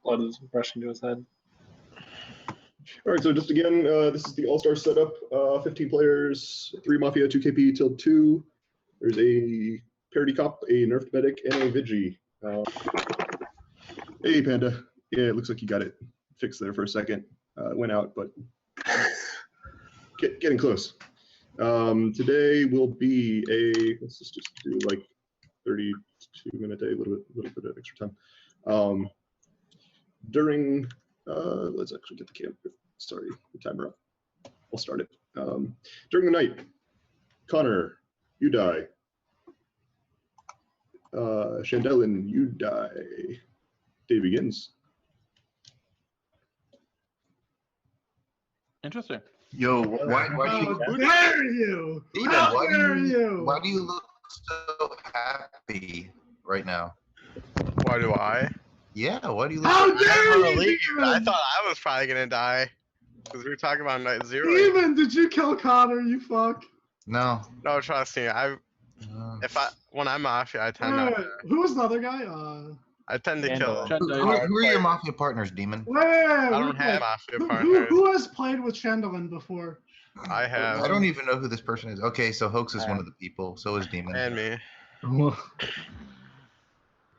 blood is rushing to his head. All right, so just again, this is the all-star setup. 15 players, 3 Mafia, 2 KP, till 2. There's a parody cop, a nerfed medic, and a Vigi. Hey, Panda. Yeah, it looks like you got it fixed there for a second. It went out, but getting close. Today will be let's just do like 32-minute day, a little bit of extra time. During, let's actually get the timer up. We'll start it. During the night, Connor, you die. Chandelin, you die. Day begins. Interesting. Yo, why do you? How dare you? How dare you? Why do you look so happy right now? Why do I? Yeah, why do you look? How so dare you? I thought I was probably gonna die because we were talking about night 0. Steven, did you kill Connor? You fuck. No. No, trust me. When I'm Mafia, I tend not to. Who was the other guy? I tend to kill. Who are your Mafia partners, Demon? I don't have Mafia partners. Who has played with Chandelin before? I have. I don't even know who this person is. Okay, so Hoax is one of the people. So is Demon. And me.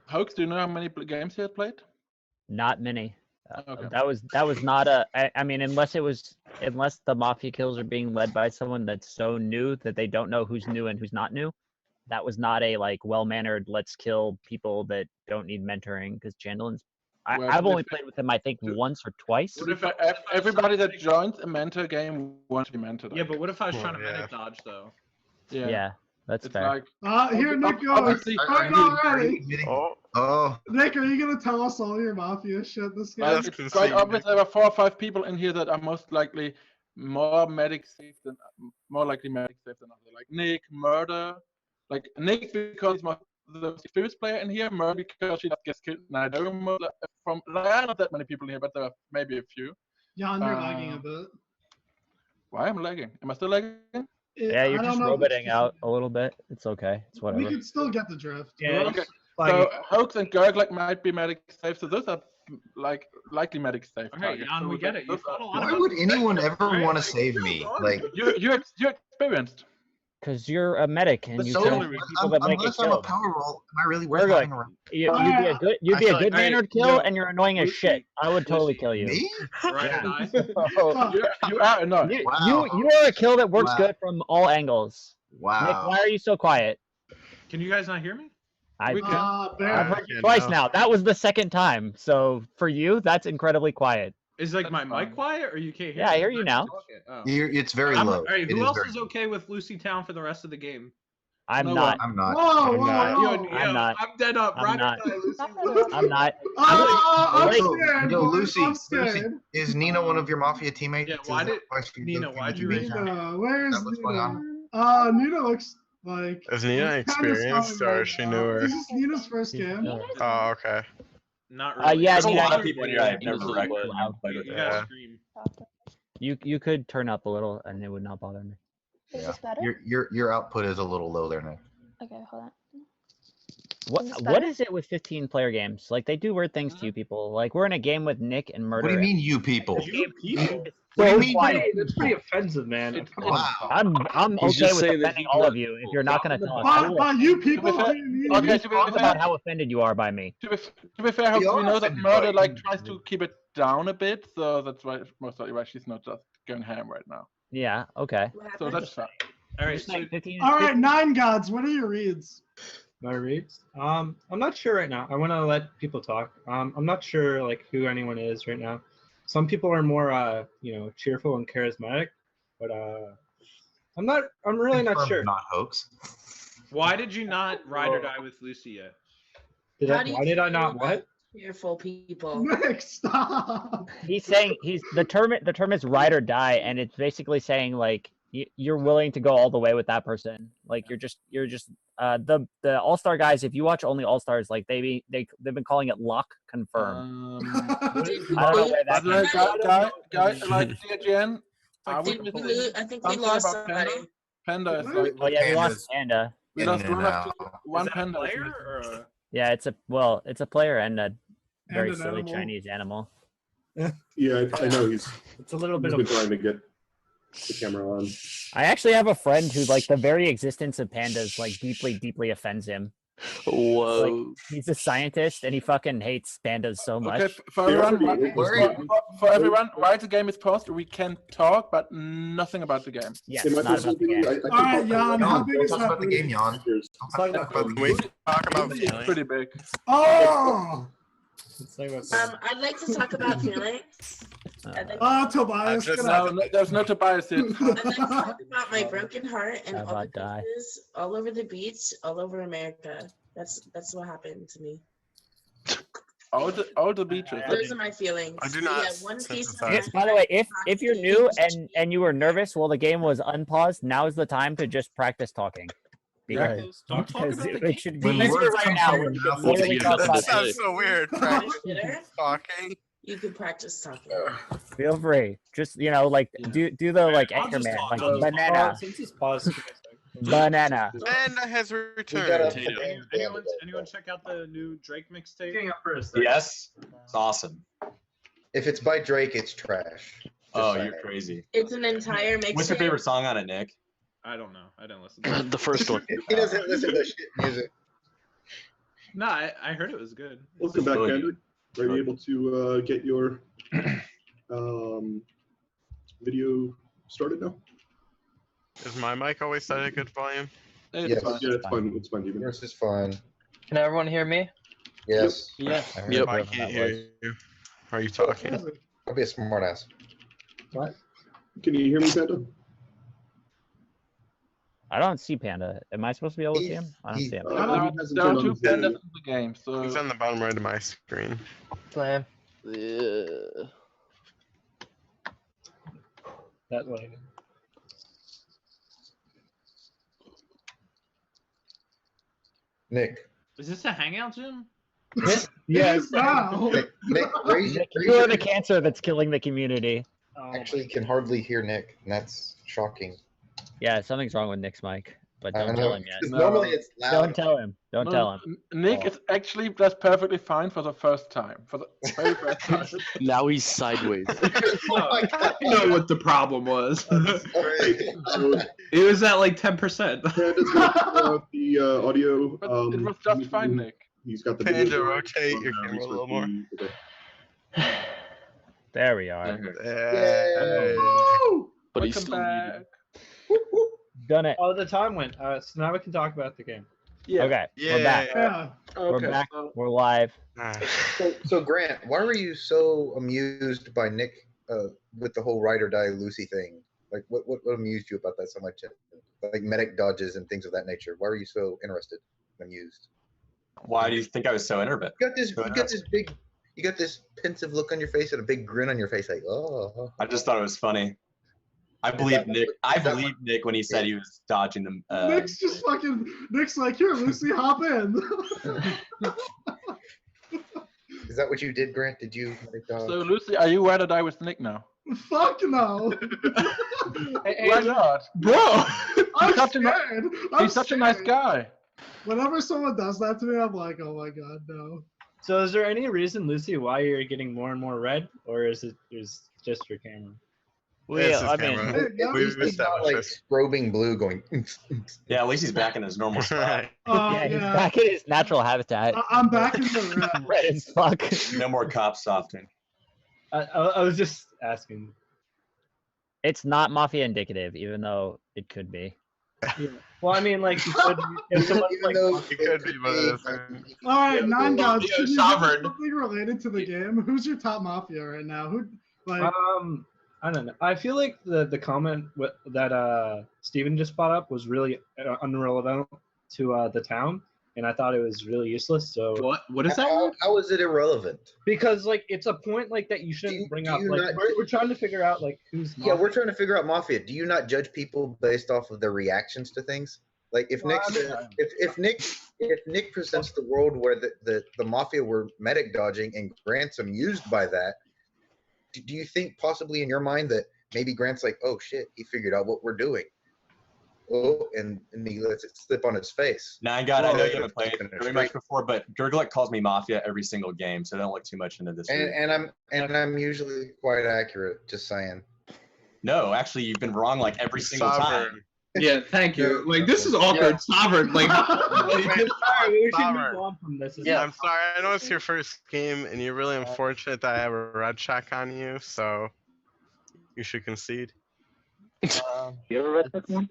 Hoax, do you know how many games he had played? Not many. Okay. That was not a. I mean, unless the Mafia kills are being led by someone that's so new that they don't know who's new and who's not new. That was not a well-mannered let's kill people that don't need mentoring, because Chandelin's I've only played with him I think once or twice. What if everybody that joins a mentor game wants to be mentored? Yeah, but what if I was trying to medic dodge though? Yeah, that's fair. Like, here Nick goes. Nick, are you gonna tell us all your Mafia shit this game? It's quite obvious there are 4 or 5 people in here that are most likely more medic safe than others. Like Nick, Murder. Like Nick because he's the experienced player in here, Murder because she gets killed. And I don't know from not that many people here, but there are maybe a few. Yeah, you're lagging a bit. Why am I lagging? Am I still lagging? Yeah, you're just roboting out a little bit. It's okay. It's whatever. We can still get the drift. Yeah. Okay. So Hoax and Gurg might be medic safe. So those are likely medic safe. Okay, Jan, we get it. Why would anyone ever want to save me? Like you're experienced. Because you're a medic and you so, kill people that might get unless I'm a killed. power roll, am I really worth having around? You'd be a good mannered kill, and you're annoying as shit. I would totally kill you. Me? Right, You are annoying. You are a kill that works good from all angles. Wow. Nick, why are you so quiet? Can you guys not hear me? I've I've heard you twice now. That was the second time. So for you, that's incredibly quiet. Is like my mic quiet or you can't hear me? Yeah, I hear you now. Oh. It's very low. All right, who else is okay with Lucy Town for the rest of the game? I'm not. I'm not. Whoa, I'm not. I'm dead up. I'm not. I'm not. Lucy, is Nina one of your Mafia teammates? Yeah, why'd you raise Nina, where's Nina? Nina looks like... Is Nina experienced or is she newer? This is Nina's first game. Oh, okay. Not really. Yeah, There's a Nina, lot of people in here I've never regularly played with. You gotta scream. You could turn up a little and it would not bother me. Is this better? Your output is a little low there, Nick. Okay, hold on. What is it with 15-player games? Like they do weird things to you people. Like we're in a game with Nick and Murder. What do you mean, you people? What do you mean? That's pretty offensive, man. Wow. I'm okay with offending all of you if you're not going to tell us. By you people? Okay, Talk about how offended you are by me. To be fair, Hoax, we know that Murder tries to keep it down a bit, so that's why most likely why she's not just going ham right now. Yeah. Okay. So that's fine. All right, so, 15, All right, 9 gods. What are your reads? My reads? I'm not sure right now. I want to let people talk. I'm not sure like who anyone is right now. Some people are more cheerful and charismatic, but I'm really not sure. Not Hoax. why did you not ride or die with Lucy yet? Why did I not what? Cheerful people. Nick, stop. He's saying the term is ride or die, and it's basically saying like you're willing to go all the way with that person. Like you're just the All-Star guys. If you watch only All-Stars, like they've been calling it lock confirm. I don't know where that like DGN. I think we lost somebody. Panda is like. Oh yeah, we lost Panda. We lost one Is that Panda. player or? Yeah, it's a player and a very an silly animal. Chinese animal. Yeah, I know he's It's a little he's bit been of. trying to get the camera on. I actually have a friend who like the very existence of pandas like deeply offends him. Whoa. Like he's a scientist and he fucking hates pandas so much. Okay, for They everyone, already- for everyone, while the game is paused, we can talk, but nothing about the game. Yes, Am I not supposed about to the be- game. I All right, think- Jan, how big is Talk that about the game, booty? Jan. Here's- Talk about Can we talk about It's feelings? pretty big. Oh, Let's talk about I'd like to talk about feelings. I'd like to oh, Tobias, just- get No, out. no, there's no Tobias here. I'd like to talk about my broken heart and Have all I the die? pieces all over the beach, all over America. That's what happened to me. All the beaches. Those are my feelings. I do not Yeah, one piece of sympathize. my By the way, if heart you're new and you were nervous while the game was unpaused, now is the time to just practice talking. Because, Don't talk because about it, the it should be When easier words right come now from when your you can mouth, literally it's talk easier. about That sounds it. so weird. Practice talking. You can practice talking. Feel free. Just like do the like I'll just Anchorman, talk, like I'll just banana, Since it's paused, banana. And has We got returned. Anyone check out the new Drake mixtape? up for a second. Yes, it's awesome. If it's by Drake, it's trash. Just Oh, saying. you're crazy. It's an entire mixtape. What's your favorite song on it, Nick? I don't know. I didn't listen to it. The first one. He doesn't listen to shit music. No, I heard it was good. Welcome back, Really Panda. Are you able to get your video started now? Is my mic always set at a good volume? It's Yes. fine. Yeah, it's fine. It's fine, even. Yours is fine. Can everyone hear me? Yes. Yes. Yep. I can't hear you. Are you talking? I'll be a smartass. Can you hear me, Panda? I don't see Panda. Am I supposed to be able to see him? I don't see him. There are hasn't there are turned on two his video pandas yet. in the game, so It's on the bottom right of my screen. Slam. That way. Nick. Is this a hangout Zoom? Yes, now. Nick, raise You are your the cancer that's killing the community. actually can hardly hear Nick, and that's shocking. Yeah, something's wrong with Nick's mic, but I don't know, tell him yet. 'cause No. normally it's loud. Don't tell him. Don't No, tell him. Nick is actually just perfectly fine for the first time. For the very first time. Now he's sideways. Oh my God. I know what the problem was. That's great. So It was at like 10%. Panda's gonna figure out the audio. But it was just fine, Nick. He's got the Panda, video. rotate your camera He's a little got more. the- There we are. Yay. Woo! But he's Welcome still back. Done it. Oh, the time went. So now we can talk about the game. Yeah. Okay, we're back. Yeah. We're Okay. back. So, We're live. So Grant, why were you so amused by Nick with the whole ride or die Lucy thing? Like, what amused you about that so much? Like medic dodges and things of that nature. Why were you so interested, amused? Why do you think I was so interested? You got this pensive look on your face and a big grin on your face, like, oh. I just thought it was funny. I believe Nick. I believe Nick when he said he was dodging them. Nick's just fucking. Nick's like, here, Lucy, hop in. Is that what you did, Grant? Did you medic dodge? so Lucy, are you ride or die with Nick now? Fuck no. Why not? Bro! I'm such a ni- scared. I'm He's such a nice scared. guy. Whenever someone does that to me, I'm like, oh my god, no. So, is there any reason, Lucy, why you're getting more and more red, or is it just your camera? This is I mean, camera. Hey, At We've least he's not established like this. strobing blue going. Yeah, at least he's back in his normal spot. Right. Oh yeah, he's yeah. back in his natural habitat. I'm back in the red. Red as fuck. No more cop softening. I was just asking. It's not Mafia indicative, even though it could be. Well, I mean, like, you could, if someone's Even like, though It could be, but it isn't. All right, Nine Gods. Yeah, Can you sovereign. do something related to the game? Who's your top mafia right now? Who like? I don't know. I feel like the comment that Steven just brought up was really unrelevant to the town, and I thought it was really useless. So What is that? How is it irrelevant? because like it's a point like that you Do shouldn't you- bring do up. you Like not- we're trying to figure out like who's. Yeah, we're trying to figure out Mafia. Do you not judge people based off of their reactions to things? Like if Well, Nick, I mean, if Nick presents the world where the Mafia were medic dodging and Grant's amused by that, do you think possibly in your mind that maybe Grant's like, oh shit, he figured out what we're doing? oh, and he lets it slip on his face. Nine God, I know Well, you haven't played very much before, but Gurglick calls me Mafia every single game, so don't look too much into this. And I'm usually quite accurate. Just saying. No, actually, you've been wrong like every single time. Yeah, thank you. Like, this is awkward. Sovereign, like. We should move on from this. Yeah. I'm sorry. I know it's your first game, and you're really unfortunate that I have a red check on you, so you should concede. You ever read that one?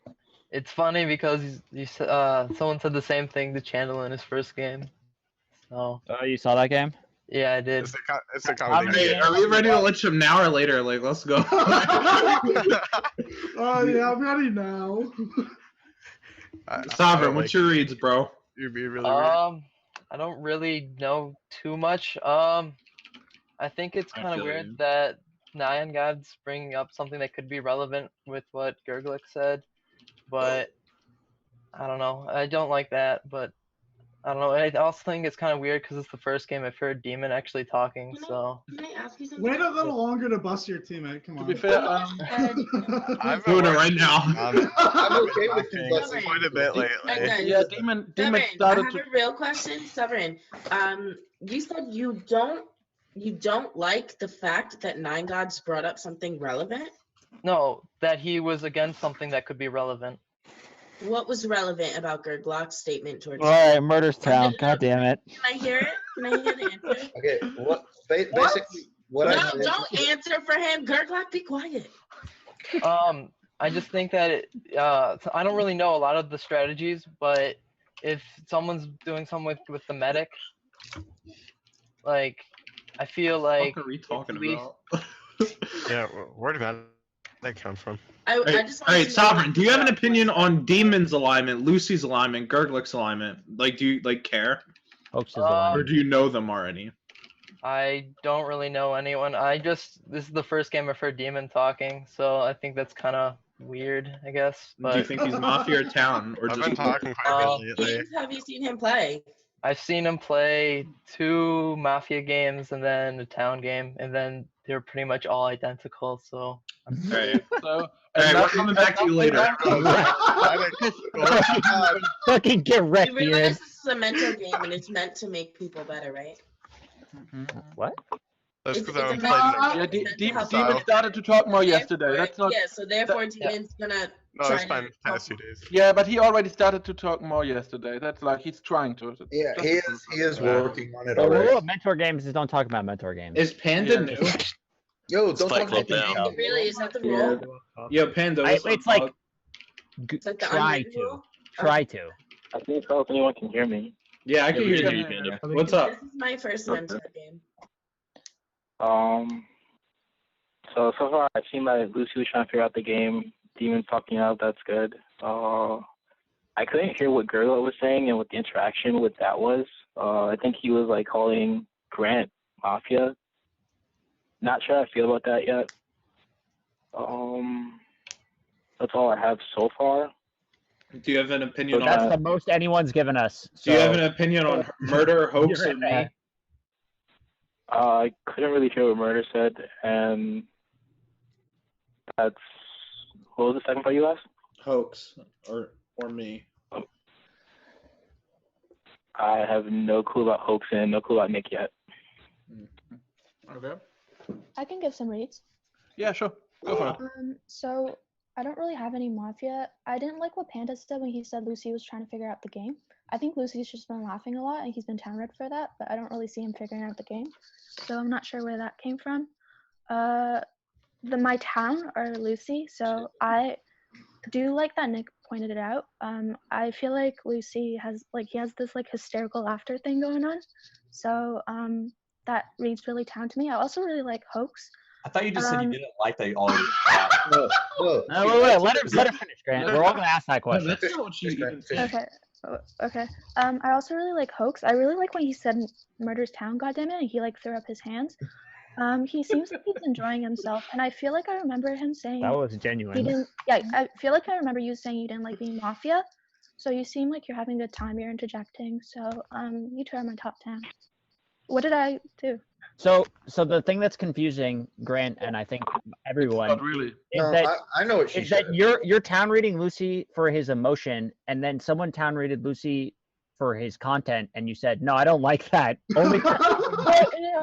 It's funny because someone said the same thing to Chandler in his first game. So. Oh, you saw that game? Yeah, I did. It's a comedy. Hey, are we ready to lynch him now or later? Like, let's go. Oh yeah, I'm ready now. Sovereign, what's your reads, bro? You'd be really weird. I don't really know too much. I think it's kind of weird that Nyan God's bringing up something that could be relevant with what Gurglick said, but I don't know. I don't like that, but I don't know. I also think it's kind of weird because it's the first game I've heard Demon actually talking. So. Can I ask you something? Wait a little longer to bust your teammate. Come on. To be fair, I'm doing it right now. I'm okay with you busting quite a bit lately. Yeah, Demon Sovereign, I started have to. a real question, Sovereign. You said you don't like the fact that Nine Gods brought up something relevant. No, that he was against something that could be relevant. What was relevant about Gurglock's statement towards? All right, Murder's Town. God damn it. Can I hear it? Can I hear the answer? Okay, basically what No, I don't answer for him. Gurglock, be quiet. I just think that I don't really know a lot of the strategies, but if someone's doing something with the medic, like I feel like What are we talking at least- about? Yeah, where did that come from? I All just right, Sovereign, do you have an opinion on Demon's alignment, Lucy's alignment, Gurglick's alignment? Like, do you care? Hoax is Or do you know them already? I don't really know anyone. This is the first game I've heard Demon talking, so I think that's kind of weird, I guess. But Do you think he's Mafia or Town? Or I've just been talking quite a bit lately. Games have you seen him play? I've seen him play 2 Mafia games and then a Town game, and then they're pretty much all identical, so. Alright, So, we're coming back to you later. Fucking get wrecked, You realize Ian. this is a mentor game and it's meant to make people better, right? What? That's It's- because I it's haven't a played Yeah, mentor game. Demon style. started to talk more yesterday. Therefore- That's not. Yeah, so therefore Yeah. Demon's gonna No, try it's fine. to Past 2 days. Yeah, but he already started to talk more yesterday. That's like he's trying to. Yeah, he is working on it The already. rule of mentor games is don't talk about mentor games. Is Panda Yeah. new? Yo, don't Fight talk Club about now. the Really, is that the rule? Yo, Panda, I- what's up, it's like dog? It's like the try unwritten to. rule? Try to. I think so if anyone can hear me. Yeah, I can hear Yeah, you. yeah, Panda. yeah. What's up? This is my first mentor game. So far I've seen that Lucy was trying to figure out the game. Demon's talking out, that's good. I couldn't hear what Gerla was saying and what the interaction with that was. I think he was like calling Grant Mafia. Not sure how I feel about that yet. That's all I have so far. Do you have an opinion on That's the most anyone's given us. Do you have so- an opinion on murder, hoax, or me? I couldn't really hear what Murder said, and that's what was the second part you asked? Hoax or me? I have no clue about hoax and no clue about Nick yet. Okay. I can give some reads. Yeah, sure. Go for it. So I don't really have any Mafia. I didn't like what Panda said when he said Lucy was trying to figure out the game. I think Lucy's just been laughing a lot and he's been town red for that, but I don't really see him figuring out the game. So I'm not sure where that came from. My town are Lucy, so I do like that Nick pointed it out. I feel like Lucy has this hysterical laughter thing going on. So that reads really town to me. I also really like hoax. I thought you just said you didn't like that you already. Wait, let her finish, Grant. We're all gonna ask that question. That's not what you even said. Okay. I also really like hoax. I really like when he said "Murder's Town," goddammit, and he threw up his hands. He seems like he's enjoying himself, and I feel like I remember him saying That was he genuine. didn't. Yeah, I feel like I remember you saying you didn't like being Mafia. So you seem like you're having a good time. You're interjecting. So you two are my top 10. What did I do? So the thing that's confusing Grant and I think everyone Not really. is No, that I know what she is that said. you're town reading Lucy for his emotion, and then someone town readed Lucy for his content, and you said, "No, I don't like that." Only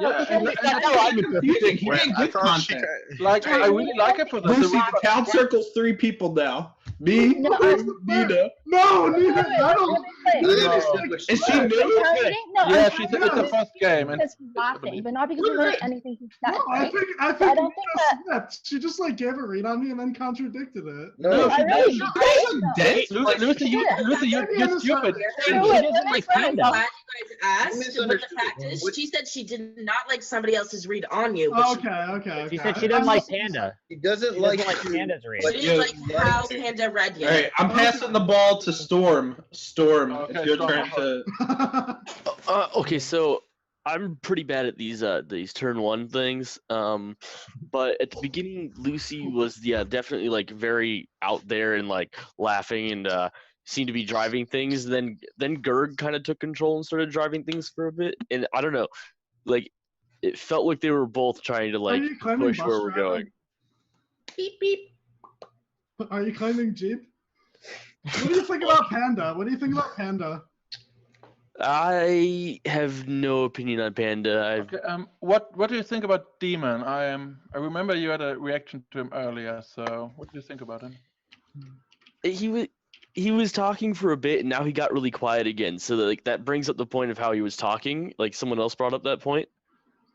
Yeah, at least that's how I'm Confusing. He Wait, didn't I get thought she. content. like I really like her for that. Lucy, the town circle's 3 people now. Me, No, you, Nina. No, Nina, I don't. I Nina, understand what she Is she said. new? Yeah, she's it's the first game, and Because he's laughing, but not because of like anything he said. No, I Right? think I don't Nina think that- slipped. She just like gave a read on me and then contradicted it. No, I she really doesn't. don't. Dense. Lucy, you're stupid. She doesn't like I'm Panda. glad you guys asked, but the misunderstood. fact is, she said she did not like somebody else's read on you. Oh, But okay. She said she doesn't like Panda. She doesn't She like doesn't like Panda's read. she didn't like how Panda read you. All right, I'm passing the ball to Storm. Storm, Okay, it's your Storm. turn to. Okay, so I'm pretty bad at these turn 1 things. But at the beginning, Lucy was definitely like very out there and like laughing and seemed to be driving things. Then Gerg kind of took control and started driving things for a bit. And I don't know, like it felt like they were both trying to like you claiming push bus where we're driver? going. Beep beep. Are you claiming Jeep? What do you think about Panda? What do you think about Panda? I have no opinion on Panda. Okay, what do you think about Demon? I remember you had a reaction to him earlier. So what do you think about him? He was talking for a bit and now he got really quiet again. So like that brings up the point of how he was talking. Like someone else brought up that point,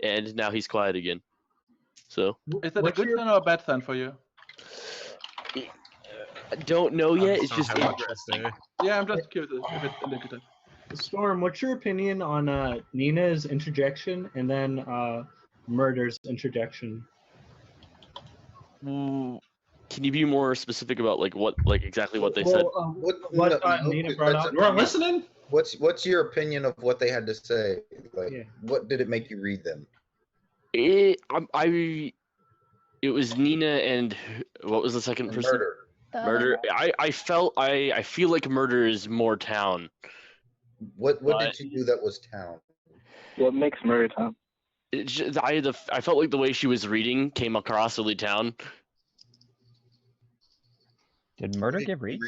and now he's quiet again. So Is that a good sign or a bad sign for you? I don't know yet. It's Don't just have much to interesting. say. Yeah, I'm just curious if it's indicative. Storm, what's your opinion on Nina's interjection and then Murder's interjection? Can you be more specific about like exactly what they said? Nina brought up? You weren't listening? What's your opinion of what they had to say? Like, what did it make you read them? It was Nina and what was the second person? Murder. Murder. I feel like Murder is more town. What did you do that was town? What makes Murder town? I felt like the way she was reading came across really town. Did Murder give reads?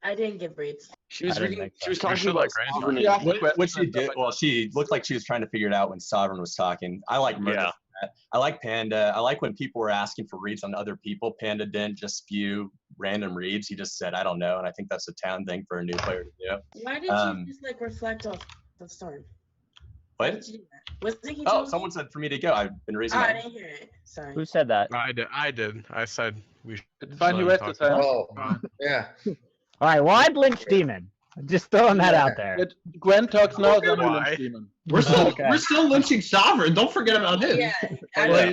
I didn't give reads. She was I didn't reading. think She so. was talking should about like Rand. sovereignty. Yeah. What she did, well, she looked like she was trying to figure it out when Sovereign was talking. I like Murder. Yeah. for that. I like Panda. I like when people were asking for reads on other people. Panda didn't just spew random reads. He just said, I don't know. And I think that's a town thing for a new player to do. Why did you just like reflect off the Storm? Why What? did you do that? Wasn't he Oh, telling someone said for me to go. I've been raising Oh, my I didn't hear it. Sorry. Who said that? I did. I said we should. It's fine. He let him rested. talk. Oh, yeah. All right. Well, I'd lynch Demon. Just throwing that out there. Gwen talks now, then we Why? lynch Demon. We're still Okay. we're still lynching Sovereign. Don't forget about him. Yeah. I Like,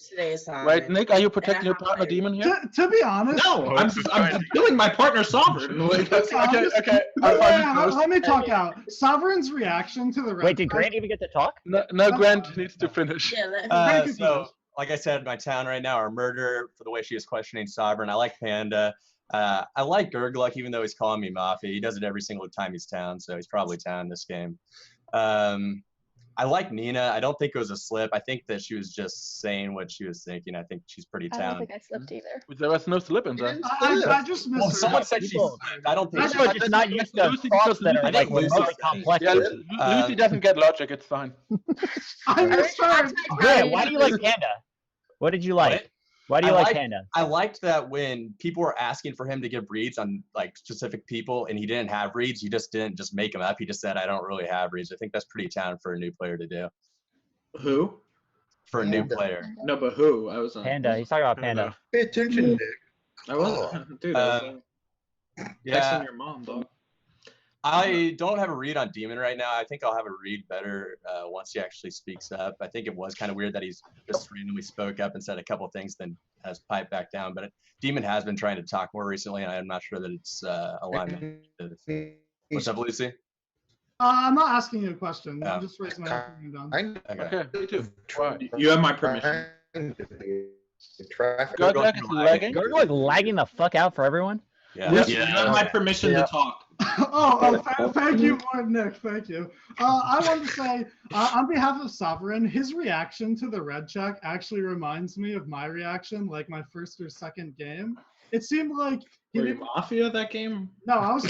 today is Right, Nick, are you protecting your partner Demon here? To be honest, No, I'm killing my partner Sovereign. Like, to be honest, Okay. let me talk out. Sovereign's reaction to the red Wait, did flag- Grant even get to talk? No, Grant needs to finish. Yeah, let Thank you, So, like I said, my town right now are Murder for the way she is questioning Sovereign. I like Panda. I like Gurgluck, even though he's calling me Mafia. He does it every single time he's town, so he's probably town this game. I like Nina. I don't think it was a slip. I think that she was just saying what she was thinking. I think she's pretty I don't town. think I slipped either. There was no slip in there. I just missed Well, her. someone said she slipped. I don't think People are just not used to Lucy thoughts doesn't- that are I like think Lucy- remotely complex. Yeah, Lucy doesn't get logic. It's fine. I missed her. Grant, why do you like Panda? What did you like? What? Why do you I like like- Panda? I liked that when people were asking for him to give reads on like specific people and he didn't have reads, he just didn't just make them up. He just said, I don't really have reads. I think that's pretty town for a new player to do. who? For a new player. No, but who? I was on. Panda. He's talking about Panda. Pay attention, Nick. I wasn't. Dude, I was Yeah. texting your mom, dog. I don't have a read on Demon right now. I think I'll have a read better once he actually speaks up. I think it was kind of weird that he's just randomly spoke up and said a couple of things, then has piped back down. But Demon has been trying to talk more recently, and I'm not sure that it's alignment. What's up, Lucy? I'm not asking you a question. Oh. I'm just raising my hand down. Okay. Okay, me too. Right. You have my permission. Gurgluck is lagging. You're like lagging the fuck out for everyone. Yeah. Lucy, you have my permission to talk. Thank you, Lord Nick. Thank you. I want to say, on behalf of Sovereign, his reaction to the red check actually reminds me of my reaction, like my first or second game. It seemed like he Were you didn't. Mafia that game? No, I was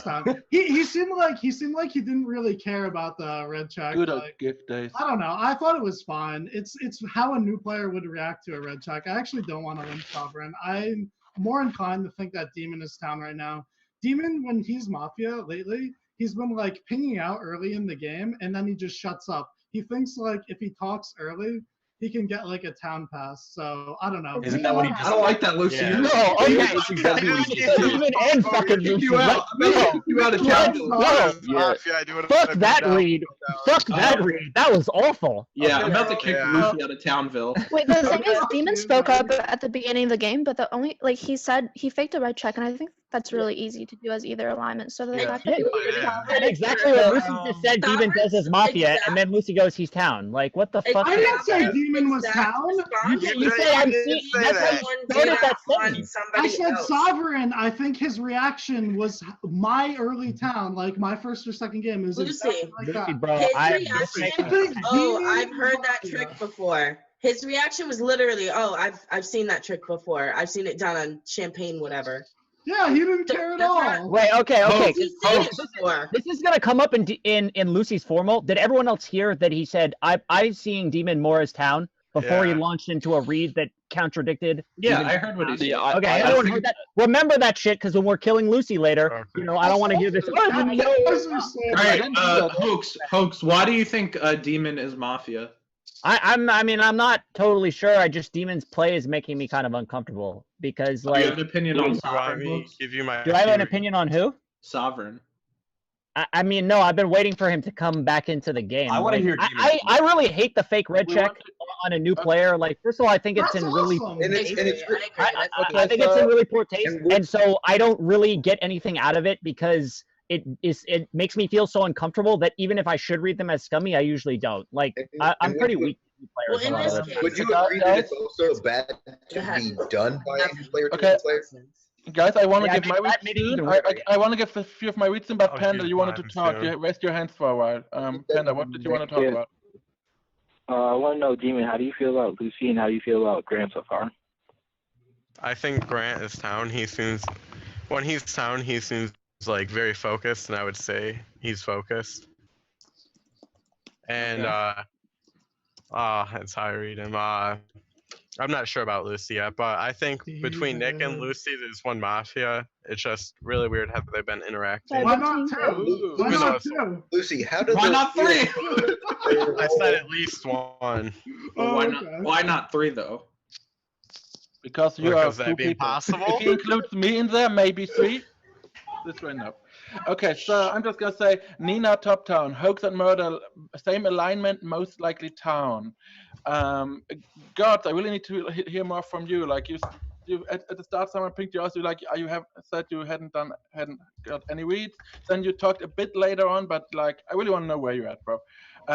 town. He seemed like he didn't really care about the red check. Good Like, gift days. I don't know. I thought it was fine. It's how a new player would react to a red check. I actually don't want to win Sovereign. I'm more inclined to think that Demon is town right now. Demon, when he's Mafia lately, he's been like pinging out early in the game, and then he just shuts up. He thinks like if he talks early, he can get like a town pass. So I don't know. Isn't that what he I don't like that, Lucy. Yeah. No, okay. That's exactly what he did. Demon and fucking Lucy. You out. You out of town. No. Mafia, I do what Fuck I'm that down. read. Fuck that read. That was awful. Yeah, I'm about to kick Lucy out of Townville. Wait, the thing is, Demon spoke up at the beginning of the game, but the only like he said he faked a red check, and I think that's really easy to do as either alignment. So the fact that And exactly what Lucy just said Demon does as Mafia, and then Lucy goes, he's town. Like, what the fuck? I didn't say Demon was town. You said I'm seeing. That's how you started that sentence. I said Sovereign. I think his reaction was my early town, like my first or second game. Is Lucy. exactly like Lucy, that. bro, His reaction. Oh, I've heard that trick before. His reaction was literally, "Oh, I've seen that trick before. I've seen it done on Champagne, whatever." Yeah, he didn't care at all. Wait, okay. He's seen it before. This is gonna come up in Lucy's formal. Did everyone else hear that he said I'm seeing Demon more as town before he launched into a read that contradicted? Yeah, Demon I heard what he said. Okay, everyone heard that. Remember that shit, because when we're killing Lucy later, you know, I don't want to hear this. Alright, Hoax, why do you think Demon is Mafia? I mean, I'm not totally sure. Demon's play is making me kind of uncomfortable because, like, Do you have an opinion on Do you want Sovereign? me to give you my do I have an opinion on who? Sovereign. I mean, no, I've been waiting for him to come back into the game. I want to Like, hear Demon. I really hate the fake red check on a new player. Like, first of all, I think it's That's in really awesome. And it's I think it's in really poor taste, And and so I don't really get anything out of it because it makes me feel so uncomfortable that even if I should read them as scummy, I usually don't. Like, I'm pretty weak with players. Well, in a lot this of the case, time. would you agree that it's also bad to be done by a player to Okay. a player? Guys, I want to Yeah, give my that made it reads even soon. worse. I want to give a few of my reads soon, but I'll Panda, give you wanted to mine talk. soon. You raised your hands for a while. Panda, what did you want to talk Yeah. about? I want to know, Demon, how do you feel about Lucy and how do you feel about Grant so far? I think Grant is town. When he's town, he seems like very focused, and I would say he's focused. And that's how I read him. I'm not sure about Lucy yet, but I think between Nick and Lucy, there's one Mafia. It's just really weird how they've been interacting. Why not two? Why not two? Lucy, how does Why it not feel- three? I said at least one. Well, why okay. not? Why not three though? Because you Because are that'd two be people. impossible. If you include me in there, maybe three. This way, no. Okay, so I'm just gonna say Nina top town, hoax and murder, same alignment, most likely town. God, I really need to hear more from you. Like you at the start, someone picked you. Also, like you have said you hadn't got any reads. Then you talked a bit later on, but like I really want to know where you're at, bro.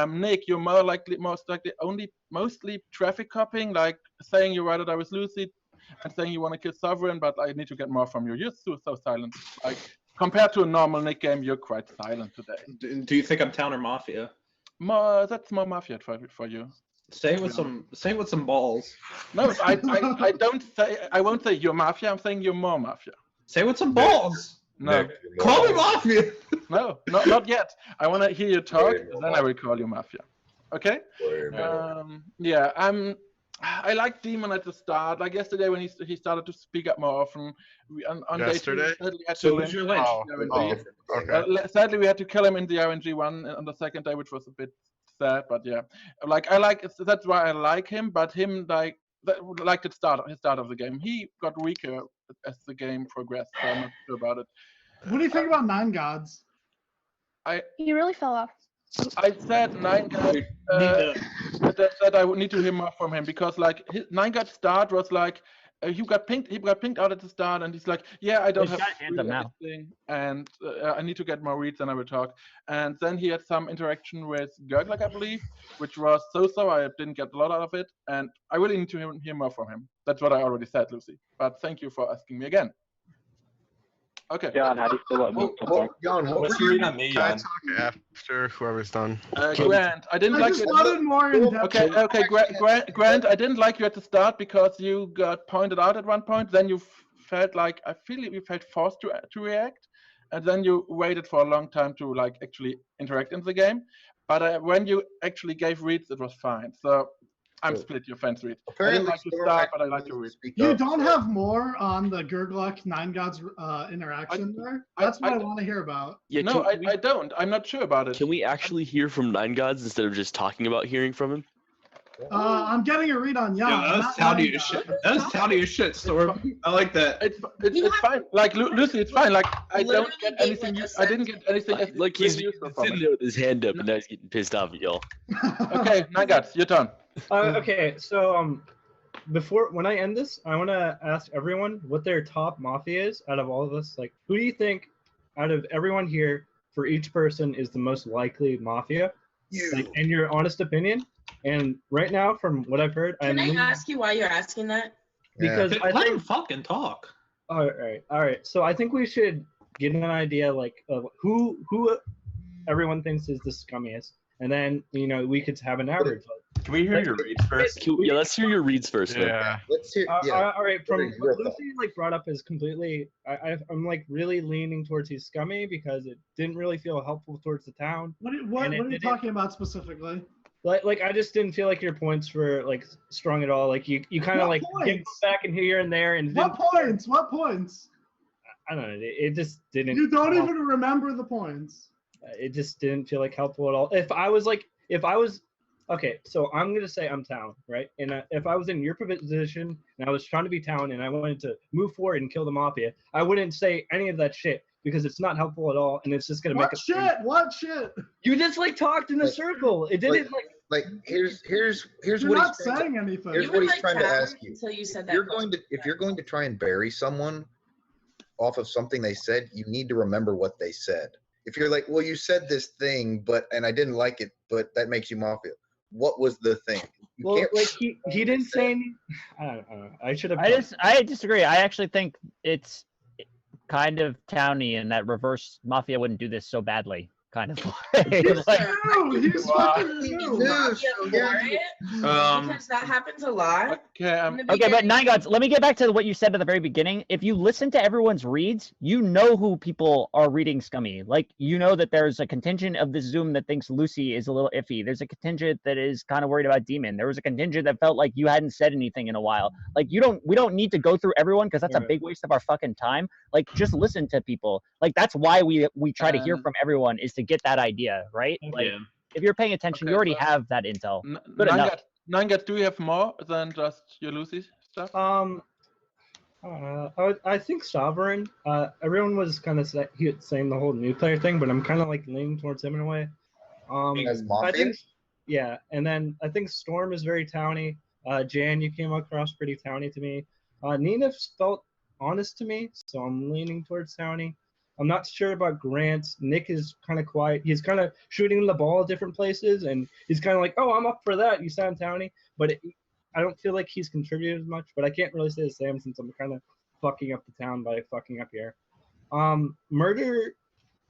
Nick, you're most likely mostly traffic copying, like saying you rather die with Lucy and saying you want to kill Sovereign, but I need to get more from you. You're so silent. Like compared to a normal Nick game, you're quite silent today. Do you think I'm town or Mafia? That's more Mafia for you. Say it with some balls. No, I don't say. I won't say you're Mafia. I'm saying you're more Mafia. Say it with some balls. No, Call me Mafia. no, not yet. I want to hear you talk, then I will call you Mafia. Okay? Yeah, I like Demon at the start. Like yesterday when he started to speak up more often. On Yesterday? Day 2, sadly, we had So to who's your Lynch? Okay. Sadly, we had to kill him in the RNG one on the second day, which was a bit sad. But yeah, that's why I like him. But him like the start of the game. He got weaker as the game progressed. So I'm not sure about it. What do you think about Nine Gods? He really fell off. I said Nine Guys. That I would need to hear more from him because like his Nine Guys start was like he got pinked out at the start and he's like, yeah, I don't He's have got hands up now. anything and I need to get more reads and I will talk. And then he had some interaction with Gurglik, I believe, which was so. I didn't get a lot out of it and I really need to hear more from him. That's what I already said, Lucy. But thank you for asking me again. Okay. John, how do you feel about me so far? John, what What's were your you? read on me, Can I Jan? talk after whoever's done? Grant, I didn't I like just it. wanted more in depth. Okay, Grant, I didn't like you at the start because you got pointed out at one point. Then you felt like I feel you felt forced to react, and then you waited for a long time to like actually interact in the game. But when you actually gave reads, it was fine. So I'm split your fans read. I didn't like your start, but I like your read. You don't have more on the Gurgluck Nine Gods interaction there? That's what I want to hear about. Yeah, No, I don't. I'm not sure about it. Can we actually hear from Nine Gods instead of just talking about hearing from him? I'm getting a read on Young. Yeah, that was touty as shit. That was touty as shit, Storm. I like that. It's fine. Like Lucy, it's fine. Like I don't get anything. I didn't get anything. Like he's sitting there with his hand up and now he's getting pissed off at y'all. Okay, Nine Gods, your turn. Okay, so before when I end this, I want to ask everyone what their top Mafia is out of all of us. Like, who do you think out of everyone here for each person is the most likely Mafia? Like, in your honest opinion. And right now, from what I've heard, Can I ask you why you're asking that? Because I let think him fucking talk. all right. So I think we should get an idea like of who everyone thinks is the scummiest, and then we could have an average. Can we hear your reads first? Yeah, let's hear your reads first. Man. Yeah. Let's hear. All right. From Real what Lucy brought up is completely. I'm like really leaning towards he's scummy because it didn't really feel helpful towards the town. What are you talking about specifically? Like I just didn't feel like your points were like strong at all. Like you kind of like give back and here and there and What points? What points? I don't know. It just didn't. You don't even remember the points. It just didn't feel like helpful at all. If I was okay, so I'm gonna say I'm town, right? And if I was in your position and I was trying to be town and I wanted to move forward and kill the Mafia, I wouldn't say any of that shit because it's not helpful at all and it's just gonna make it. What shit? You just like talked in a circle. It didn't like here's You're what not he's trying saying to, anything. here's what he's trying to ask you. Until you said If that. you're going to try and bury someone off of something they said, you need to remember what they said. If you're like, well, you said this thing, and I didn't like it, but that makes you Mafia. What was the thing? He didn't say any. I don't know. I should have. I disagree. I actually think it's kind of towny in that reverse Mafia wouldn't do this so badly. Kind of way. He's fucking because that happens a lot. Okay, but Nine Gods, let me get back to what you said at the very beginning. If you listen to everyone's reads, you know who people are reading scummy. Like, you know that there's a contingent of the Zoom that thinks Lucy is a little iffy. There's a contingent that is kind of worried about Demon. There was a contingent that felt like you hadn't said anything in a while. Like, we don't need to go through everyone because that's a big waste of our fucking time. Like, just listen to people. Like, that's why we try to hear from everyone, is to get that idea, right? Like, if you're paying attention, you already have that intel. Good enough. Nine Gods, do you have more than just your Lucy stuff? I think Sovereign. Everyone was kind of saying the whole new player thing, but I'm kind of like leaning towards him in a way. I think, yeah, and then I think Storm is very towny. Jan, you came across pretty towny to me. Nina felt honest to me, so I'm leaning towards towny. I'm not sure about Grant. Nick is kind of quiet. He's kind of shooting the ball at different places, and he's kind of like, oh, I'm up for that. You sound towny. But I don't feel like he's contributed as much, but I can't really say the same since I'm kind of fucking up the town by fucking up here. Murder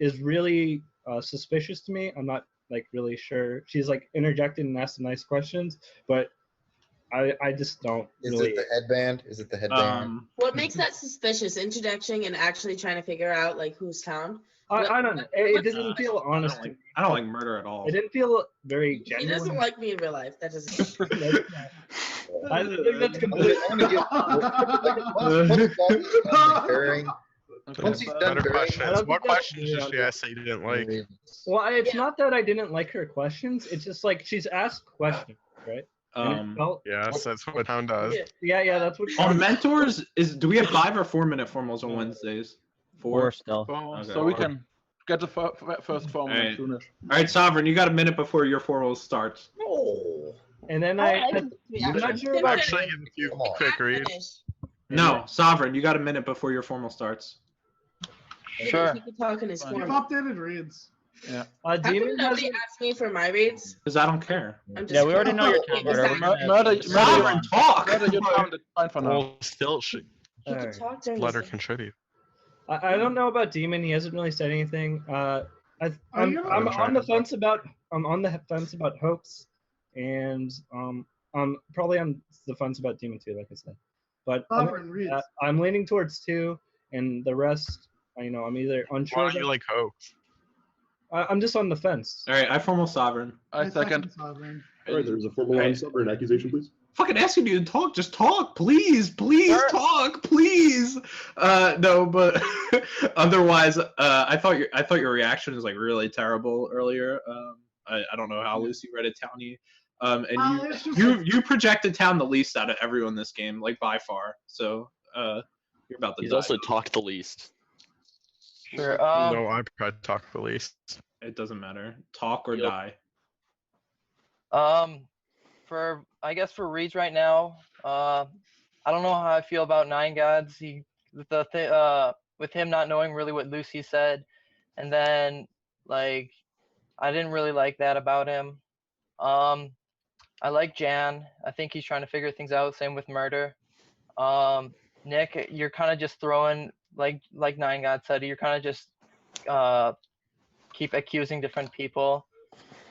is really suspicious to me. I'm not like really sure. She's like interjected and asked some nice questions, but I just don't really. Is it the headband? Is it the headband? What makes that suspicious? Interjecting and actually trying to figure out like who's town. I don't know. It didn't feel honest. I don't like Murder at all. It didn't feel very genuine. He doesn't like me in real life. That doesn't. I think that's completely. Better questions. What questions did she ask that you didn't like? Well, it's not that I didn't like her questions. It's just like she's asked questions, right? Yes, that's what town does. Yeah, that's what. On mentors, do we have 5 or 4 minute formals on Wednesdays? 4 still. Okay. So we can get the first formal as soon as. All right, Sovereign, you got a minute before your formal starts. Oh. And then I'm not sure about. Actually, give a few quick reads. No, Sovereign, you got a minute before your formal starts. Sure. He could talk in his form. We've updated reads. Yeah. How come nobody asked me for my reads? Because I don't care. Yeah, we already know your time. Murder, talk. Murder, your time. Fine for now. Well, still should You can talk during let her this. contribute. I don't know about Demon. He hasn't really said anything. I'm on the fence about Hoax, and I'm probably on the fence about Demon too, like I said. But I'm leaning towards 2, and the rest, I'm either unsure. Why don't you like Hoax? I'm just on the fence. All right, I formal Sovereign. I second. Sovereign. All right, there's a formal line Sovereign accusation, please. Fucking asking you to talk, just talk, please, talk, please. No, but otherwise, I thought your reaction was like really terrible earlier. I don't know how Lucy read it, Townie. And you projected Town the least out of everyone this game, like by far. So you're about to. He's die. also talked the least. Sure. No, I probably talk the least. It doesn't matter. Talk or die. I guess for Reeds right now, I don't know how I feel about Nine Gods. With him not knowing really what Lucy said, and then like I didn't really like that about him. I like Jan. I think he's trying to figure things out. Same with Murder. Nick, you're kind of just throwing like Nine Gods said. You're kind of just keep accusing different people.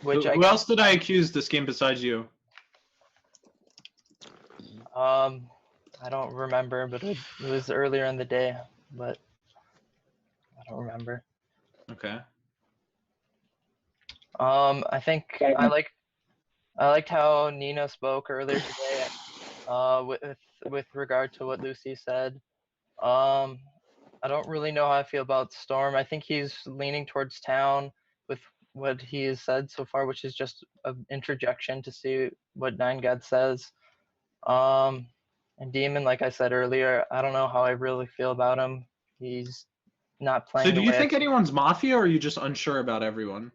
Who else did I accuse this game besides you? I don't remember, but it was earlier in the day, but I don't remember. Okay. I think I liked how Nina spoke earlier today, with regard to what Lucy said. I don't really know how I feel about Storm. I think he's leaning towards Town with what he has said so far, which is just an interjection to see what Nine God says. And Demon, like I said earlier, I don't know how I really feel about him. He's not playing. So do you think anyone's Mafia, or are you just unsure about everyone?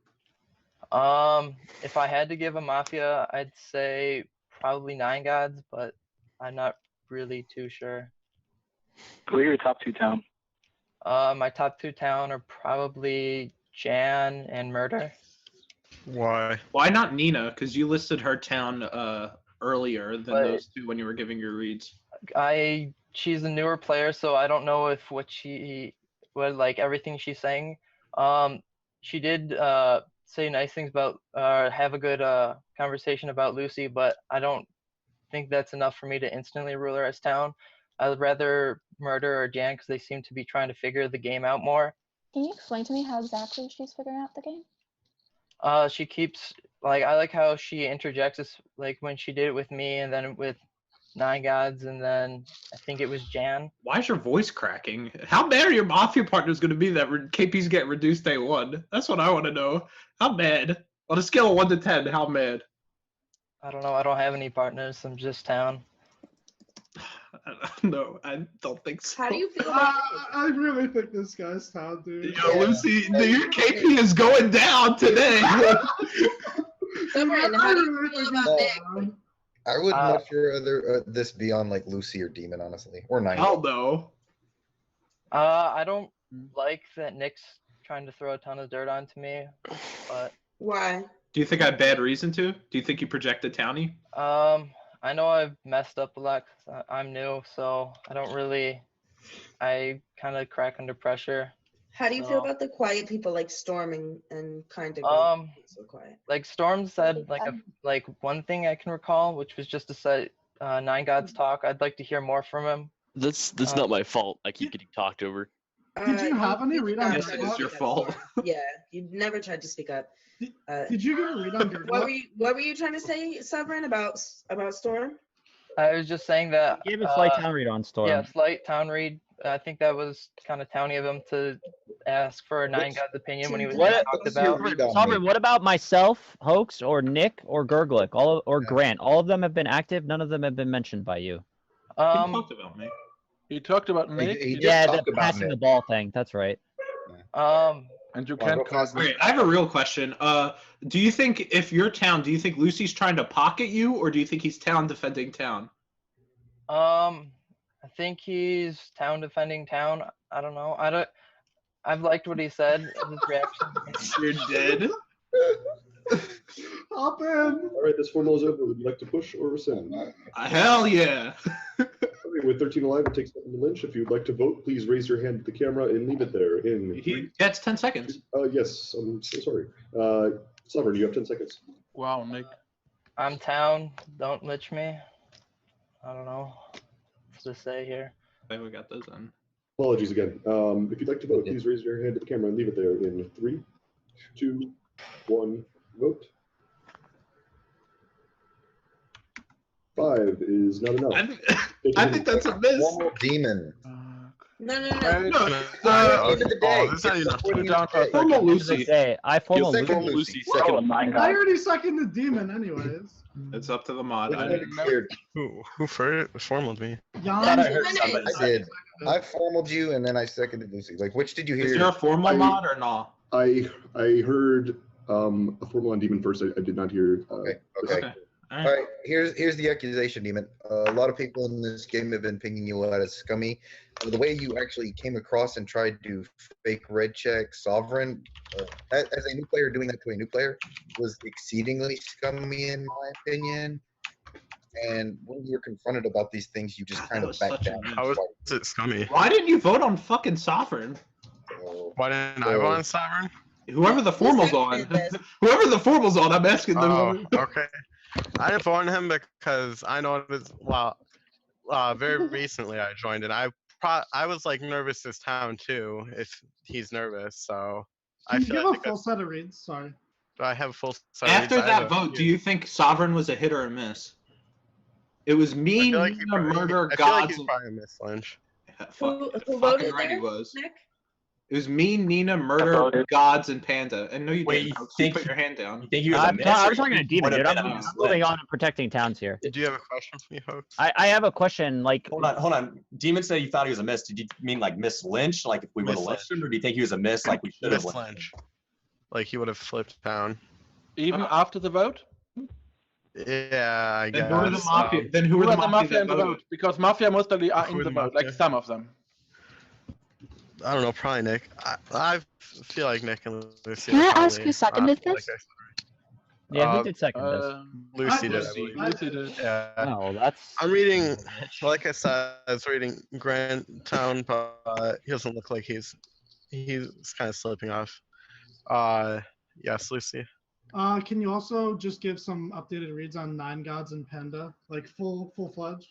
If I had to give a Mafia, I'd say probably Nine Gods, but I'm not really too sure. Who are your top 2 Town? My top 2 Town are probably Jan and Murder. Why? Why not Nina? Because you listed her Town earlier than those 2 when you were giving your reads. She's a newer player, so I don't know if like everything she's saying. She did say nice things about have a good conversation about Lucy, but I don't think that's enough for me to instantly rule her as Town. I would rather Murder or Jan because they seem to be trying to figure the game out more. Can you explain to me how exactly she's figuring out the game? She keeps I like how she interjects us, like when she did it with me and then with Nine Gods, and then I think it was Jan. Why is your voice cracking? How mad are your Mafia partners going to be that KP's getting reduced day 1? That's what I want to know. How mad? On a scale of 1 to 10, how mad? I don't know. I don't have any partners. I'm just Town. No, I don't think so. How do you feel about I really think this guy's Town, dude. Yo, Lucy, your KP is going down today. Someone, how do you feel about Nick? I would much rather this be on like Lucy or Demon, honestly, or Nine. Hell no. I don't like that Nick's trying to throw a ton of dirt onto me, but why? Do you think I have bad reason to? Do you think you projected Townie? I know I've messed up a lot 'cause I'm new, so I kind of crack under pressure. How do you feel about the quiet people like Storm and kind of so quiet? Like Storm said, like one thing I can recall, which was just to say Nine Gods talk. I'd like to hear more from him. That's not my fault. I keep getting talked over. Did you have any read on Yes, it is your fault. Yeah, you never tried to speak up. Did you get a read on what were you trying to say, Sovereign, about Storm? I was just saying that. Give a slight town read on Storm. Yeah, slight town read. I think that was kind of towny of him to ask for a Nine God's opinion when he was talked about. Sovereign, what about myself, Hoax, or Nick, or Gurglick, or Grant? All of them have been active. None of them have been mentioned by you. He talked about me. He talked about Nick. Yeah, the passing the ball thing. That's right. And you can't cause. Wait, I have a real question. Do you think if you're Town, do you think Lucy's trying to pocket you, or do you think he's Town defending Town? I think he's Town defending Town. I don't know. I've liked what he said. His reaction. You're dead. Hop in. All right, this formal is over. Would you like to push or rescind? Hell yeah. Okay, Okay, with 13 alive, it takes nothing to Lynch. If you'd like to vote, please raise your hand at the camera and leave it there. He gets 10 seconds. Yes, I'm so sorry. Sovereign, you have 10 seconds. Wow, Nick. I'm town. Don't Lynch me. I don't know what to say here. I think we got those in. Apologies again. If you'd like to vote, please raise your hand at the camera and leave it there in 3, 2, 1, vote. 5 is not enough. I think that's a miss. Formal demon. No. No, End of the day. Oh, this is not enough Before time. the end of the day. Formal Lucy. Lucy. Say, I formal Second Lucy. Lucy. Second I already seconded demon anyways. It's up to the mod. Which I one didn't is weird? Who first formaled me? Jan, I did. I formaled you and then I seconded Lucy. Like, which did you hear? Is there a formal mod or not? I heard a formal on demon first. I did not hear. Okay. All All right, here's the accusation, Demon. A lot of people in this game have been pinging you out as scummy. The way you actually came across and tried to fake red check Sovereign, as a new player doing that to a new player, was exceedingly scummy in my opinion. And when you're confronted about these things, you just kind of back down. How is it scummy? Why didn't you vote on fucking Sovereign? Why didn't I vote on Sovereign? Whoever the formal's on. Whoever the formal's on, I'm asking them. Oh, okay. I didn't vote on him because I know it was, very recently I joined, and I was like nervous this town too, if he's nervous, so can I you feel give like a full set of reads? Sorry. do I have a full set After of reads? I that have a vote, do few. you think Sovereign was a hit or a miss? It was me, I feel like he Nina, probably- Murder, I feel like Gods, he's probably a miss, Lynch. Who fucking voted right he there, was. Nick? It was me, Nina, Murder, Gods, and Panda. And no, you Wait, didn't. you Folks. think- You put your hand down. You think he was a I'm, miss? I or was talking to you Demon, would dude. have I'm been a I'm miss moving Lynch? on and protecting towns here. Do you have a question for me, folks? I have a question. Like, Hold on. Demon said you thought he was a miss. Did you mean like Miss Lynch, like if we would have Miss lynched him, or do you think he was a miss, like we should have Miss lynched him? Lynch. Like he would have flipped town. Even after the vote? Yeah, I Then guess. who are the mafia? Then who Who are are the mafia that in the voted? vote? Because mafia most likely are Who in are the the vote, like mafia? some of them. I don't know, probably Nick. I feel like Nick and Lucy. Can are I ask probably who seconded mafia, this? Yeah, who Uh, did second this? Lucy did, I Lucy. believe. Lucy did. Yeah. Oh, that's. I'm reading, like I said, I was reading Grand Town, but he doesn't look like he's kind of slipping off. Yes, Lucy. Can you also just give some updated reads on Nine Gods and Panda, like full-fledged?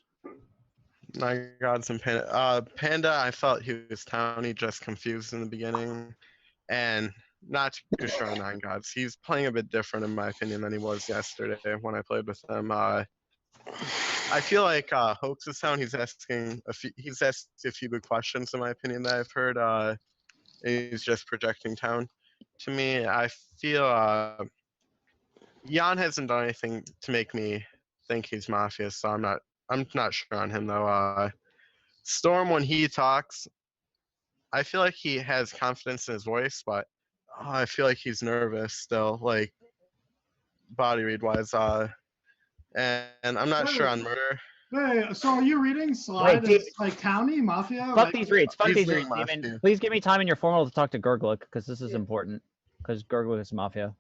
Nine Gods and Panda. Panda, I felt he was towny, just confused in the beginning, and not too sure on Nine Gods. He's playing a bit different, in my opinion, than he was yesterday when I played with him. I feel like Hoax's town. He's asked a few good questions, in my opinion, that I've heard. He's just projecting town. To me, I feel Jan hasn't done anything to make me think he's Mafia, so I'm not sure on him though. Storm, when he talks, I feel like he has confidence in his voice, but I feel like he's nervous still, like body read wise. And I'm not sure on Murder. Hey, so are you reading Slide Wait, as like Towny, Mafia? Fuck like, these reads. Fuck He's these the reads, mafia. Demon. Please give me time in your formal to talk to Gurglik, because this is important. Because Gurglik is Mafia.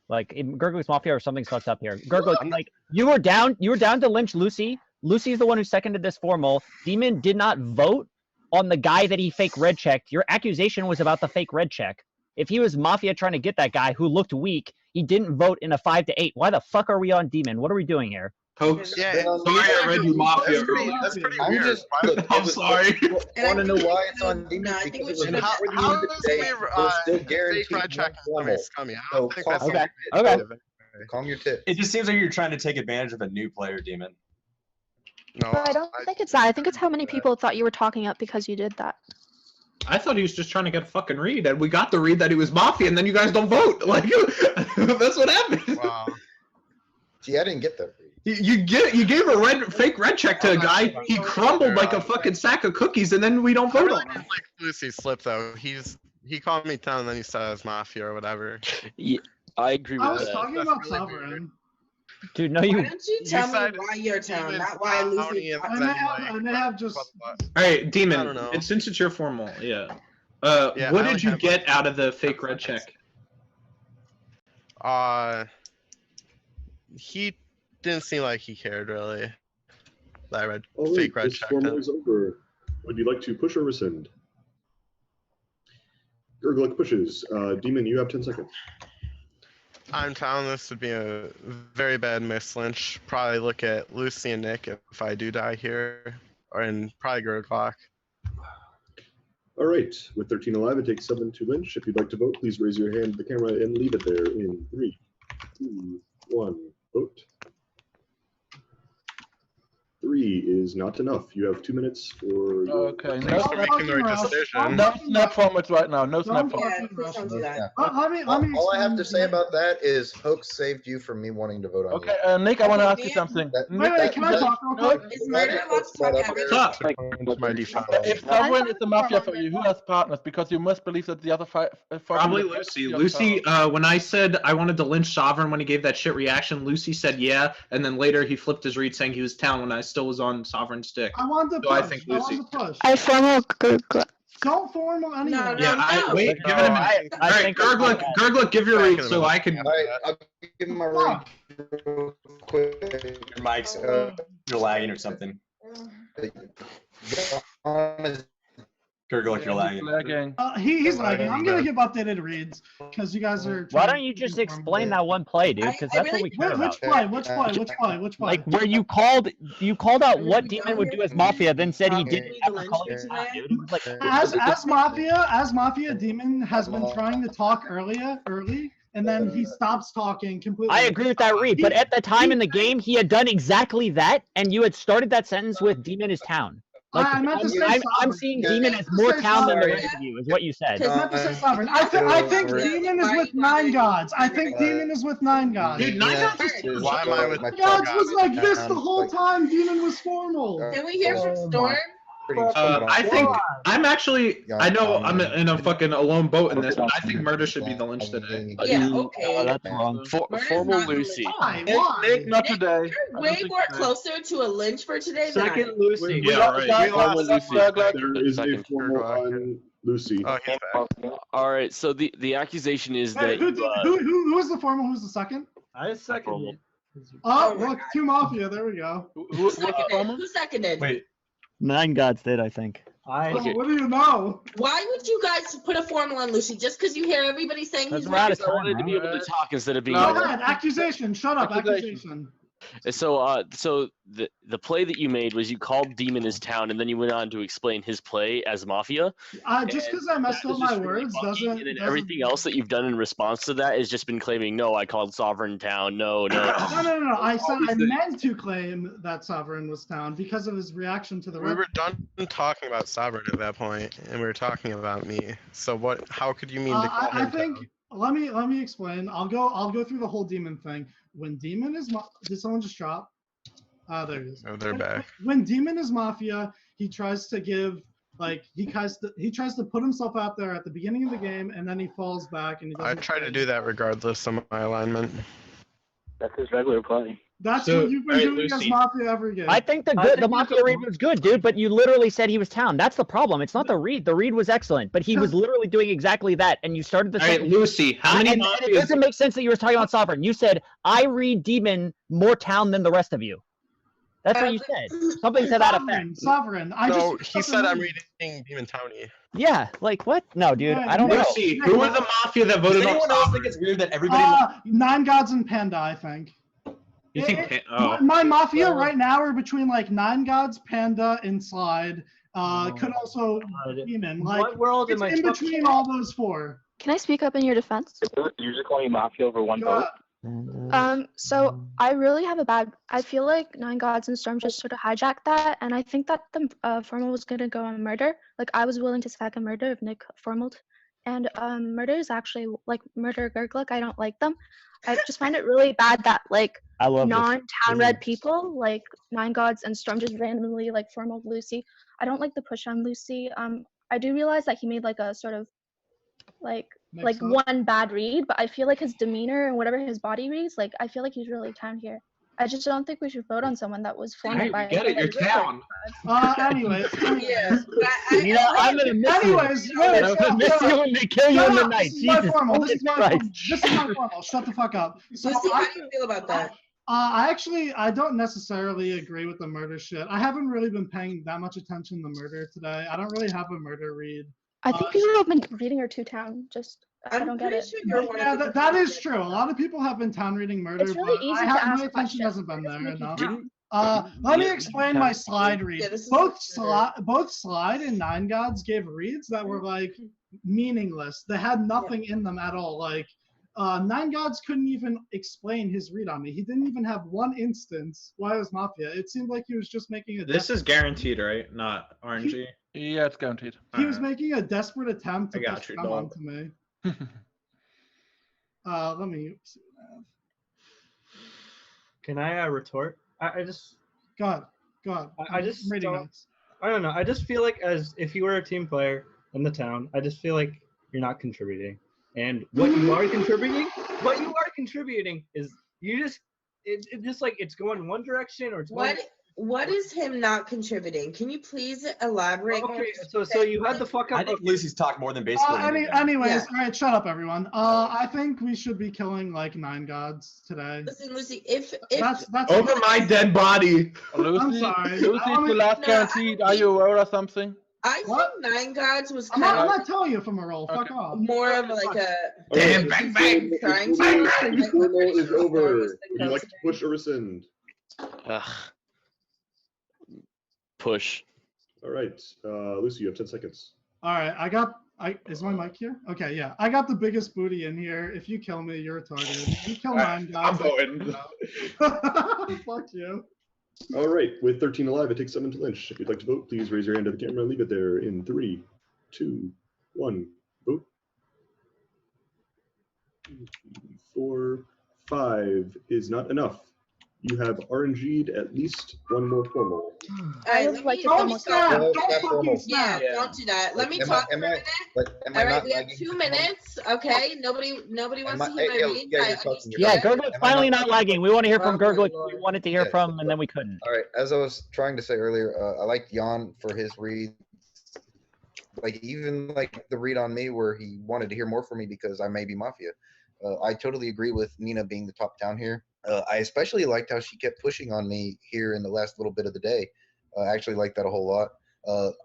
Like, Gurglik's Mafia or something's fucked up here. Gurglik, like, you were down to lynch Lucy. Lucy's the one who seconded this formal. Demon did not vote on the guy that he fake red checked. Your accusation was about the fake red check. If he was Mafia trying to get that guy who looked weak, he didn't vote in a 5 to 8. Why the fuck are we on Demon? What are we doing here? Hoax. Yeah, Sorry, I read you Mafia. That's pretty I'm weird. just. Why- Look, I'm sorry. Want to know why it's on Demon? No, I think Because we it was should And have- before the how end of the is day. me We're still fake guaranteed red check normal. scummy? I So don't think that's Okay, something okay. negative. Calm your tip. It just seems like you're trying to take advantage of a new player, Demon. No, But I don't think it's that. I think it's how many people thought you were talking up because you did that. I thought he was just trying to get a fucking read, and we got the read that he was Mafia, and then you guys don't vote. Like, that's what happened. Wow. See, I didn't get that. You gave a fake red check to a guy. He crumbled like a fucking sack of cookies, and then we don't I vote really on him. didn't like Lucy slip though. He called me down and then he said I was Mafia or whatever. Yeah, I agree I with was that. talking That's about really Sovereign. Dude, no, Why you. don't you tell me said why you're town, Demon, not why Lucy? Towny, and And then, I have just. blah, All right, Demon. I don't know. And since it's your formal, yeah. Yeah, What I did only you have, get like, out of the fake red check? He didn't seem like he cared really. That red, All right, fake red this checked formal in. is over. Would you like to push or rescind? Gurglik pushes. Demon, you have 10 seconds. I'm telling this would be a very bad miss, Lynch. Probably look at Lucy and Nick if I do die here, and probably Gurglock. All right, with 13 alive, it takes 7 to Lynch. If you'd like to vote, please raise your hand to the camera and leave it there in 3, 2, 1. Vote. 3 is not enough. You have 2 minutes for your... Okay, Thanks for making the right decision. No snap formats right now. No snap Don't formats. Yeah, please don't do that. Let me All I have to explain say about that is Hoax saved you from me wanting to vote on Okay, you. Nick, I want to Okay, ask you Nick. something. Wait, can I talk real quick? Is Murder allowed to talk every Stop. My default. If someone is a mafia for you, who has partners? Because you must believe that the other five. Probably Lucy. Lucy, when I said I wanted to lynch Sovereign when he gave that shit reaction, Lucy said yeah, and then later he flipped his read saying he was town when I still was on Sovereign stick. I want to So I push. think I Lucy. want to push. I formal Gurglik. Don't formal anyone. No, Yeah, no. wait, give it a minute. I All right, think that's Gurglik, bad. Gurglik, give your read so I can. All right, I'll give him my read real quick. Your mic's you're lagging or something. Gurglik, you're lagging. He's lagging. I'm gonna give updated reads because you guys are. Why don't you just explain that one play, dude? Because that's what we care about. Which play? Like where you called out what Demon would do as Mafia, then said he didn't after calling you out, dude. It was like As Mafia, Demon has been trying to talk early, and then he stops talking completely. I agree with that read, but at the time in the game, he had done exactly that, and you had started that sentence with Demon is town. Like, I meant to say I'm Sovereign. seeing Yeah, Demon I as meant to more say town than the Sovereign. rest of you, is what you said. I meant to say Sovereign. I think Demon is with 9 gods. I think Demon is with 9 gods. Dude, 9 gods is Why am I with 9 gods was like this the whole time. Demon was formal. Can we hear from Storm? I think I'm actually. I know I'm in a fucking alone boat in this, but I think Murder should be the lynch today. Yeah, okay. That's wrong. Formal Lucy. Why? Nick, not today. You're way more closer to a Lynch for today than I am. Second Lucy. Yeah, right. Formal Lucy. There is a formal on Lucy. Oh, he's back. All right. So the accusation is that Who was the formal? Who's the second? I second. Oh, look, 2 Mafia. There we go. Who seconded? Wait. 9 gods did, I think. Okay. What do you know? Why would you guys put a formal on Lucy just because you hear everybody saying he's Because we're out of I wanted to time, be able to talk instead of being. Go ahead. Accusation. Shut up. Accusation. So the play that you made was you called Demon as town, and then you went on to explain his play as Mafia. Just because I messed up my words doesn't. And then everything else that you've done in response to that has just been claiming, no, I called Sovereign town. No. No. I said I meant to claim that Sovereign was town because of his reaction to the. We were done talking about Sovereign at that point, and we were talking about me. So what? How could you mean to call him I think. town? Let me explain. I'll go through the whole Demon thing. When Demon is did someone just drop? There it is. Oh, they're back. When Demon is Mafia, he tries to give he tries to put himself out there at the beginning of the game, and then he falls back and he I doesn't. try to do that regardless of my alignment. That's his regular play. That's So, what you've been alright, doing as Lucy. Mafia every game. I think the Mafia read was good, dude, but you literally said he was town. That's the problem. It's not the read. The read was excellent, but he was literally doing exactly that, and you started the All right, sentence. Lucy. How many And it Mafias? doesn't make sense that you were talking about Sovereign. You said, I read Demon more town than the rest of you. That's what you said. Something to that effect. Sovereign. No, he said I'm reading Demon Townie. Yeah, like what? No, dude, Yeah, I don't know. Lucy, who are the Mafia that voted Does on anyone else Sovereign? think it's weird that everybody? 9 gods and Panda, I think. You think? My Mafia right now are between like 9 gods, Panda, and Slide. Could also Demon. Like What world it's am I in talking between about? all those 4. Can I speak up in your defense? You're just calling Mafia over one Go vote? So I really have I feel like 9 gods and Storm just sort of hijacked that, and I think that the formal was gonna go on Murder. Like I was willing to second Murder if Nick formaled, and Murder is actually like Murder Gurglik. I don't like them. I just find it really bad that like I love this. non-town red people like 9 gods and Storm just randomly like formaled Lucy. I don't like the push on Lucy. I do realize that he made like a sort of like one bad read, but I feel like his demeanor and whatever his body reads, like I feel like he's really town here. I just don't think we should vote on someone that was formed Hey, by. we get it. You're town. Anyways. Yeah. You know, I'm gonna miss you. Anyways, I'm gonna miss you when they kill you in the night. This is my Jesus formal. This is my Christ. formal. This is my formal. Shut the fuck up. So Lucy, how do you feel about that? I don't necessarily agree with the murder shit. I haven't really been paying that much attention to murder today. I don't really have a murder read. I think people have been reading her 2-town. Just I don't get it. Sure you're one Yeah, of the that is true. A lot of people have been town reading murder, It's really but easy to ask my attention questions. hasn't been there enough. Town. Let me explain my slide read. Yeah, this is Both Slide and Nine Gods gave reads that were like meaningless. They had nothing in them at all. Like Nine Gods couldn't even explain his read on me. He didn't even have one instance why it was Mafia. It seemed like he was just making a. This is guaranteed, right? Not RNG. Yeah, it's guaranteed. He was making a desperate attempt to I got push you, them dog. onto me. Let me see what I have. Can I retort? I just God. I just I'm reading don't- notes. I don't know. I just feel like as if you were a team player in the town, I just feel like you're not contributing. And what you are contributing is you just it's just like it's going one direction or it's going. What is him not contributing? Can you please elaborate? Okay, so you had the fuck up. I think Lucy's talked more than basically. Anyways, Yeah. all right, shut up, everyone. I think we should be killing like 9 gods today. Listen, Lucy, if That's Over my dead body. Lucy, I'm sorry. Lucy I is the last No, guaranteed. Are you aware of something? I What? think Nine Gods was I'm kind not of telling you from a roll. Fuck off. more of like a Damn, bang bang. trying to Bang, like, bang. I'm Formal pretty is sure over. Storm was the Would you like to closest. push or rescind? Ugh. Push. All right, Lucy, you have 10 seconds. All right, is my mic here? Okay, yeah. I got the biggest booty in here. If you kill me, you're retarded. You kill 9 gods. I'm voting. Fuck you. All right, with 13 alive, it takes 7 to Lynch. If you'd like to vote, please raise your hand to the camera and leave it there in 3, 2, 1. Vote. 4, 5 is not enough. You have RNG'd at least one more formal. All right, let me Don't snap! Don't Don't snap fucking formal. snap! Yeah, don't do that. Let me Am talk I- for a minute. Am I All right, not we have lagging? 2 minutes. Okay, nobody wants to hear my reads. yeah, I you're talking. understand. Yeah, Gurglik's finally not lagging. We want to hear from Oh my Gurglik. Lord. We wanted to hear Yeah, from, and then we couldn't. All right, as I was trying to say earlier, I liked Jan for his read. Like even like the read on me where he wanted to hear more from me because I may be Mafia. I totally agree with Nina being the top town here. I especially liked how she kept pushing on me here in the last little bit of the day. I actually liked that a whole lot.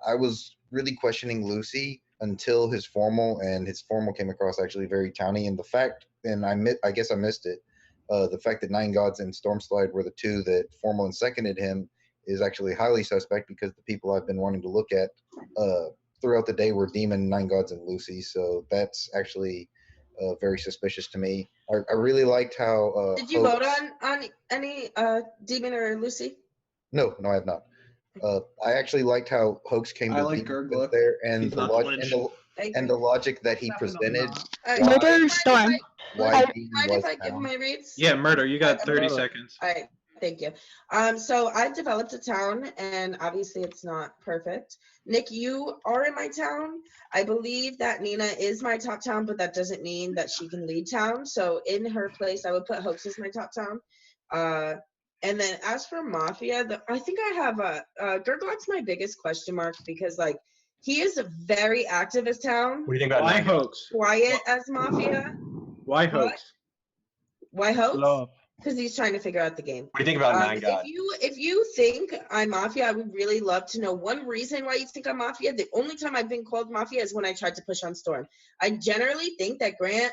I was really questioning Lucy until his formal, and his formal came across actually very towny. And the fact, and I guess I missed it, the fact that 9 Gods and Stormslide were the two that formal and seconded him is actually highly suspect because the people I've been wanting to look at throughout the day were Demon, 9 Gods, and Lucy. So that's actually very suspicious to me. I really liked how. Did you vote on any Demon or Lucy? No, I have not. I actually liked how Hoax came I to like be Gurglik. there and He's the not logic Thank and you. the logic that he Definitely presented. not. All right, Murder mind Storm. Why Mind he if was I give town. my reads? Yeah, murder. You got 30 Murder. seconds. All right, thank you. So I developed a town, and obviously it's not perfect. Nick, you are in my town. I believe that Nina is my top town, but that doesn't mean that she can lead town. So in her place, I would put Hoax as my top town. And then as for Mafia, I think I have Gurglok's my biggest question mark because like he is very active as town. What do you think about Why Nine Gods? Hoax? Quiet as Mafia. Why Hoax? Why Hoax? Love. Because he's trying to figure out the game. What do you think about Nine Gods? If you think I'm Mafia, I would really love to know one reason why you think I'm Mafia. The only time I've been called Mafia is when I tried to push on Storm. I generally think that Grant,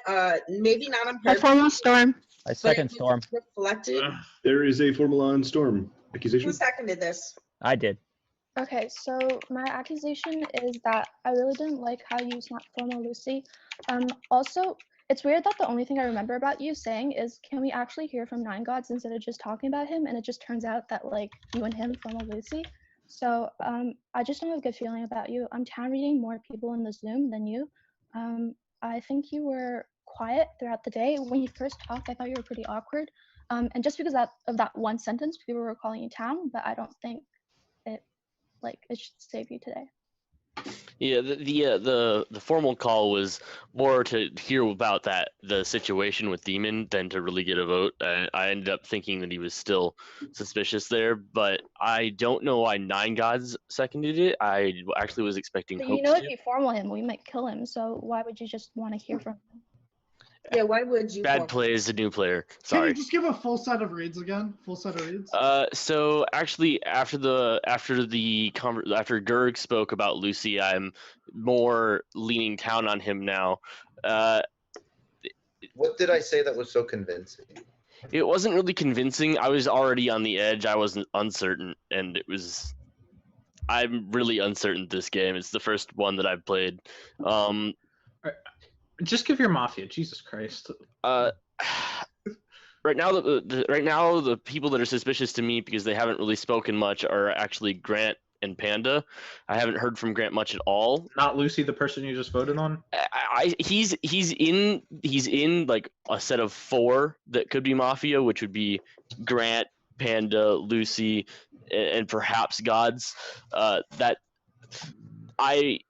maybe not on I purpose, formal Storm. I second Storm. reflected. There is a formal on Storm Who accusation. seconded this? I did. Okay, so my accusation is that I really didn't like how you snapped formal Lucy. Also, it's weird that the only thing I remember about you saying is, can we actually hear from 9 Gods instead of just talking about him? And it just turns out that like you and him formal Lucy. So I just don't have a good feeling about you. I'm town reading more people in the Zoom than you. I think you were quiet throughout the day. When you first talked, I thought you were pretty awkward. And just because of that one sentence, people were calling you town, but I don't think it should save you today. Yeah, the formal call was more to hear about the situation with Demon than to really get a vote. I ended up thinking that he was still suspicious there, but I don't know why 9 Gods seconded it. I actually was expecting But Hoax you know, if to. you formal him, we might kill him. So why would you just want to hear from him? Yeah, why would you? Bad play as a new player. Can Sorry. you just give a full set of reads again? Full set of reads. So actually, after Gerg spoke about Lucy, I'm more leaning town on him now. What did I say that was so convincing? It wasn't really convincing. I was already on the edge. I wasn't uncertain, and I'm really uncertain this game. It's the first one that I've played. Just give your Mafia, Jesus Christ. Right now, the people that are suspicious to me because they haven't really spoken much are actually Grant and Panda. I haven't heard from Grant much at all. Not Lucy, the person you just voted on. He's in like a set of 4 that could be Mafia, which would be Grant, Panda, Lucy, and perhaps Gods. Wait,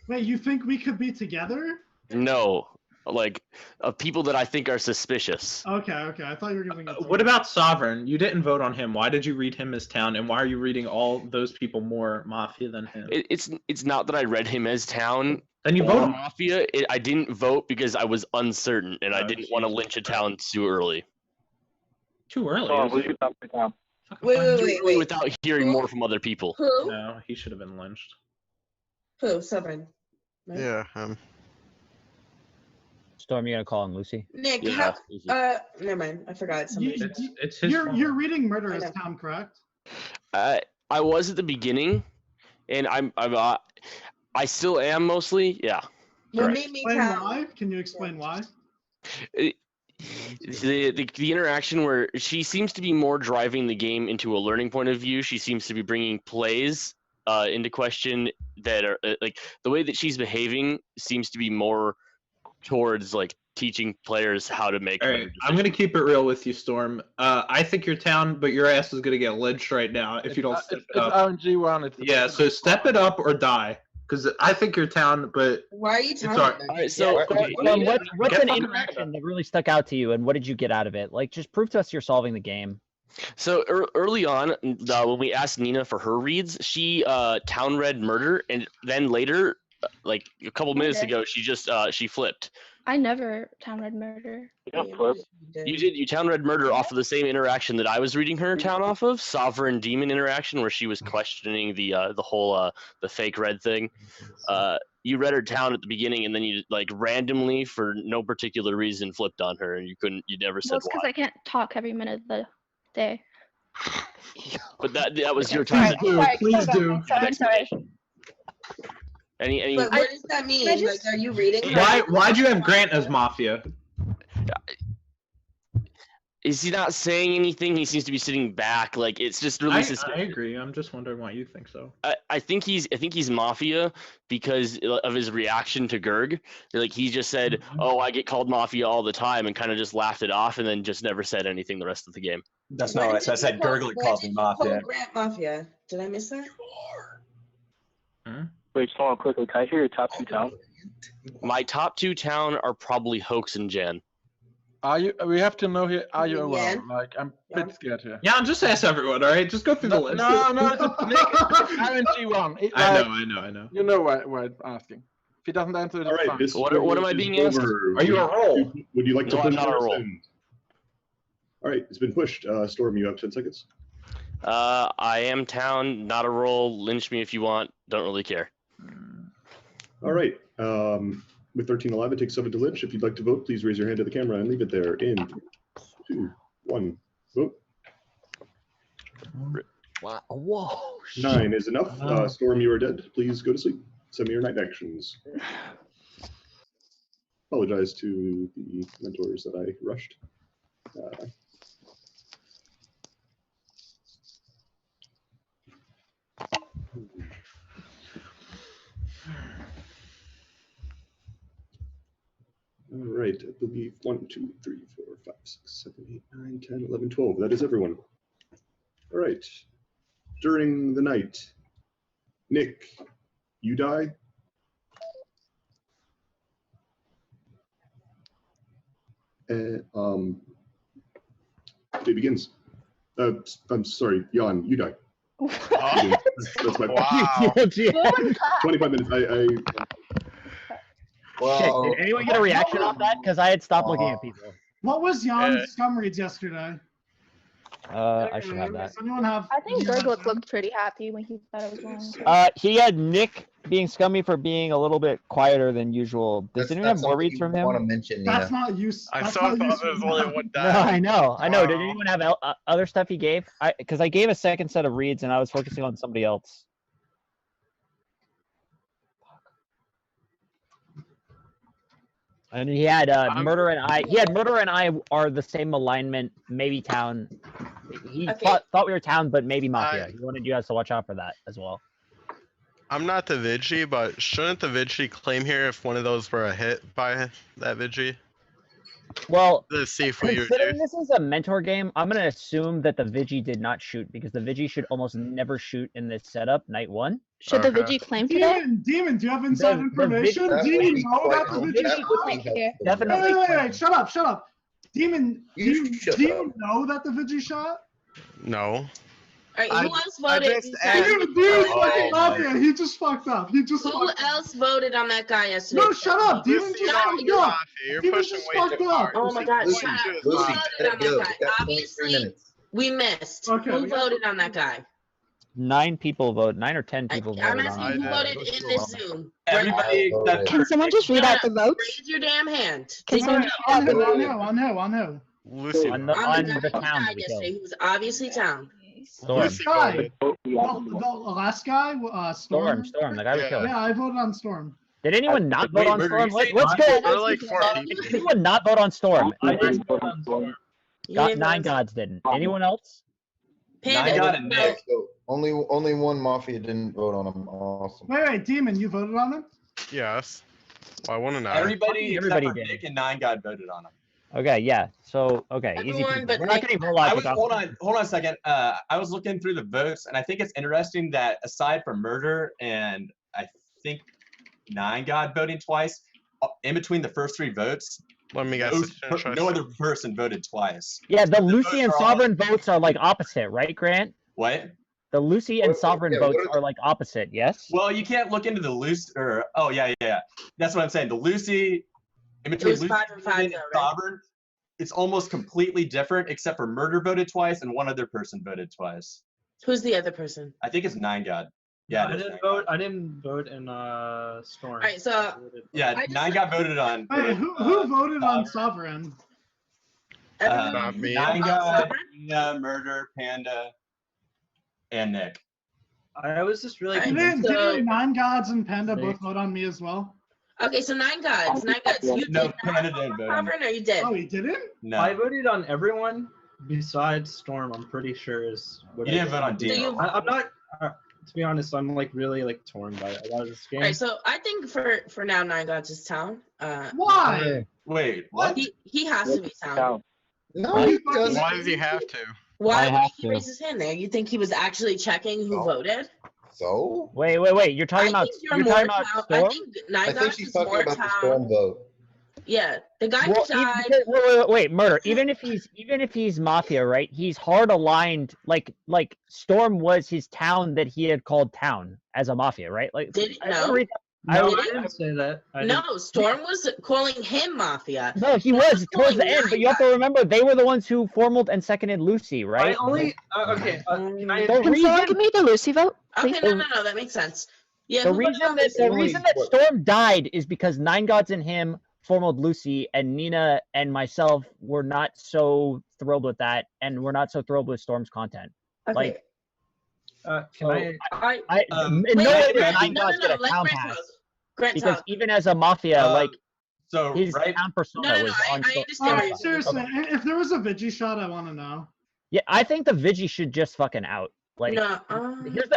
you think we could be together? No, like of people that I think are suspicious. Okay. I thought you were giving. What about Sovereign? You didn't vote on him. Why did you read him as town, and why are you reading all those people more Mafia than him? It's not that I read him as town. Then you vote Mafia. I didn't vote because I was uncertain, and I didn't want to lynch a town too early. Too early. Who's your top 3 town? Wait. Without hearing more from other people. Who? No, he should have been lynched. Who? Sovereign. Right? Yeah. Storm, you gonna call on Lucy? Nick, Yeah, never mind. I forgot somebody. It's his fault. You're reading Murder as I know. town, correct? I was at the beginning, and I still am mostly. Yeah. Well, correct. name me Explain town. why. Can you explain why? The interaction where she seems to be more driving the game into a learning point of view. She seems to be bringing plays into question that are like the way that she's behaving seems to be more towards like teaching players how to make. All right, I'm gonna keep it real with you, Storm. I think you're town, but your ass is gonna get lynched right now if you don't step it up. It's RNG1. Yeah, so step it up or die. Because I think you're town, but Why are you it's telling all me right. that? All right, so okay, What's Get an fucking interaction that really stuck out to you, and what did you get out of it? Like, just prove to us you're solving the game. So early on, when we asked Nina for her reads, she town read murder, and then later, like a couple minutes ago, she just she flipped. I never town read murder. You town read murder off of the same interaction that I was reading her town off of, Sovereign Demon interaction, where she was questioning the whole the fake red thing. You read her town at the beginning, and then you like randomly, for no particular reason, flipped on her, and you never said Well, it's because why. I can't talk every minute of the day. But that was your Sorry, time. Please do. I'm sorry. Any But what does that mean? I just- Like, are you reading? why'd you have Grant as Mafia? Is he not saying anything? He seems to be sitting back. Like it's just really I suspicious. agree. I'm just wondering why you think so. I think he's Mafia because of his reaction to Gerg. Like he just said, "Oh, I get called Mafia all the time," and kind of just laughed it off, and then just never said anything the rest of the game. That's not what I said. I said Gurgler calls me Mafia. Grant Mafia. Did I miss that? Wait, just hold on quickly. Can I hear your top 2 towns? My top 2 town are probably Hoax and Jan. Are you? We have to know here. Are you Yeah. alone? Like, I'm a bit scared here. Yeah, just ask everyone. All right, just go through the list. No, it's a Nick. RNG1. I know. You know why I'm asking. If he doesn't answer, it's All right, fine. this What am I is being asked? over. Are you a roll? Would you like to No, push I'm not a or roll. rescind? All right, it's been pushed. Storm, you have 10 seconds. I am town, not a roll. Lynch me if you want. Don't really care. All right. With 13 alive, it takes 7 to lynch. If you'd like to vote, please raise your hand to the camera and leave it there in 3, 2, 1. Vote. Wow. Whoa. 9 is enough. Storm, you are dead. Please go to sleep. Send me your night actions. Apologize to the mentors that I rushed. All right, I believe 1, 2, 3, 4, 5, 6, 7, 8, 9, 10, 11, 12. That is everyone. All right. During the night, Nick, you die. It begins. I'm sorry, Jan, you die. That's my Wow. 25 minutes. Shit, did anyone get a reaction off that? Because I had stopped looking at people. What was Jan's scum reads yesterday? I should have that. Does anyone have? I think Gurglik looked pretty happy when he thought it was wrong. He had Nick being scummy for being a little bit quieter than usual. Does anyone have more reads from him? Want to mention? That's not use. I That's saw not there's useful. only one No, die. I know. Did anyone have other stuff he gave? Because I gave a second set of reads and I was focusing on somebody else. And he had Murder and I. He had Murder and I are the same alignment. Maybe Town. He thought we were Town, but maybe Mafia. He wanted you guys to watch out for that as well. I'm not the Vigi, but shouldn't the Vigi claim here if one of those were a hit by that Vigi? Well, Let's see if we considering this is a mentor game, I'm gonna assume that the Vigi did not shoot because the Vigi should almost never shoot in this setup. Night one. Should the Vigi claim today? Demon, do you have inside information? Do you know that the Vigi? Definitely. Wait, shut up. Demon, do you know that the Vigi shot? No. All right, who else voted? Dude, fucking Mafia. He just fucked up. Who else voted on that guy yesterday? No, shut up. Demon just fucked up. You're Demon pushing just way fucked too up. hard. Oh my God, shut up. Who Lucy, voted on that guy? Obviously, we missed. Okay, Who voted on that guy? 9 people vote. 9 or 10 people I'm voted on asking it. who voted in this Zoom. Everybody except Can someone just read out the votes? Raise your damn hand. Can someone just read out the votes? On who? Lucy. On the guy town who that died we yesterday, killed. he was obviously Town. Storm. This guy. The last guy, Storm. Storm, the guy we killed. Yeah, I voted on Storm. Did anyone not vote on Murder, Storm? you say Let's nine? go. We're like 4 people. Did anyone not vote on Storm? I didn't vote on Storm. Got 9 gods didn't. Anyone else? Panda. Nine God and Nick. So only one Mafia didn't vote on him. Awesome. Wait, Demon, you voted on him? Yes. Well, I want to know. Everybody Everybody except for did. Nick and 9 God voted on him. Okay, yeah. So, okay, easy. Everyone peasy. but We're not Nick. getting real life without. Hold on a second. I was looking through the votes, and I think it's interesting that aside from Murder and I think 9 God voting twice, in between the first 3 votes, Let me guess. no other person voted twice. Yeah, the Lucy votes and are all- Sovereign votes are like opposite, right, Grant? What? The Lucy and Sovereign yeah, what votes are are like opposite, yes? Well, you can't look into the Lucy, or oh yeah. That's what I'm saying. The Lucy, in between was Lucy 5 and 5 and though, right? Sovereign, it's almost completely different, except for Murder voted twice and one other person voted twice. Who's the other person? I think it's 9 God. Yeah, I it is didn't 9 vote. God. I didn't vote in Storm. All right, so Yeah, I just- 9 God voted on. Wait, who voted on Sovereign? everyone. Not me. 9 Oh, God, Sovereign? Nina, Murder, Panda, and Nick. I was just really I confused. Didn't 9 Gods and Panda both vote on me as well? Okay, so 9 gods. 9 gods. You No, did Panda not didn't vote vote on on me. Sovereign, or you did? Oh, he didn't? No, I voted on everyone besides Storm. I'm pretty sure is what you I didn't vote on So Dino. you- I'm not. To be honest, I'm like really like torn by a lot of this game. All right, so I think for now 9 gods is Town. Why? Wait, what? He has to be Town. No, he doesn't. Why does he have to? Why I would have he to. raise his hand there? You think he was actually checking who No. voted? So Wait. You're talking I about think you're you're more talking about Town. Storm? I think 9 I gods think she's is talking more about the Town. Storm vote. Yeah, the guy Well, who died. wait, Murder. Even if he's Mafia, right? He's hard aligned. Like Storm was his town that he had called Town as a Mafia, right? Like Did I no? read- No, I- I didn't say that. I No, Storm was calling him Mafia. No, he was towards the calling end, but you have to remember they were the ones who formed and seconded Lucy, I right? only okay. Can I? The Can someone reason- give me the Lucy vote? Okay, Please? no, that makes sense. Yeah, The who voted reason on that Lucy? the reason that Storm died is because 9 Gods and him formed Lucy, and Nina and myself were not so thrilled with that, and we're not so thrilled with Storm's content. Okay. Like, Can so I? in Wait, no way wait, does Grant, 9 no, Gods no, get a let town Grant pass. talk. Grant Because talk. even as a Mafia, like So his right, town persona No, was I on. Storm. understand. Alright, seriously, if there was a Vigi shot, I want to know. Yeah, I think the Vigi should just fucking out. Like, No, here's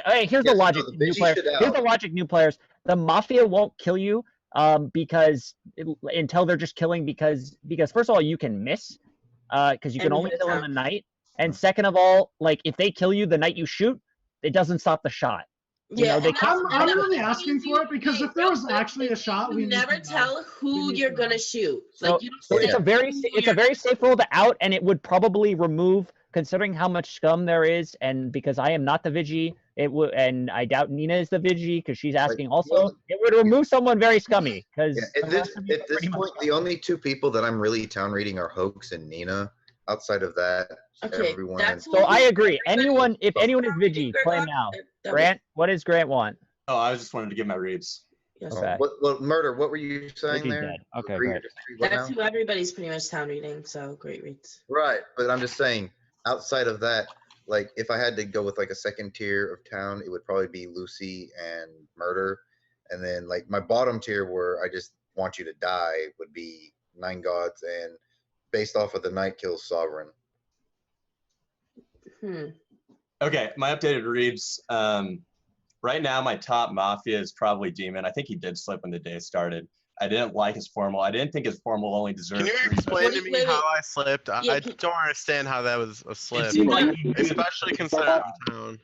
the logic. the New Vigi players. should out. Here's the logic. New players. The Mafia won't kill you, until they're just killing because first of all you can miss, because you can And only miss kill in out. the night, and second of all, like if they kill you the night you shoot, it doesn't stop the shot. You know, they and can't- I'm that's- really asking for it because if there was actually a shot, we You need never to know. tell who need you're to know. gonna shoot. So, Like you don't so say it's a very who it's a you're- very safe rule to out, and it would probably remove considering how much scum there is, and because I am not the Vigi, it would, and I doubt Nina is the Vigi because she's asking also. It would remove someone very scummy because At this point, the only two people that I'm really town reading are Hoax and Nina. Outside of that, everyone. So I agree. Anyone, if anyone is Vigi, play now. Grant, what does Grant want? Oh, I was just wanted to give my reads. Okay. Well, Murder, what were you saying Vigi's there? dead. Okay, Read- great. read what That's now? who everybody's pretty much town reading. So great reads. Right, but I'm just saying, outside of that, like if I had to go with like a second tier of town, it would probably be Lucy and Murder, and then like my bottom tier where I just want you to die would be Nine Gods, and based off of the Night Kills Sovereign. Okay, my updated reads. Right now, my top Mafia is probably Demon. I think he did slip when the day started. I didn't like his formal. I didn't think his formal only deserved. Can you explain to me how I slipped? I don't understand how that was a slip, seemed like especially considering town.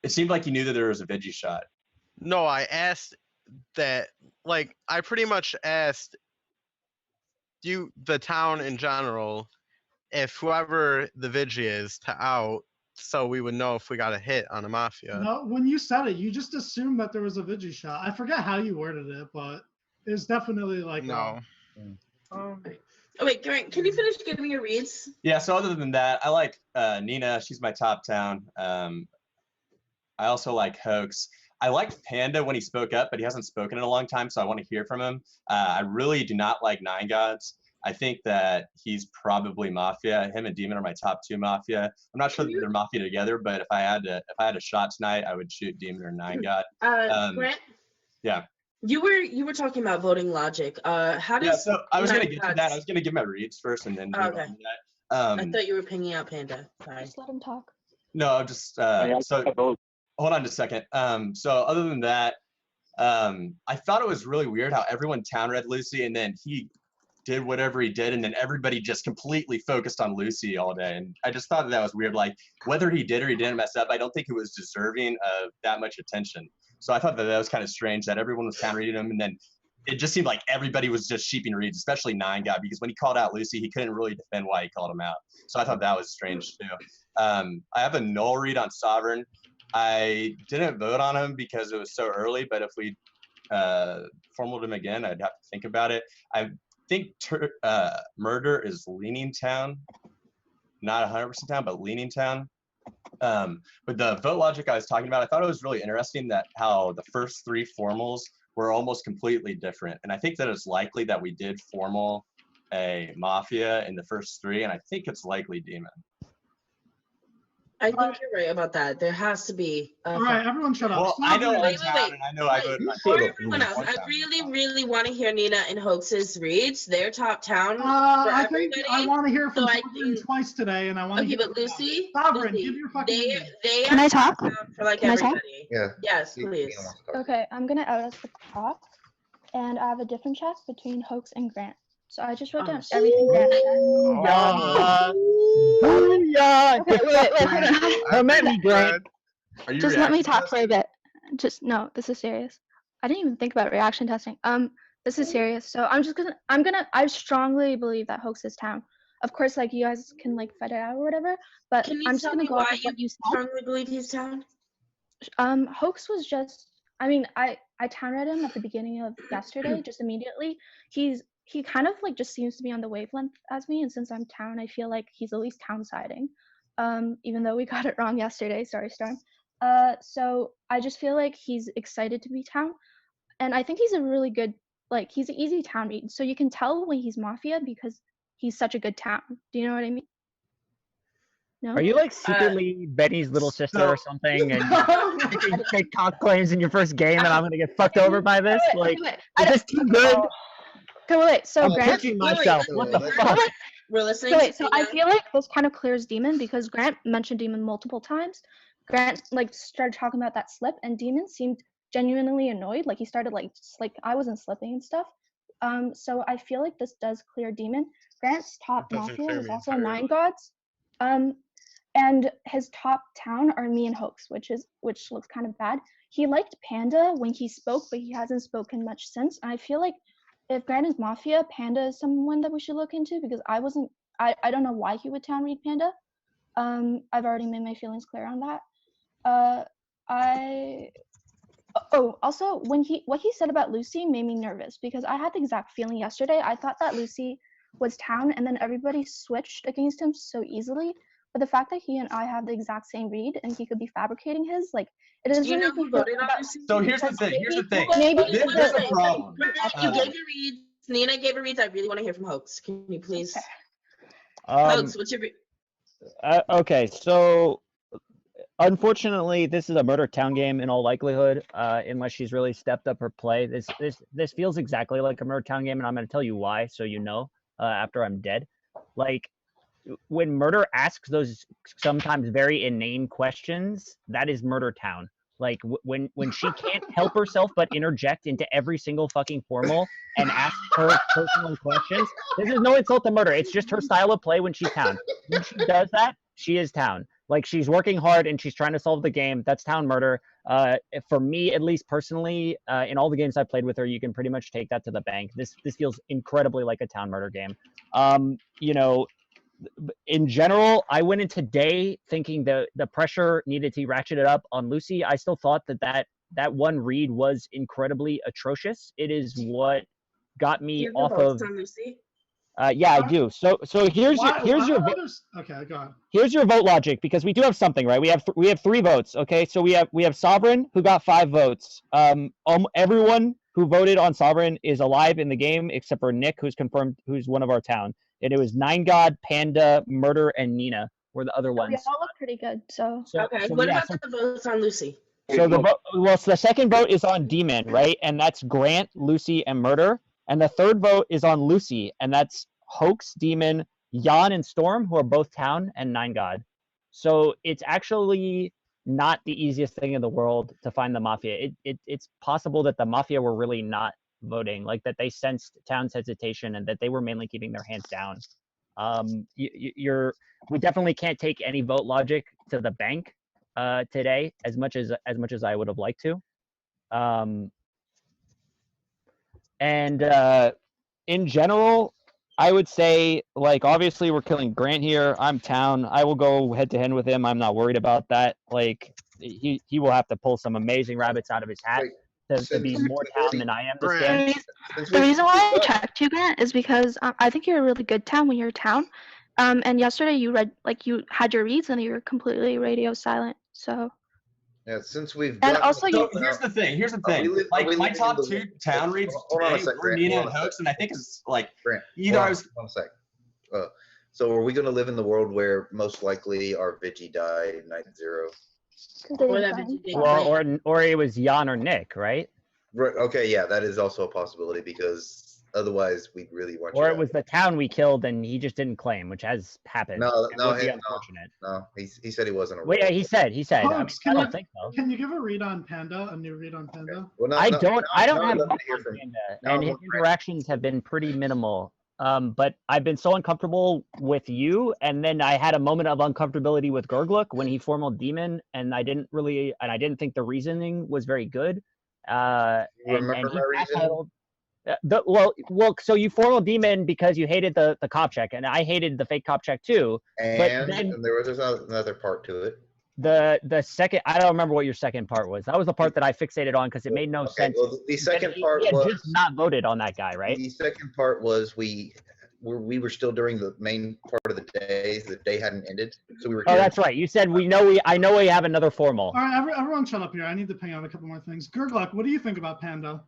It seemed like you knew that there was a Vigi shot. No, I asked that. Like, I pretty much asked you, the town in general, if whoever the Vigi is to out, so we would know if we got a hit on a Mafia. No, when you said it, you just assumed that there was a Vigi shot. I forget how you worded it, but it's definitely like no. Oh wait, Grant, can you finish giving me your reads? Yeah. So other than that, I like Nina. She's my top town. I also like Hoax. I liked Panda when he spoke up, but he hasn't spoken in a long time, so I want to hear from him. I really do not like Nine Gods. I think that he's probably Mafia. Him and Demon are my top two Mafia. I'm not sure that they're Mafia together, but if I had a shot tonight, I would shoot Demon or Nine God. Grant, yeah. You were talking about voting logic. How does? Yeah. So I was gonna Nine get to Gods- that. I was gonna give my reads first, and then. Okay. I I thought you were pinging out Panda. Sorry. Just let him talk. No, I'm just so hold on just a second. So other than that, I thought it was really weird how everyone town read Lucy, and then he did whatever he did, and then everybody just completely focused on Lucy all day. And I just thought that was weird. Like whether he did or he didn't mess up, I don't think it was deserving of that much attention. So I thought that was kind of strange that everyone was town reading him, and then it just seemed like everybody was just sheeping reads, especially Nine God, because when he called out Lucy, he couldn't really defend why he called him out. So I thought that was strange too. I have a null read on Sovereign. I didn't vote on him because it was so early, but if we formaled him again, I'd have to think about it. I think Murder is leaning town, not 100% town, but leaning town. But the vote logic I was talking about, I thought it was really interesting that how the first three formals were almost completely different. And I think that it's likely that we did formal a Mafia in the first three, and I think it's likely Demon. I think you're right about that. There has to be. All right, everyone shut up. Well, Stop I know reading. I'm town, and I know I voted. For everyone else, I really want to hear Nina and Hoax's reads. Their top town. I think I want to hear from So I Sovereign twice today, and I want to Okay, hear but Lucy, Sovereign, Lucy, give your fucking read. they Can I talk? for like Can I talk? everybody. Yeah. Yes, please. Okay, I'm gonna out us the clock, and I have a different check between Hoax and Grant. So I just wrote down everything Grant said. Yeah. Okay, wait, hold on. Come at me, Grant. Are you Just let me reacting talk to for a bit. Just no, this is serious. I didn't even think about reaction testing. This is serious. So I strongly believe that Hoax is town. Of course, like you guys can like fight it out or whatever, but Can you I'm just tell gonna me go off why of what you said. strongly believe he's town? Hoax was just, I mean, I town read him at the beginning of yesterday, just immediately. He kind of like just seems to be on the wavelength as me, and since I'm town, I feel like he's at least town siding. Even though we got it wrong yesterday, sorry Storm. So I just feel like he's excited to be town, and I think he's a really good, like he's an easy town read. So you can tell when he's Mafia because he's such a good town. Do you know what I mean? No? Are you like secretly Benny's little sister or something, and you take cock claims in your first game, and I'm gonna get fucked over by this? Like, is this too good? Okay, wait. So I'm Grant, pitching myself. What the fuck? We're listening. So wait, so I feel like this kind of clears Demon because Grant mentioned Demon multiple times. Grant like started talking about that slip, and Demon seemed genuinely annoyed. Like he started like I wasn't slipping and stuff. So I feel like this does clear Demon. Grant's top That doesn't Mafia clear was me also entirely. Nine Gods. And his top town are me and Hoax, which looks kind of bad. He liked Panda when he spoke, but he hasn't spoken much since. And I feel like if Grant is Mafia, Panda is someone that we should look into because I don't know why he would town read Panda. I've already made my feelings clear on that. Also, what he said about Lucy made me nervous because I had the exact feeling yesterday. I thought that Lucy was town, and then everybody switched against him so easily. But the fact that he and I have the exact same read and he could be fabricating his, like, it doesn't make me feel good about. So here's the thing. Here's the thing. Maybe There's a problem. You gave your reads. Nina gave her reads. I really want to hear from Hoax. Can you please? Um, Hoax, what's your read? Okay, so unfortunately, this is a murder town game in all likelihood, unless she's really stepped up her play. This feels exactly like a murder town game, and I'm going to tell you why, so you know, after I'm dead. Like, when murder asks those sometimes very inane questions, that is murder town. Like when she can't help herself but interject into every single fucking formal and ask her personal questions. This is no insult to murder. It's just her style of play when she's town. When she does that, she is town. Like, she's working hard and she's trying to solve the game. That's town murder. For me, at least personally, in all the games I've played with her, you can pretty much take that to the bank. This feels incredibly like a town murder game. You know, in general, I went into day thinking the pressure needed to be ratcheted up on Lucy. I still thought that one read was incredibly atrocious. It is what got me off of. Lucy? Yeah, I do. So here's your Okay, go on. Here's your vote logic, because we do have something, right? We have 3 votes. Okay, so we have Sovereign, who got 5 votes. Everyone who voted on Sovereign is alive in the game except for Nick, who's confirmed, who's one of our town. And it was 9God, Panda, Murder, and Nina were the other ones. We all look pretty good. So Okay, what about the votes on Lucy? So the second vote is on Demon, right? And that's Grant, Lucy, and Murder. And the third vote is on Lucy, and that's Hoax, Demon, Jan, and Storm, who are both town, and 9God. So it's actually not the easiest thing in the world to find the Mafia. It's possible that the Mafia were really not voting, like that they sensed town's hesitation and that they were mainly keeping their hands down. We definitely can't take any vote logic to the bank today, as much as I would have liked to. And in general, I would say, like, obviously we're killing Grant here. I'm town. I will go head to head with him. I'm not worried about that. Like, he will have to pull some amazing rabbits out of his hat to be more town than I am this game. The reason why I checked you, Grant, is because I think you're a really good town when you're town. And yesterday you had your reads and you were completely radio silent. So. Yeah, since we've. And also, here's the thing. Like, my top 2 town reads today were Nina and Hoax, and I think it's like either I was. 1 sec. So are we going to live in the world where most likely our Vigi died night 0? Or it was Jan or Nick, right? Right. Okay. Yeah, that is also a possibility, because otherwise we really want. Or it was the town we killed and he just didn't claim, which has happened. No, unfortunate. No, he said he wasn't. Wait, yeah, he said. Hoax, I don't think so. Can you give a read on Panda? A new read on Panda? Okay. Well, I don't have much on Panda, and his interactions have been pretty minimal. But I've been so uncomfortable with you, and then I had a moment of uncomfortability with Gurgluk when he formal Demon, and I didn't think the reasoning was very good. Remember my reason? So you formal Demon because you hated the cop check, and I hated the fake cop check too. And there was another part to it. The second, I don't remember what your second part was. That was the part that I fixated on because it made no sense. Well, the second part was was just not voted on that guy, right? The second part was we were still during the main part of the day. The day hadn't ended, so we were. Oh, that's right. You said I know we have another formal. All right, everyone, shut up here. I need to ping out a couple more things. Gurgluk, what do you think about Panda?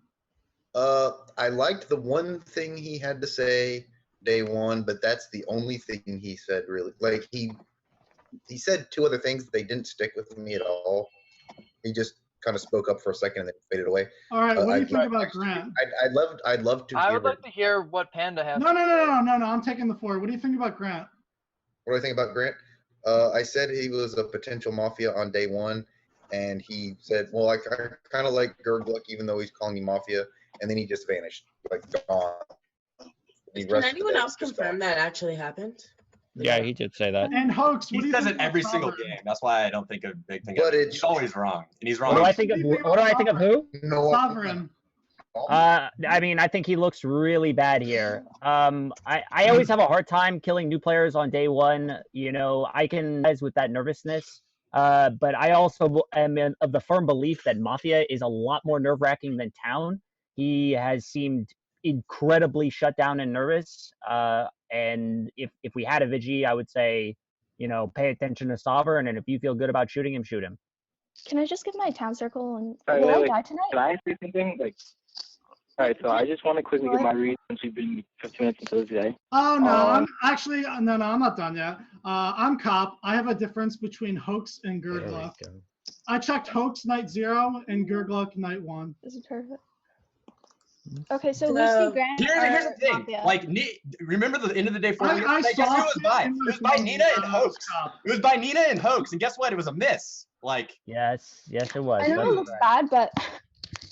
I liked the one thing he had to say day 1, but that's the only thing he said, really. Like, he said 2 other things that they didn't stick with me at all. He just kind of spoke up for a second and then faded away. All right, what do you think about Grant? I'd love to. I would like to hear what Panda has. No. I'm taking the floor. What do you think about Grant? What do I think about Grant? I said he was a potential Mafia on day 1, and he said, "Well, I kind of like Gurgluk, even though he's calling me Mafia," and then he just vanished, like gone. Can anyone else confirm that actually happened? Yeah, he did say that. And Hoax, he says it every single game. That's why I don't think a big thing. But he's always wrong, and he's wrong. What do I think of who? No. Sovereign. I mean, I think he looks really bad here. I always have a hard time killing new players on day one. You know, I can with that nervousness. But I also am of the firm belief that Mafia is a lot more nerve-wracking than Town. He has seemed incredibly shut down and nervous. And if we had a Vigi, I would say, you know, pay attention to Sovereign, and if you feel good about shooting him, shoot him. Can I just give my town circle and Sorry, will I wait. die tonight? Can I say something? Like, all right, so I just want to quickly get my read since we've been 15 minutes into this day. Oh no, I'm actually no, I'm not done yet. I'm Cop. I have a difference between Hoax and Gurgluck. I checked Hoax night 0 and Gurgluck night 1. This is perfect. Okay, so Lucy Grant. Here's the thing. Mafia. Like, remember the end of the day 4 I guess who it was by? It was by Nina and Hoax. It was by Nina and Hoax, and guess what? It was a miss. Like, yes, it was. I know That's it looks correct. bad, but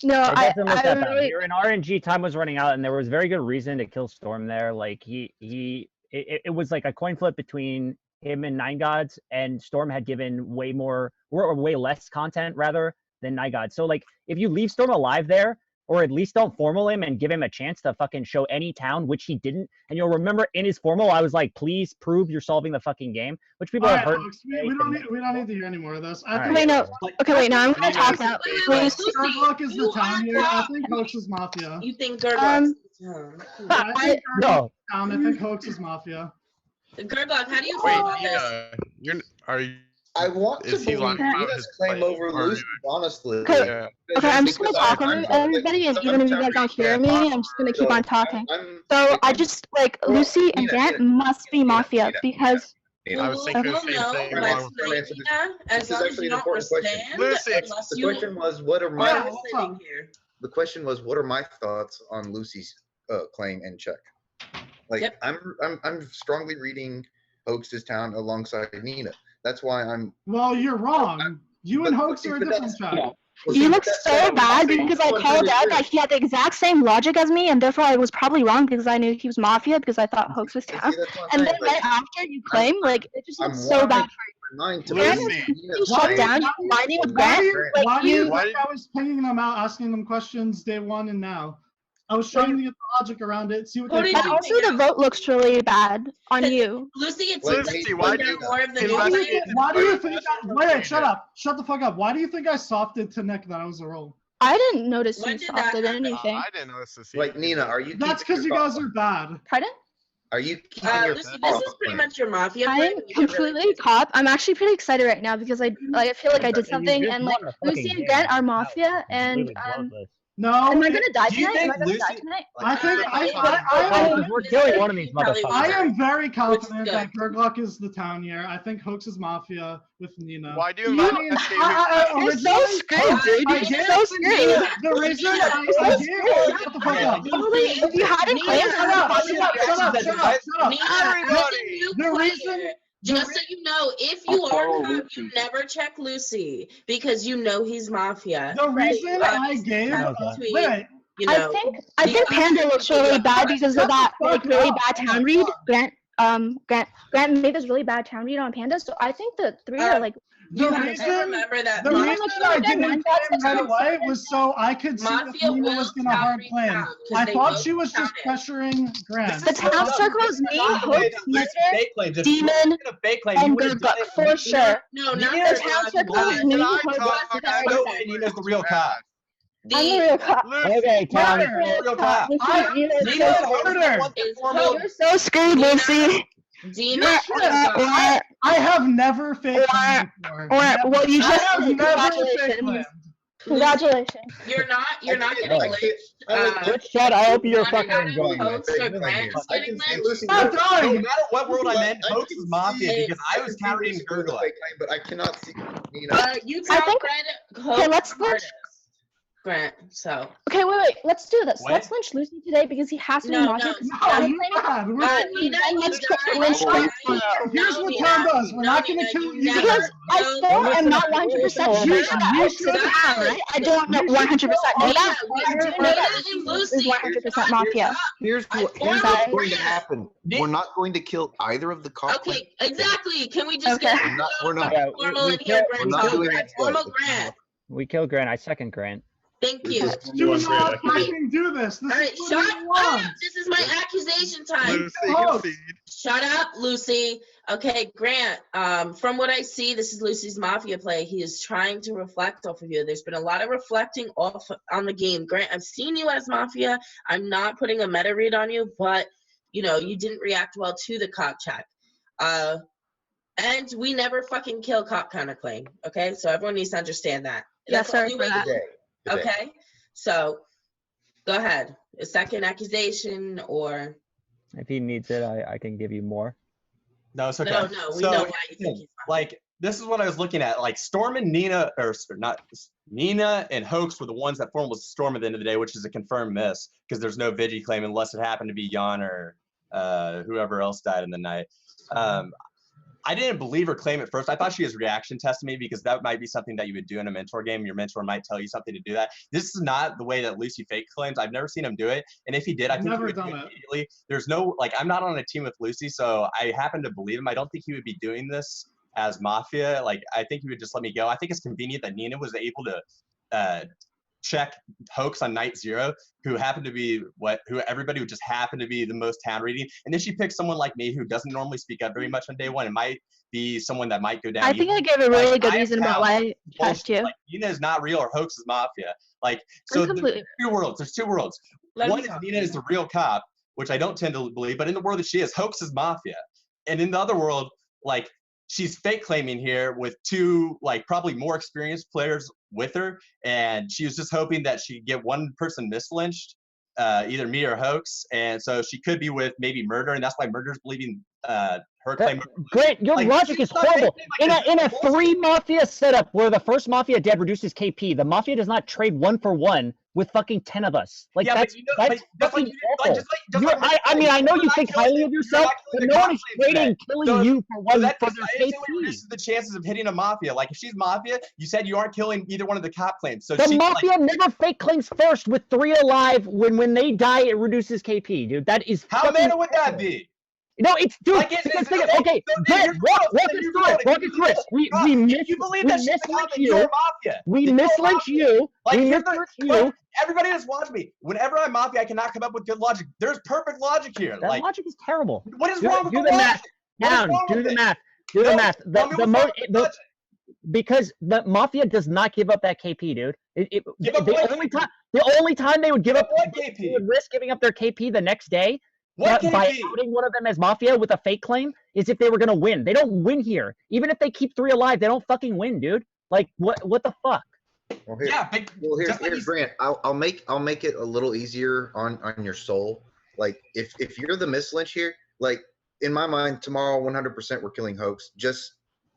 no, It I doesn't look that bad. really, You're in RNG, time was running out, and there was very good reason to kill Storm there. Like it was like a coin flip between him and Nine Gods, and Storm had given way less content rather than Nine Gods. So like, if you leave Storm alive there, or at least don't formal him and give him a chance to fucking show any town, which he didn't. And you'll remember in his formal, I was like, please prove you're solving the fucking game, which people have heard. We don't need to hear any more of this. I All think wait, no. Okay, wait, now I'm gonna talk now. Gurgluck is the town here. I think Hoax is Mafia. You think Gurgluck is the town? I think No. I think Hoax is Mafia. Gurgluck, how do you feel about this? I want to Is he believe lying about Nina's his claim play, over or- Lucy, honestly. Okay, Yeah. okay, I'm just gonna talk over everybody, and even if you guys don't hear me, I'm just gonna keep on talking. So I just like Lucy and Grant must be Mafia because. I was thinking the same thing. along with- As long as you don't understand, Lucy, unless The you question was, what are my are sitting here. the question was, what are my thoughts on Lucy's claim and check? Like, Yep. I'm strongly reading Hoax's town alongside Nina. That's why I'm. Well, you're wrong. You and Hoax are a different town. You look so bad because I called out that he had the exact same logic as me, and therefore I was probably wrong because I knew he was Mafia because I thought Hoax was town. And then right after you claim, like, it just looks so bad for you. Grant is completely shut down. You're combining with Grant. Why do you Like, think I was pinging them out, asking them questions day 1 and now? I was trying to get the logic around it, see what they and think. also the vote looks really bad on you. Lucy, it Like, seems Lucy, like why you do know you- more of the Can news. Why do you think wait, shut up. Shut the fuck up. Why do you think I softed to Nick that I was a roll? I didn't notice When you did that softed happen? anything. I didn't notice this. Like, Nina, are you? That's keeping because you your guys thoughts- are bad. Pardon? Are you keeping your Lucy, this thoughts is pretty on much your Mafia. I'm play. You get really completely cop. I'm actually pretty excited right now because I feel like I did something, and like Lucy and Grant are Mafia, and No. am I gonna die do you tonight? Am I think gonna die Lucy- tonight? I think We're killing one of these Probably motherfuckers. I am very confident good. that Gurgluck is the town here. I think Hoax is Mafia with Nina. Why do you You- invite us here? You're so screwed, dude. I You're did. so screwed. The reason I did, shut the fuck up. If you hadn't claimed, Shut up, shut up. Nina, Everybody! listen, The you reason- player. Just so you know, if you are cop, you never check Lucy because you know he's Mafia. The reason I gave, Between, wait, you I know, think Panda looks really bad because of that like really bad town read. Grant made this really bad town read on Panda, so I think the three are like. the you have to reason remember that the Mafia reason I didn't claim right away was so I could see if Mafia Nina will was gonna hard count claim. count, 'cause I they thought both she was just counted. pressuring Grant. The town circle is me, Hoax, Mother, Demon, and Gurgluck for sure. No, The not town circle is me, Hoax, No way Nina's the real cop. I'm the real cop. Okay, Tom. Murder. Real cop. Nina and Hoax want the formal. You're so screwed, Lucy. Dina, I have never faked claimed before. Well, you I just have never faked congratulations. claimed. Congratulations. you're not getting glitched. Good shot. I hope you're None fucking of enjoying Hoax this. or Grant is I getting can see glitched. Lucy. Stop No dying. matter what world I'm in, Hoax is Mafia see- because I was carrying Gurgluck. But I cannot see Nina. You I tell think- Grant Okay, Hoax let's artist. Grant, so. Okay, wait. Let's do this. What? Let's lynch Lucy today because he has to be No, Mafia. no, because No, I'm you claiming- bad. Nina, you let's died. lynch Right? Here's No, what Nina. Tom does. We're No, not gonna Nina, kill you you. never. Because I No, still am not listen, 100% listen, sure listen, that you Hoax is should- the town, right? I don't know 100% know that. Nina, I do know that and Lucy is Lucy 100% Mafia. Here's I what's formed going to a happen. Nick- We're not going to kill either of the cops. Okay, exactly. Can we just Okay. get We're not. formal in here, Grant? We're not doing it. Formal Grant. We killed Grant. I second Grant. Thank you. Do not fucking do this. This All right, is what shut we up. want. This is my accusation time. Lucy, concede. Shut up, Lucy. Okay, Grant, from what I see, this is Lucy's Mafia play. He is trying to reflect off of you. There's been a lot of reflecting off on the game. Grant, I've seen you as Mafia. I'm not putting a meta read on you, but, you know, you didn't react well to the cop check. And we never fucking kill cop counterclaim, okay? So everyone needs to understand that. Yes, That's the sir, only for way that. to- Okay, so go ahead. A second accusation or If he needs it, I can give you more. No, it's okay. no, we know why you think he's like this is what I was looking at. Like Storm and Nina, or not Nina and Hoax were the ones that formed with Storm at the end of the day, which is a confirmed miss because there's no Vigi claim unless it happened to be Jan or whoever else died in the night. I didn't believe her claim at first. I thought she was reaction testing me because that might be something that you would do in a mentor game. Your mentor might tell you something to do that. This is not the way that Lucy fake claims. I've never seen him do it. And if he did, I think he would do it immediately. There's no, like, I'm not on a team with Lucy, so I happen to believe him. I don't think he would be doing this as Mafia. Like, I think he would just let me go. I think it's convenient that Nina was able to check Hoax on night 0, who happened to be who everybody would just happen to be the most town reading, and then she picked someone like me who doesn't normally speak up very much on day 1 and might be someone that might go down. I think I gave a really good reason about why I trust you. Like, Nina is not real or Hoax is Mafia. Like, so there's two worlds. There's two worlds. One is Nina is the real cop, which I don't tend to believe, but in the world that she is, Hoax is Mafia, and in the other world, like, she's fake claiming here with 2, like, probably more experienced players with her, and she was just hoping that she'd get one person mislynched, either me or Hoax, and so she could be with maybe Murder, and that's why Murder's believing her claim. Great, your Like, logic is horrible. In a 3 Mafia setup where the first Mafia dead reduces KP, the Mafia does not trade 1 for 1 with fucking 10 of us. Like, Yeah, that's fucking awful. I mean, I know you think highly of yourself, but no one is trading killing you for one that for their KP. reduces the chances of hitting a Mafia. Like, if she's Mafia, you said you aren't killing either one of the cop claims. So The she, Mafia never fake claims first with 3 alive. When they die, it reduces KP, dude. That is how fucking meta would that be? No, it's dude. Like, Because think of, okay, Grant, walk us through it. Walk us through it. We mislynch you. We mislynch you. Like, We mislynch you. like, everybody that's watched me, whenever I'm Mafia, I cannot come up with good logic. There's perfect logic here. That Like, logic is terrible. what is Do wrong with the the math? logic? Down. Do the math. Do the math. Because the Mafia does not give up that KP, dude. The only time they would give up KP, they would risk giving up their KP the next day by outing one of them as Mafia with a fake claim is if they were gonna win. They don't win here. Even if they keep 3 alive, they don't fucking win, dude. Like, what the fuck? Well, here's Grant. I'll make it a little easier on your soul. Like, if you're the mislynch here, like, in my mind, tomorrow 100% we're killing Hoax just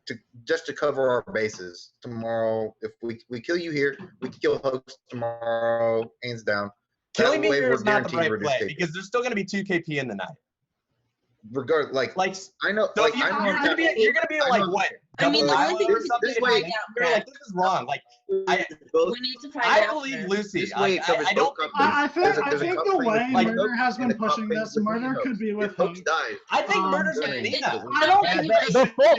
to cover our bases. Tomorrow, if we kill you here, we kill Hoax tomorrow, hands down. Killing me here is not the right play because there's still going to be 2 KP in the night. Like I know, so like, you're gonna be like what? I mean, the only thing we can this do way, is find out, you're like, this is wrong. Like, we need to find out. I believe Lucy. I don't. I think the way Murder has been pushing this, Murder could be with him. I think Murder's with Nina. I don't think The full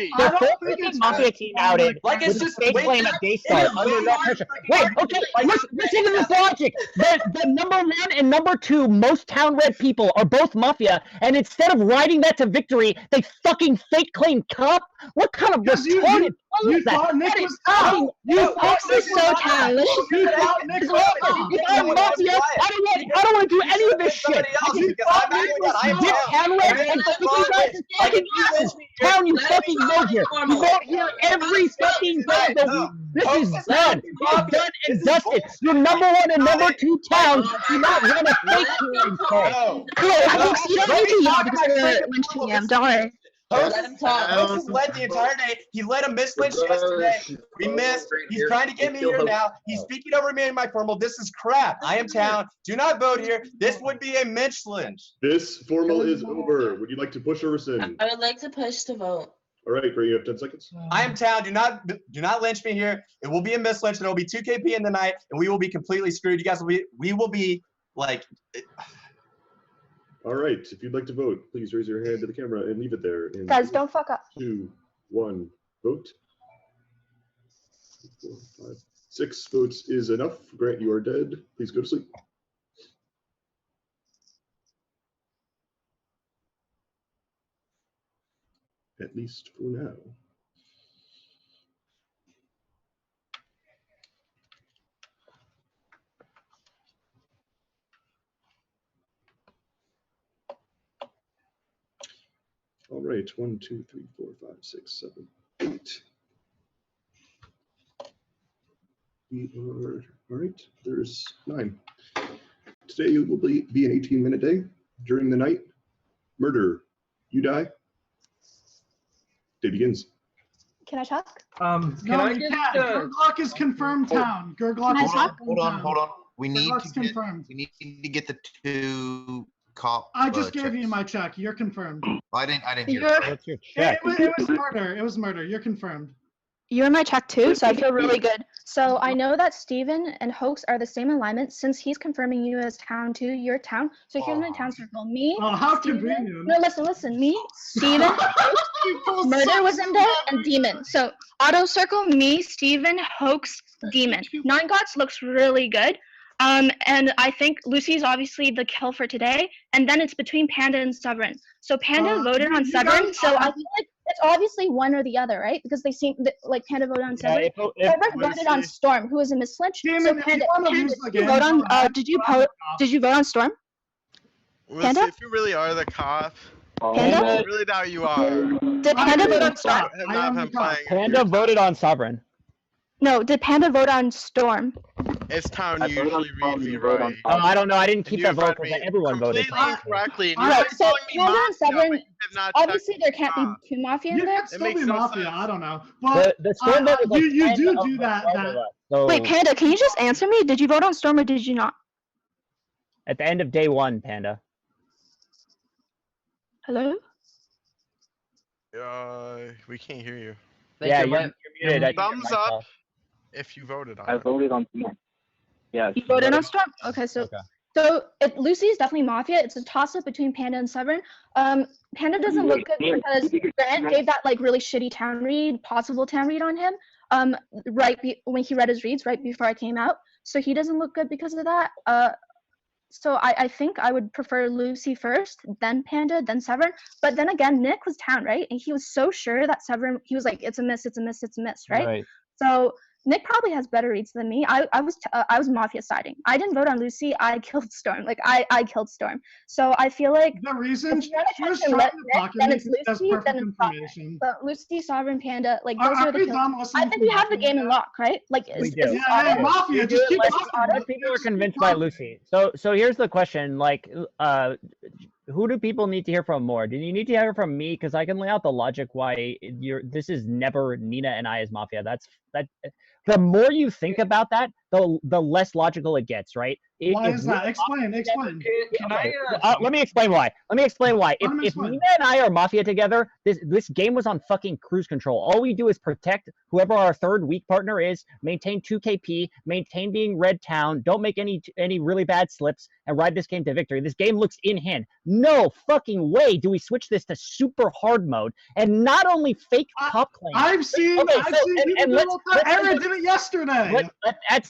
Mafia team outed like, it's with just a fake claim at Daystar under that pressure. Wait, okay, listen to this logic. The number 1 and number 2 most town red people are both Mafia, and instead of riding that to victory, they fucking fake claim cop. What kind of retarded play is that? That is fucking. This is so childish. If I'm Mafia, I don't want to do any of this shit. Dick town red and fucking asses. Town, you fucking know here. You vote here every fucking day of the week. This is done. It's done and dusted. Your number 1 and number 2 towns do not run a fake claim call. You don't need to yell because we're lynching him. Don't worry. Let him talk. Hoax has led the entire day. He led a mislynch yesterday. We missed. He's trying to get me here now. He's speaking over me in my formal. This is crap. I am town. Do not vote here. This would be a Mitch lynch. This formal is over. Would you like to push or rescind? I would like to push to vote. All right, Grant, you have 10 seconds. I am town. Do not lynch me here. It will be a mislynch, and it will be 2 KP in the night, and we will be completely screwed. You guys we will be like. All right, if you'd like to vote, please raise your hand to the camera and leave it there. In Guys, don't fuck up. 2, 1, vote. 4, 5, 6 votes is enough. Grant, you are dead. Please go to sleep. At least for now. All right, 1, 2, 3, 4, 5, 6, 7, 8. We are, all right, there's 9. Today will be an 18-minute day. During the night, murder, you die. Day begins. Can I talk? Can No, I you get can't. Gurglock is confirmed town. Gurglock is Hold on. We need Gurglock's confirmed. we need to get the 2 cop. I just gave checks. you my check. You're confirmed. I didn't hear. What's your It, check? it was murder. It was murder. You're confirmed. You're in my check too, so I feel really good. So I know that Steven and Hoax are the same alignment. Since he's confirming you as town too, you're town. So here's my town circle. Me, Oh, how Steven. convenient. No, listen. Me, Steven, Murder was in there, and Demon. So auto circle, me, Steven, Hoax, Demon. 9 Gods looks really good. And I think Lucy's obviously the kill for today, and then it's between Panda and Severin. So Panda voted on Severin, so I feel like it's obviously one or the other, right? Because they seem like Panda voted on Severin. Severin voted on Storm, who is a Miss Lynch. So Panda, did you vote on? Did you vote on Storm? Lucy, Panda? if you really are the cop, Panda? I really doubt you are. Did Panda vote on Storm? Not him playing. Panda voted on Sovereign. No, did Panda vote on Storm? It's town usually reads me right. Oh, I don't know. I didn't keep You that vote read because me everyone voted. completely incorrectly. And Right, you're so calling me Panda and Mafia, Severin, but you have not obviously checked there can't be 2 Mafia in You there. can still be no Mafia. sense. I don't know. But The Storm vote was like you 10 do of do the that. 12 that of us. So Wait, Panda, can you just answer me? Did you vote on Storm or did you not? at the end of day 1, Panda. Hello? We can't hear you. Yeah, you're muted. I think your Thumbs mic's up off. if you voted on I it. voted on Storm. Yes. You voted on Storm? Okay, so Lucy is definitely Mafia. It's a toss-up between Panda and Severin. Panda doesn't look good because Grant gave that like really shitty town read, possible town read on him. When he read his reads right before I came out, so he doesn't look good because of that. So I think I would prefer Lucy first, then Panda, then Severin. But then again, Nick was town, right? And he was so sure that Severin, he was like, it's a miss, right? Right. So Nick probably has better reads than me. I was Mafia siding. I didn't vote on Lucy. I killed Storm. Like I killed Storm. So I feel like the reason if you're she was gonna trying let to Nick, talk then to it's me, that's Lucy, perfect then it's Sovereign. information. But Lucy, Sovereign, Panda, like Are those are the we kills. done I listening think to we have the Mafia game in yet? lock, right? Like We is do. is Yeah, hey, Mafia, just keep Unless talking. people are convinced by Lucy. So here's the question: like, who do people need to hear from more? Do you need to hear from me because I can lay out the logic why this is never Nina and I as Mafia. That. The more you think about that, the less logical it gets, right? Why is that? Explain. Can Okay. Let me explain why. If Nina and I are Mafia together, this game was on fucking cruise control. All we do is protect whoever our third weak partner is, maintain 2 KP, maintain being red town, don't make any really bad slips, and ride this game to victory. This game looks in hand. No fucking way do we switch this to super hard mode and not only fake cop claims. I've seen people do that. Era did it yesterday.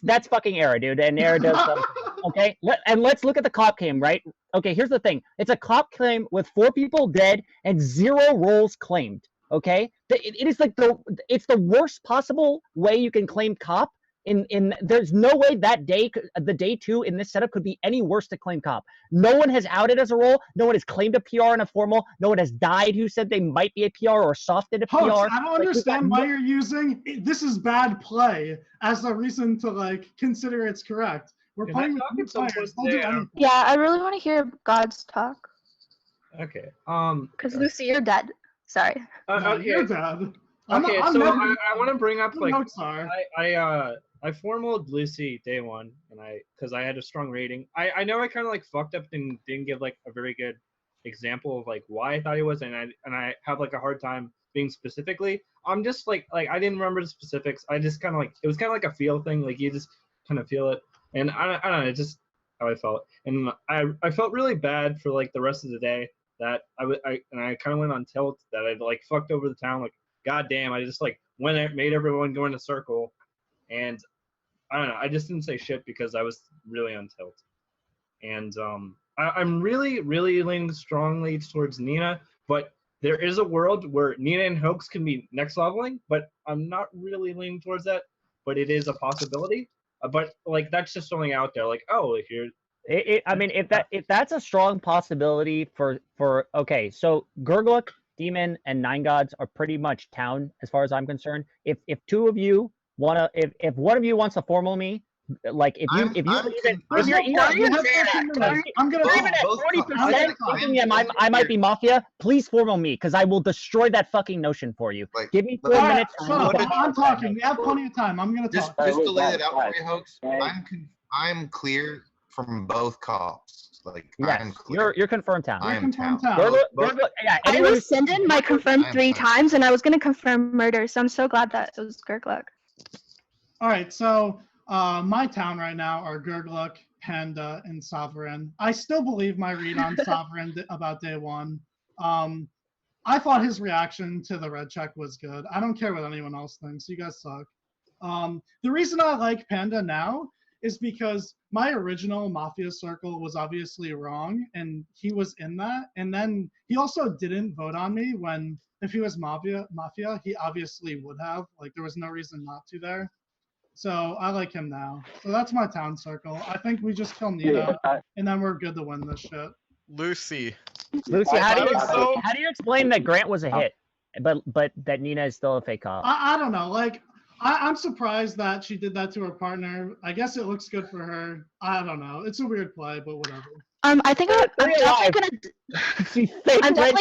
That's fucking Era, dude, and Era does something. Okay, let's look at the cop claim, right? Okay, here's the thing. It's a cop claim with 4 people dead and 0 roles claimed. Okay, it is like it's the worst possible way you can claim cop. There's no way that the day 2 in this setup could be any worse to claim cop. No one has outed as a role. No one has claimed a PR in a formal. No one has died who said they might be a PR or softed a PR. Hoax, I don't understand why you're using this is bad play as a reason to like consider it's correct. We're playing with new players. They'll do anything. Yeah, I really want to hear God's talk. Okay. Because Lucy, you're dead. Sorry. Okay. You're dead. Okay, I'm so never- I want to bring up like notes are. I formaled Lucy day 1 and because I had a strong rating. I know I kind of like fucked up and didn't give like a very good example of like why I thought he was, and I have like a hard time being specifically. I'm just like I didn't remember the specifics. I just kind of like it was kind of like a feel thing. Like you just kind of feel it, and I don't know. It's just how I felt, and I felt really bad for like the rest of the day that I kind of went on tilt that I like fucked over the town. Like, god damn, I just like made everyone go in a circle, and I don't know. I just didn't say shit because I was really on tilt. And I'm really leaning strongly towards Nina, but there is a world where Nina and Hoax can be next leveling, but I'm not really leaning towards that. But it is a possibility. But like that's just something out there. Like, oh, here. I mean, if that's a strong possibility for okay, so Gurglook, Demon, and Nine Gods are pretty much town as far as I'm concerned. If two of you wanna, if one of you wants to formal me, like if you're even at 40% thinking I might be Mafia, please formal me because I will destroy that fucking notion for you. Give me 4 minutes. I'm talking. We have plenty of time. I'm gonna talk. Just to lay it out for you, Hoax. I'm clear from both cops. Like yes, I'm clear. You're confirmed town. I am town. I rescinded my confirmed 3 times, and I was gonna confirm murder. So I'm so glad that it was Gurglook. All right, so my town right now are Gurglook, Panda, and Sovereign. I still believe my read on Sovereign about day 1. I thought his reaction to the red check was good. I don't care what anyone else thinks. You guys suck. The reason I like Panda now is because my original Mafia circle was obviously wrong, and he was in that. And then he also didn't vote on me when, if he was Mafia, he obviously would have. Like, there was no reason not to there. So I like him now. So that's my town circle. I think we just kill Nina, and then we're good to win this shit. Lucy, how do you explain that Grant was a hit, but that Nina is still a fake cop? I don't know. Like, I'm surprised that she did that to her partner. I guess it looks good for her. I don't know. It's a weird play, but whatever. I think I'm definitely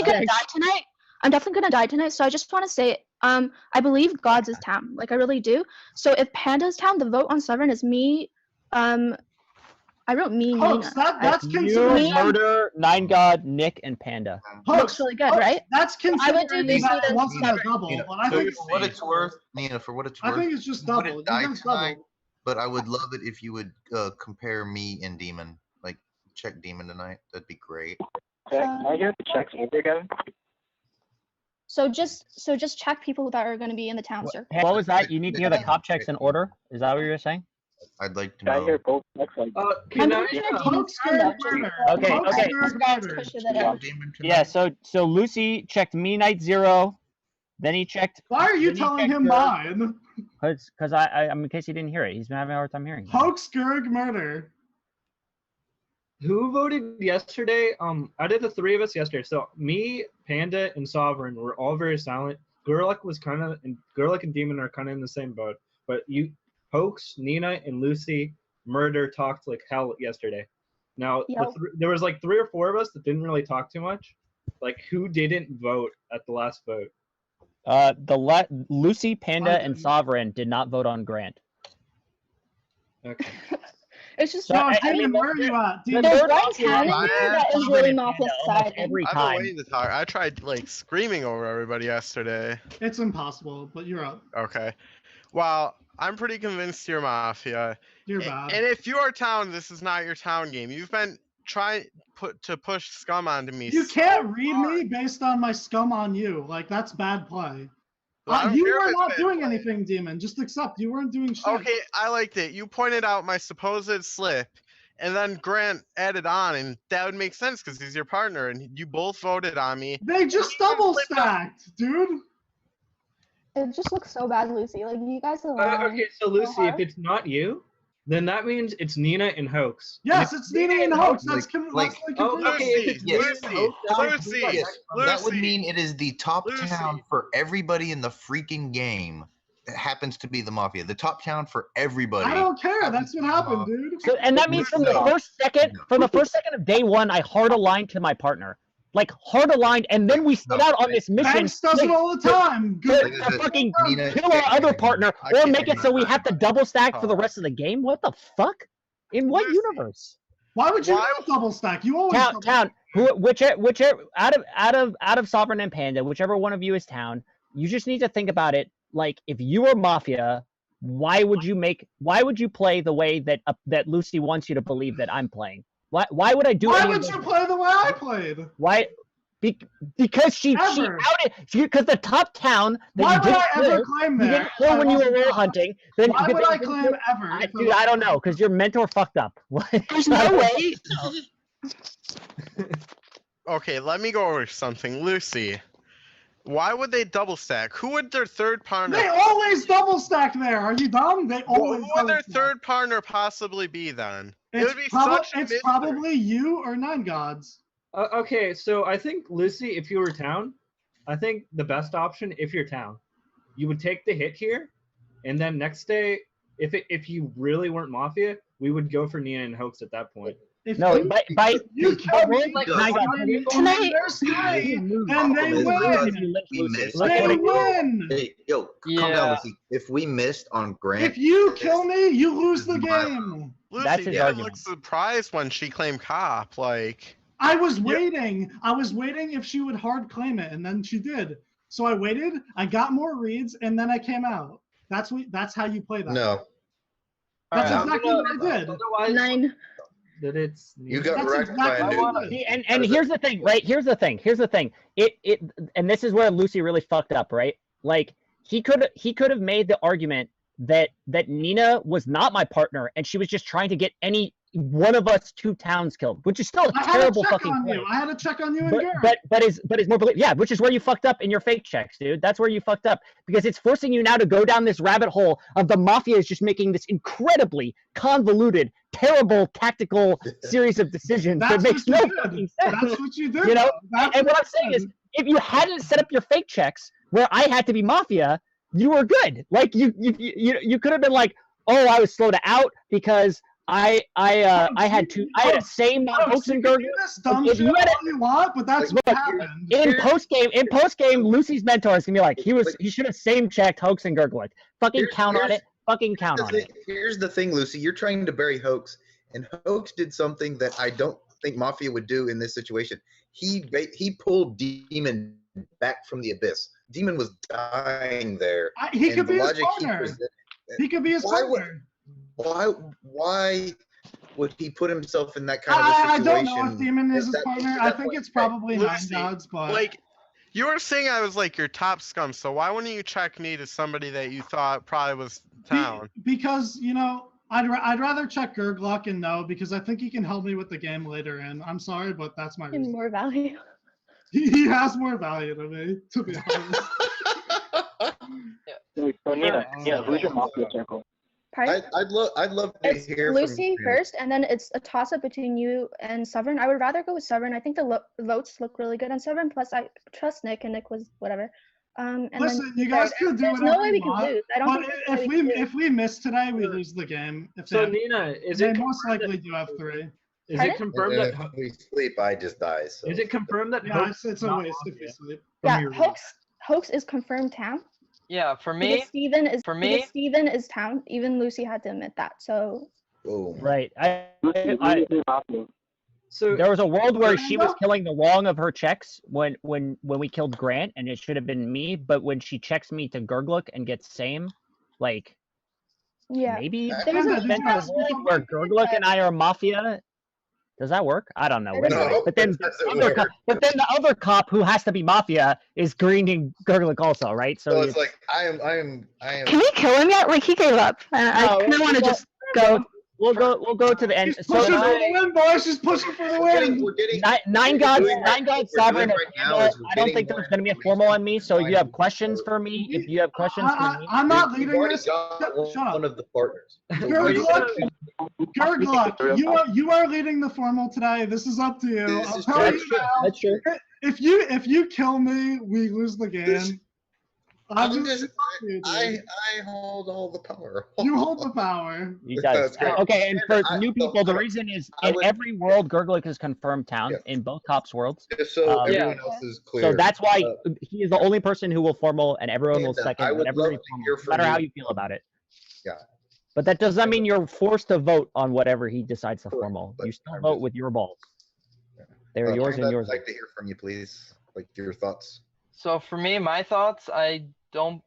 gonna die tonight. I'm definitely gonna die tonight. So I just want to say, I believe Gods is town. Like I really do. So if Panda's town, the vote on Sovereign is me. I wrote me. Hoax, Nina. that's considered Murder, Nine God, Nick, and Panda. Looks really good, right? That's considered. I would do Lucy that wasn't a double, but I think for what it's worth, Nina, for what it's worth. I think it's just double. You die tonight, but I would love it if you would compare me and Demon. Like check Demon tonight. That'd be great. Can I get the checks over again? So just check people that are going to be in the town circle. What was that? You need to hear the cop checks in order. Is that what you were saying? I'd like to know. Can I hear both checks? Okay. Yeah. So Lucy checked me night 0. Then he checked. Why are you telling him mine? Because I'm in case he didn't hear it. He's been having a hard time hearing. Hoax, Gerg, murder. Who voted yesterday? Out of the 3 of us yesterday, so me, Panda, and Sovereign were all very silent. Gurglook and Demon are kind of in the same boat. But Hoax, Nina, and Lucy, murder talked like hell yesterday. Now there was like 3 or 4 of us that didn't really talk too much. Like who didn't vote at the last vote? Lucy, Panda, and Sovereign did not vote on Grant. Okay. It's just where are you at? There's one town that is really Mafia side. Every I've time. been waiting to talk. I tried like screaming over everybody yesterday. It's impossible, but you're up. Okay. Well, I'm pretty convinced you're Mafia. You're bad. And if you are town, this is not your town game. You've been trying to push scum onto me. You can't read me based on my scum on you. Like that's bad play. You were not doing anything, Demon. Just accept you weren't doing shit. Okay, I liked it. You pointed out my supposed slip, and then Grant added on, and that would make sense because he's your partner, and you both voted on me. They just double stacked, dude. It just looks so bad, Lucy. Like you guys are. Okay, so Lucy, if it's not you, then that means it's Nina and Hoax. Yes, it's Nina and Hoax. That's Lucy. That would mean it is the top town for everybody in the freaking game. It happens to be the Mafia. The top town for everybody. I don't care. That's what happened, dude. So, and that means from the first second of day 1, I hard aligned to my partner. Like hard aligned, and then we set out on this mission. Banks does it all the time. To fucking kill our other partner, or make it so we have to double stack for the rest of the game. What the fuck? In what universe? Why would you not double stack? You always town. Whichever out of Sovereign and Panda, whichever one of you is town. You just need to think about it. Like if you were Mafia, why would you play the way that Lucy wants you to believe that I'm playing? Why would I do? Why would you play the way I played? Why? Because she Ever. outed because the top town that Why you would didn't I ever kill, claim you there didn't if kill I when you were wasn't role top? hunting. Then Why then would you I didn't claim kill- ever? if Dude, I don't know because your mentor fucked up. There's no way. Okay, let me go over something. Lucy, why would they double stack? Who would their third partner? They always double stack there. Are you dumb? They always Who would their double stack. third partner possibly be then? It It's, would be prob- such a it's mystery. probably you or Nine Gods. Okay, so I think Lucy, if you were town, I think the best option, if you're town, you would take the hit here, and then next day, if you really weren't Mafia, we would go for Nina and Hoax at that point. No, You kill me Tonight. then they win. We missed. They win. Hey, yo, calm down, Lucy. If we missed on Grant, If you kill me, you lose the game. Lucy didn't look surprised when she claimed cop. Like, I was waiting. I was waiting if she would hard claim it, and then she did. So I waited. I got more reads, and then I came out. That's how you play that. No. That's Alright. exactly what I did. Otherwise, 9. that it's You got That's wrecked by a exactly what I noob. did. And here's the thing, right? Here's the thing. It and this is where Lucy really fucked up, right? Like he could have made the argument that Nina was not my partner and she was just trying to get any one of us 2 towns killed, which is still a I had terrible to check fucking on point. you. I had to check on you and But Garrett. but is more which is where you fucked up in your fake checks, dude. That's where you fucked up because it's forcing you now to go down this rabbit hole of the Mafia is just making this incredibly convoluted, terrible tactical series of decisions that That's makes what no you fucking did. sense. That's what you did. You know, That's and what I'm what saying you is, did. if you hadn't set up your fake checks where I had to be Mafia, you were good. Like you could have been like, oh, I was slow to out because I had a same Hoax and Gurgle. This dumb If shit you had all you want, but that's what happened. in post game, Lucy's mentor is gonna be like, he should have same checked Hoax and Gurgle. Fucking count on it. Fucking count on it. Here's the thing, Lucy. You're trying to bury Hoax, and Hoax did something that I don't think Mafia would do in this situation. He pulled Demon back from the abyss. Demon was dying there. He and could the be his logic partner. He could be his Why would- partner. Why would he put himself in that kind of a I situation? don't know if Demon is his partner. I think it's probably Nine Lucy, Gods, but like, you were saying I was like your top scum, so why wouldn't you check me to somebody that you thought probably was town? because I'd rather check Gurgluck and know because I think he can help me with the game later. And I'm sorry, but that's my reason. More value. He has more value to me, to be honest. So Nina, who's your Mafia circle? Pardon? I'd love to It's hear Lucy from first, and then it's a toss-up between you and Sovereign. I would rather go with Sovereign. I think the votes look really good on Sovereign. Plus, I trust Nick, and Nick was whatever. And Listen, then, you guys can do there's whatever no way you we can want, lose. I don't but think there's no way we can if we miss today, we lose the game. So Nina, they most likely do have 3. Is it confirmed If that we sleep, I just die. So. is it confirmed that Yeah, Hoax it's is a not waste if we Mafia? sleep. Yeah, your Hoax is confirmed town. Yeah, for Because me, Steven is me- Steven is town. Even Lucy had to admit that. So Right. So there was a world where she was killing the wrong of her checks when we killed Grant, and it should have been me. But when she checks me to Gurglook and gets same, like yeah, maybe There's a- then there's a world where Gurglook and I are Mafia. Does that work? I don't know. No, but then that doesn't work. but then the other cop who has to be Mafia is greening Gurglook also, right? So it's like I am. Can we kill him yet? Like he gave up. I kind of want to just go. We'll go to the end. She's So pushing for the win, boys. She's pushing for the win. We're getting Nine Gods, Sovereign. right now I is we're don't getting think there's going to be a formal on me. So you have questions for me? If you have questions for me, I'm not We've leading already this. got Shut up. one of the partners. Gurgluck, you are leading the formal today. This is up to you. This I'll is tell true. you now. That's true. If you kill me, we lose the game. I hold all the power. You hold the power. He does. That's great. Okay, and for I- new people, the reason is in every world, Gurglook is confirmed town in both cops' worlds. Just so Um, everyone else is clear. So that's why he is the only person who will formal, and everyone will Panda, second I would whenever love he to formal, hear no from matter how you. you feel about it. Yeah. But that does not mean you're forced to vote on whatever he decides to formal. You still vote with your balls. They're yours and Panda, yours. I'd like to hear from you, please. Like your thoughts. So for me, my thoughts, I don't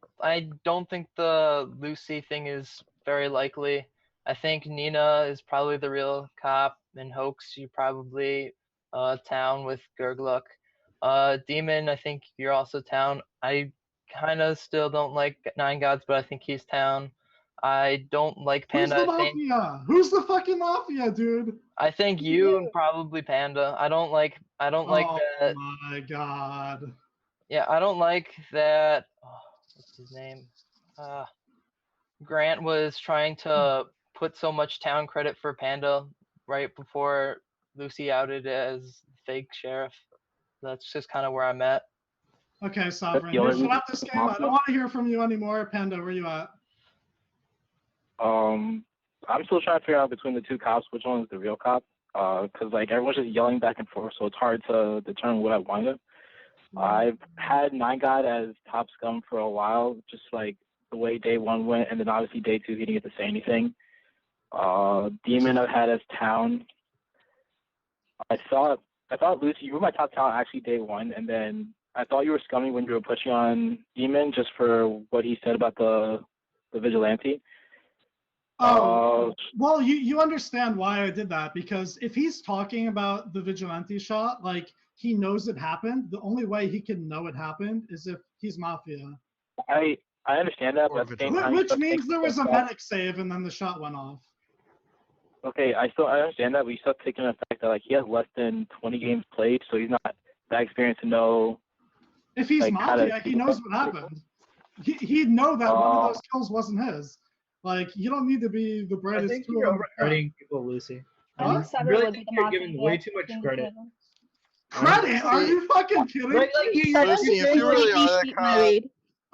think the Lucy thing is very likely. I think Nina is probably the real cop, and Hoax, you probably town with Gurglook. Demon, I think you're also town. I kind of still don't like Nine Gods, but I think he's town. I don't like Who's Panda. the I think Mafia? Who's the fucking Mafia, dude? you and probably Panda. I don't like Oh that. my god. Yeah, I don't like that. Oh, what's his name? Grant was trying to put so much town credit for Panda right before Lucy outed as fake sheriff. That's just kind of where I'm at. Okay, Sovereign. You shut up this game. I don't want to hear from you anymore. Panda, where you at? I'm still trying to figure out between the two cops which one is the real cop. Because like everyone's just yelling back and forth, so it's hard to determine what I wanted. I've had Nine God as top scum for a while, just like the way day one went, and then obviously day two he didn't get to say anything. Demon I've had as town. I thought Lucy, you were my top talent actually day one, and then I thought you were scummy when you were pushing on Demon just for what he said about the vigilante. Oh, well, you understand why I did that, because if he's talking about the vigilante shot, like, he knows it happened. The only way he can know it happened is if he's Mafia. I understand that, but at the same time, Which means there was a medic save and then the shot went off. Okay, I understand that, but you still taking the fact that like he has less than 20 games played, so he's not that experienced to know. If he's like, Mafia, he knows what happened. He'd know that one of those kills wasn't his. Like, you don't need to be the brightest. I think you're overcrediting people, Lucy. Huh? I really think you're giving way too much credit. Credit? Are you fucking kidding? Like you Lucy, if you really are the cop,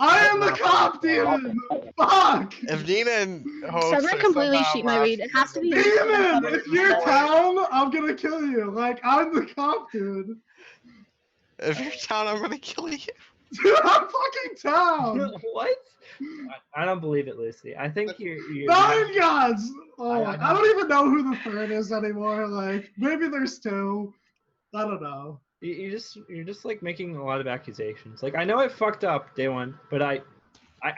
I am the cop, Demon! Fuck! if Nina and Hope Severin completely cheat my read. It has to be. Demon! If you're town, I'm gonna kill you. Like, I'm the cop, dude. if you're town, I'm gonna kill you. Dude, I'm fucking town! What? I don't believe it, Lucy. I think you're Nine Gods! Oh, I don't even know who the third is anymore. Like, maybe there's two. I don't know. You're just like making a lot of accusations. Like I know I fucked up day one, but I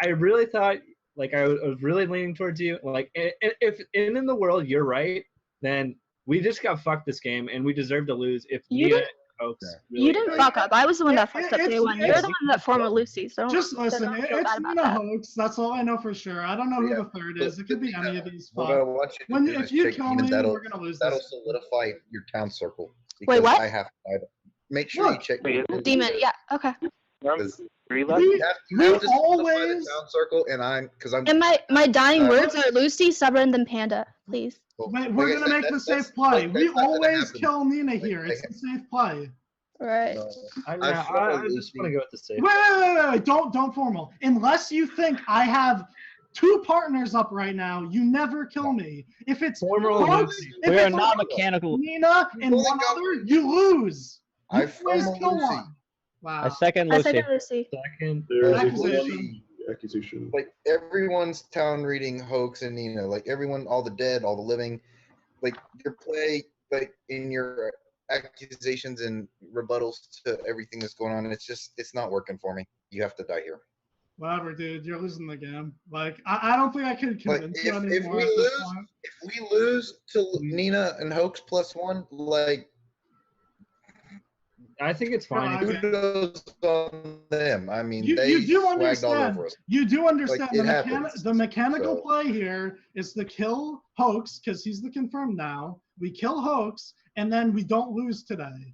really thought like I was really leaning towards you. Like if in the world you're right, then we just got fucked this game and we deserve to lose. If You Nina didn't- Hoax You didn't fuck up. I was the one that fucked up day one. You're the one that formed with Lucy. So Just don't listen, feel it's bad about Nina that. Hoax. That's all I know for sure. I don't know who the third is. It could be any of these What fuck. I want you to When do if is you check kill Demon, me, that'll we're gonna lose that'll this. solidify your town circle. Wait, because what? I have make sure you check Demon, yeah, okay. because We you have to solidify always- the town circle, and I'm And my dying words are Lucy, Severin, then Panda, please. Wait, we're gonna make the safe play. We always kill Nina here. It's the safe play. Right. I just want to go with the safe. Wait. Don't formal. Unless you think I have two partners up right now, you never kill me. If it's Hoax, if We are it's not mechanical. Nina and one other, you lose. You I always formal kill Lucy. one. Wow. I second I Lucy. second Lucy. Second. There's Accusation. accusation. Like everyone's town reading Hoax and Nina, like everyone, all the dead, all the living, like your play, like in your accusations and rebuttals to everything that's going on, it's not working for me. You have to die here. Whatever, dude. You're losing the game. Like, I don't think I could But convince you if anymore. we at this lose, point. if we lose to Nina and Hoax +1, like I think it's fine. kudos on them. I mean, You they do swagged all understand. over us. You do understand Like, it the, happens, the mechanical so. play here is to kill Hoax because he's the confirmed now. We kill Hoax and then we don't lose today.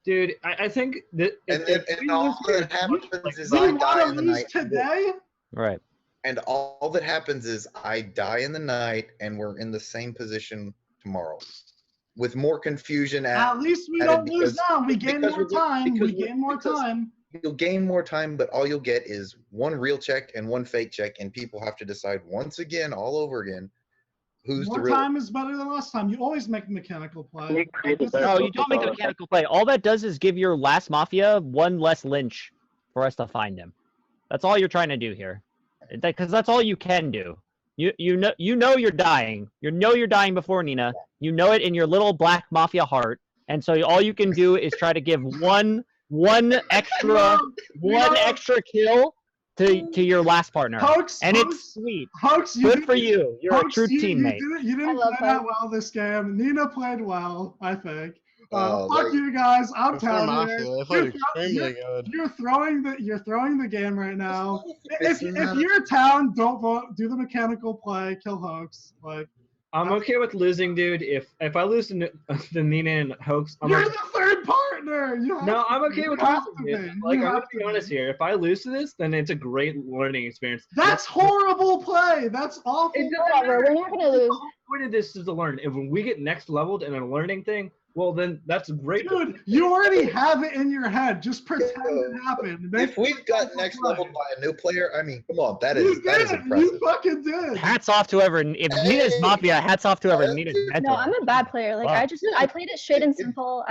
Dude, I think that And all that happens is We I want die to in the lose night. today. Right. And all that happens is I die in the night, and we're in the same position tomorrow, with more confusion. At least we added don't lose because- now. We gain because more we're- time. We because we're- gain more because time. You'll gain more time, but all you'll get is one real check and one fake check, and people have to decide once again, all over again, who's More the real. time is better than last time. You always make mechanical play. No, you don't make a mechanical play. All that does is give your last Mafia one less Lynch for us to find him. That's all you're trying to do here. Because that's all you can do. You know you're dying. You know you're dying before Nina. You know it in your little black Mafia heart. And so all you can do is try to give one extra kill to your last partner. Hoax, and Hoax, it's sweet. Hoax, Good for you. You're Hoax, a true teammate. You didn't play that well this game. Nina played well, I think. Fuck you guys. I'm If they're telling Mafia, you. they play extremely good. You're throwing the game right now. If It's you're town, don't vote. Do the mechanical play. Kill Hoax. Like I'm okay with losing, dude. If I lose to the Nina and Hoax, you're the third partner. No, I'm okay with have losing, to dude. be. Like, You I'm have gonna be honest here. If I lose to this, then it's a great learning experience. That's horrible play. That's awful. It doesn't Whatever, matter. we're not gonna lose. The whole point of this is to learn. If when we get next leveled in a learning thing, well, then that's great. Dude, you already have it in your head. Just pretend it happened. If we've got next leveled by a new player, I mean, come on, that You is did. impressive. You fucking did. Hats off to whoever. If Nina's Mafia, hats off to whoever Nina's mentor. No, I'm a bad player. Like Wow. I played it straight and simple.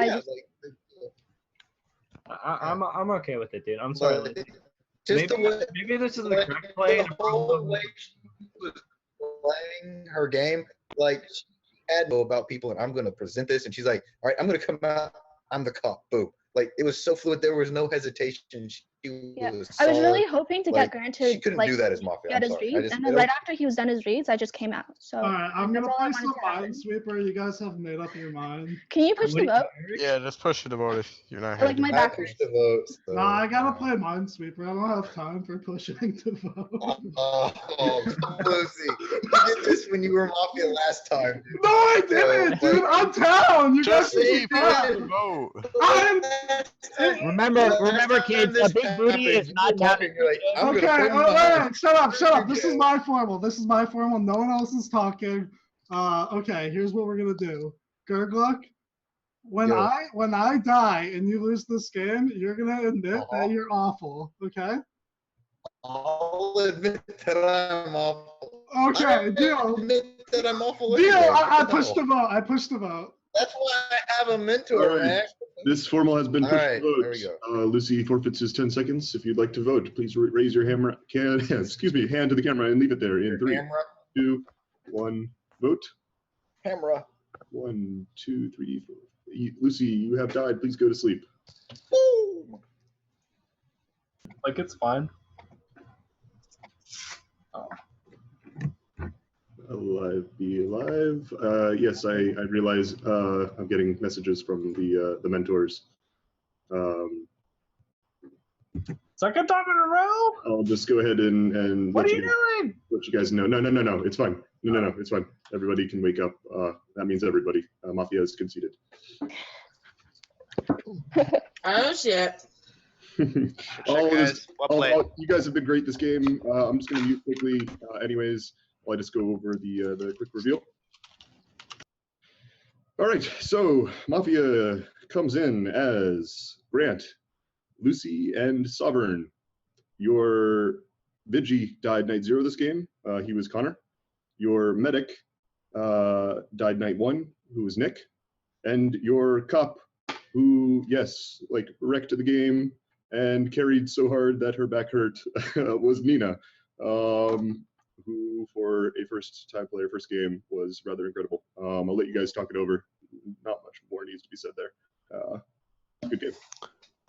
I'm okay with it, dude. I'm sorry. But Lindsay. just maybe this is the correct play. The whole way she was playing her game, like she had know about people, and I'm going to present this, and she's like, "All right, I'm going to come out. I'm the cop." Boom. Like it was so fluid. There was no hesitation. Yeah, I was really hoping to get Grant to She couldn't like do that as Mafia. get I'm his sorry. reads, and then right after he was done his reads, I just came out. So All right, I'm that's gonna all I play wanted some to happen. Minesweeper. You guys have made up your mind. Can you push the vote? Yeah, just push it to vote if you're not I like happy. my back. The vote. So. No, I gotta play Minesweeper. I don't have time for pushing to vote. Oh, Lucy, you did this when you were Mafia last time. Dude. No, I didn't, dude. I'm down. You guys Just say should push be the vote. Remember, kids, a big booty is not counted. Okay, wait, shut up. This is my formal. No one else is talking. Okay, here's what we're gonna do. Gurgluck, when I die and you lose this game, you're gonna admit that you're awful. Okay? I'll admit that I'm awful. Okay, deal. I'll admit that I'm awful. Deal. anyway. I pushed the vote. I pushed the vote. That's why I have a mentor, All right. man. This formal has been pushed All right, to there we go. vote. Lucy forfeits his 10 seconds. If you'd like to vote, please raise your hand to the camera and leave it there in 3, Camera. 2, 1. Vote. Camera. 1, 2, 3, 4. Lucy, you have died. Please go to sleep. Boom. Like it's fine. Alive, be alive. Yes, I realize I'm getting messages from the mentors. Second time in a row? I'll just go ahead and What are you doing? let you guys know. No, it's fine. No, it's fine. Everybody can wake up. That means everybody. Mafia is conceded. Oh shit. You guys have been great this game. I'm just going to mute quickly anyways, while I just go over the quick reveal. All right, so Mafia comes in as Grant, Lucy, and Sovereign. Your Vigi died night 0 this game. He was Connor. Your medic died night 1, who was Nick. And your cop, who, yes, like wrecked the game and carried so hard that her back hurt, was Nina, who for a first-time player, first game, was rather incredible. I'll let you guys talk it over. Not much more needs to be said there. Good game.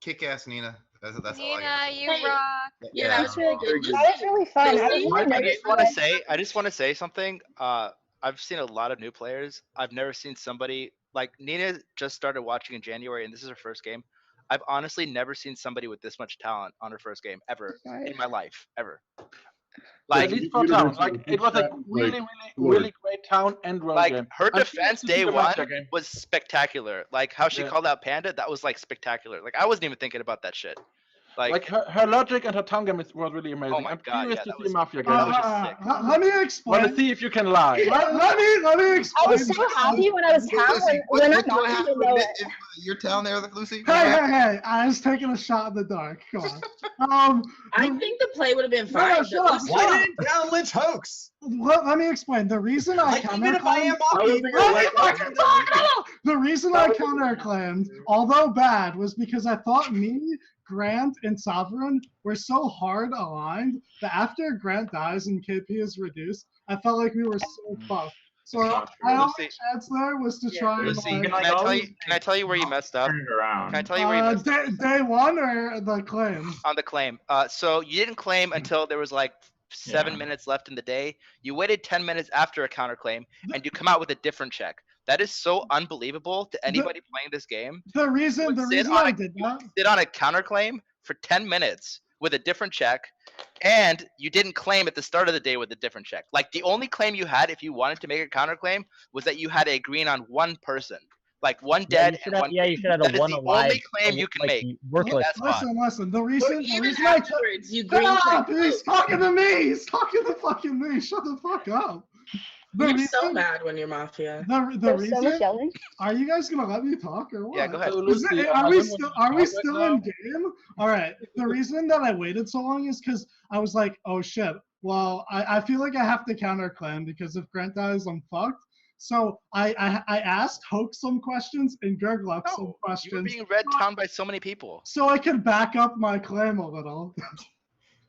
Kick-ass Nina. That's all I Nina, got. you rock. Yeah, that was really good. That was really fun. I just want to say something. I've seen a lot of new players. I've never seen somebody like Nina just started watching in January, and this is her first game. I've honestly never seen somebody with this much talent on her first game ever in my life, ever. Like, at least for town. Like, it was like really great town and road like game. her And defense she day the one Mafia game. was spectacular. Like how she Yeah. called out Panda, that was like spectacular. Like I wasn't even thinking about that shit. Like her logic and her town game was really amazing. Oh my I'm God, curious yeah, to that see was- Mafia that game. was just sick. Let me explain. Want to see if you can lie. Let me explain. I was so happy when I was town Lucy, when what I'm do I have not to know admit it. if you're down there, Lucy? Hey! I was taking a shot in the dark. Come on. I think the play would have been No, fine. shut up. but- Why didn't down Lynch hoax? Let me explain. The reason I Even if I am counterclaimed. Mafia, The reason I counterclaimed, although bad, was because I thought me, Grant, and Sovereign were so hard aligned that after Grant dies and KP is reduced, I felt like we were so fucked. So my only chance there was to try and Lucy, like, can I tell you where you messed up? Can I tell you where you messed up? day one or the claim? On the claim. So you didn't claim until there was like 7 minutes left in the day. You waited 10 minutes after a counterclaim, and you come out with a different check. That is so unbelievable to anybody playing this game. The reason I did that. Sit on a counterclaim for 10 minutes with a different check, and you didn't claim at the start of the day with a different check. Like the only claim you had if you wanted to make a counterclaim was that you had a green on one person. Like one dead and one. Yeah, you should have That a is one the alive. only claim you can like, make. Worthless. Listen. The reason even I afterwards, you green Shut check up, he's talking to me. He's talking to fucking me. Shut the fuck up. You're so mad when you're Mafia. The There's so much reason. yelling. Are you guys gonna let me talk or what? Yeah, go ahead. Are we still in game? All right. The reason that I waited so long is because I was like, oh shit. Well, I feel like I have to counterclaim because if Grant dies, I'm fucked. So I asked Hoke some questions and Gurglok some questions. You were being read down by so many people. So I could back up my claim a little.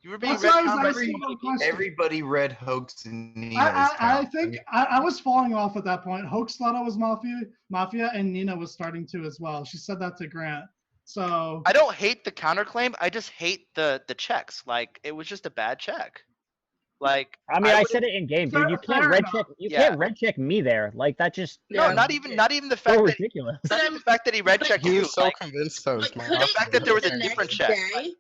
You were being That's read why I down was by asking so many them questions. Everybody read Hoax and Nina. I think I was falling off at that point. Hoax thought I was Mafia, and Nina was starting to as well. She said that to Grant. So I don't hate the counterclaim. I just hate the checks. Like it was just a bad check. Like I mean, I said it in game, dude. You can't red check. You can't red check me there. Like that just. No, not even the fact so that ridiculous. not even the fact that he red checked He you. was so like, convinced that was my the fact that there was a The different next check. day-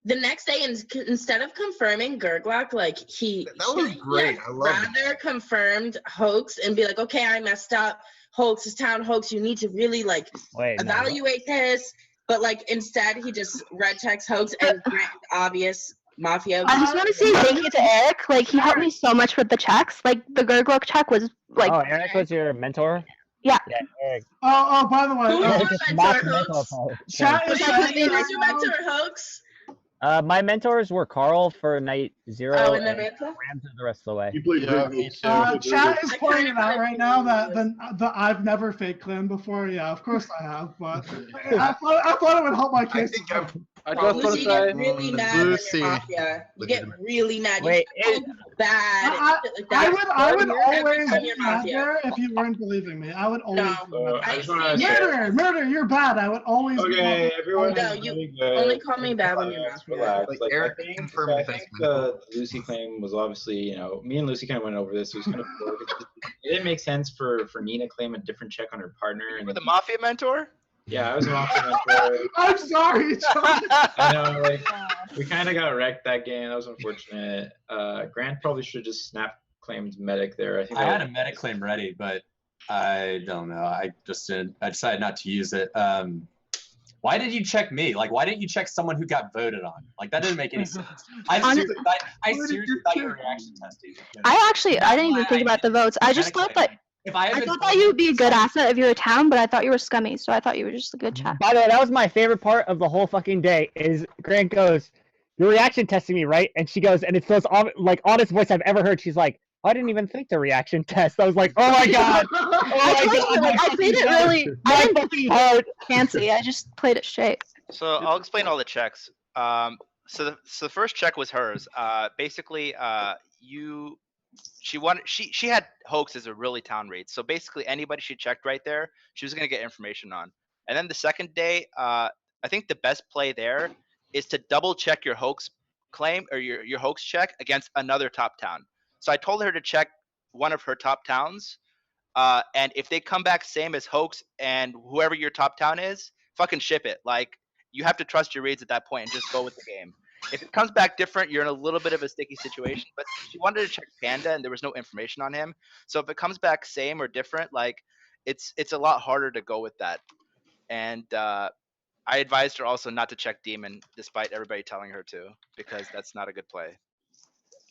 The next day, instead of confirming Gurglok, like That was great. I love it. rather confirmed Hoax and be like, okay, I messed up. Hoax is town. Hoax, you need to really like evaluate this. But like instead, he just red checks Hoax and Grant, obvious Mafia. I just want to say thank you to Eric. Like he helped me so much with the checks. Like the Gurglok check was like. Oh, Eric was your mentor. Yeah. Yeah, Eric. Oh, by the way, Who was Eric your just mentor, mocked Hoax? mental apart. Chat is Wait, saying who was your mentor, Hoax? My mentors were Carl for night 0 Oh, and and then Manta? Ramsey the rest of the way. You played Yeah, Greg me Hoax. too. Chat is pointing out right now that the I've never fake claimed before. Yeah, of course I have, but I thought it would help my case. I just want to Lucy say. get really mad when Lucy. you're Mafia. You get really mad. Wait, You get bad and shit like that. I would Every always time be you're mad Mafia. there if you weren't believing me. I would always. No. I just want to say. Murder, you're bad. I would always. be Okay, mad. everyone. No, is you really good. only call me bad when you're Mafia. Relax. Like, Like, Eric I think, confirmed so I the think thanks, the Lucy claim was obviously, me and Lucy kind of went over this. It was kind of it didn't make sense for Nina to claim a different check on her partner. You And were the Mafia mentor? yeah, I was an Mafia mentor. I'm sorry. John. I know, like we kind of got wrecked that game. That was unfortunate. Grant probably should have just snap claimed medic there. I think I that had a medic claim ready, but I don't know. I decided not to use it. Why did you check me? Like, why didn't you check someone who got voted on? Like, that didn't make any sense. I seriously thought you were reaction testing. I didn't even think about the votes. I just thought that. If I I thought that you would be a good asset if you were a town, but I thought you were scummy, so I thought you were just a good chat. By the way, that was my favorite part of the whole fucking day. Is Grant goes, "You're reaction testing me, right?" And she goes, and it's the most like honest voice I've ever heard. She's like, "I didn't even think to reaction test." I was like, "Oh my god!" I played it really. I didn't play hard fancy. I just played it straight. So I'll explain all the checks. So the first check was hers. Basically, she had Hoax as a really town raid. So basically, anybody she checked right there, she was gonna get information on. And then the second day, I think the best play there is to double check your Hoax claim or your Hoax check against another top town. So I told her to check one of her top towns, and if they come back same as Hoax and whoever your top town is, fucking ship it. Like you have to trust your reads at that point and just go with the game. If it comes back different, you're in a little bit of a sticky situation. But she wanted to check Panda, and there was no information on him. So if it comes back same or different, like it's a lot harder to go with that. And I advised her also not to check Demon, despite everybody telling her to, because that's not a good play.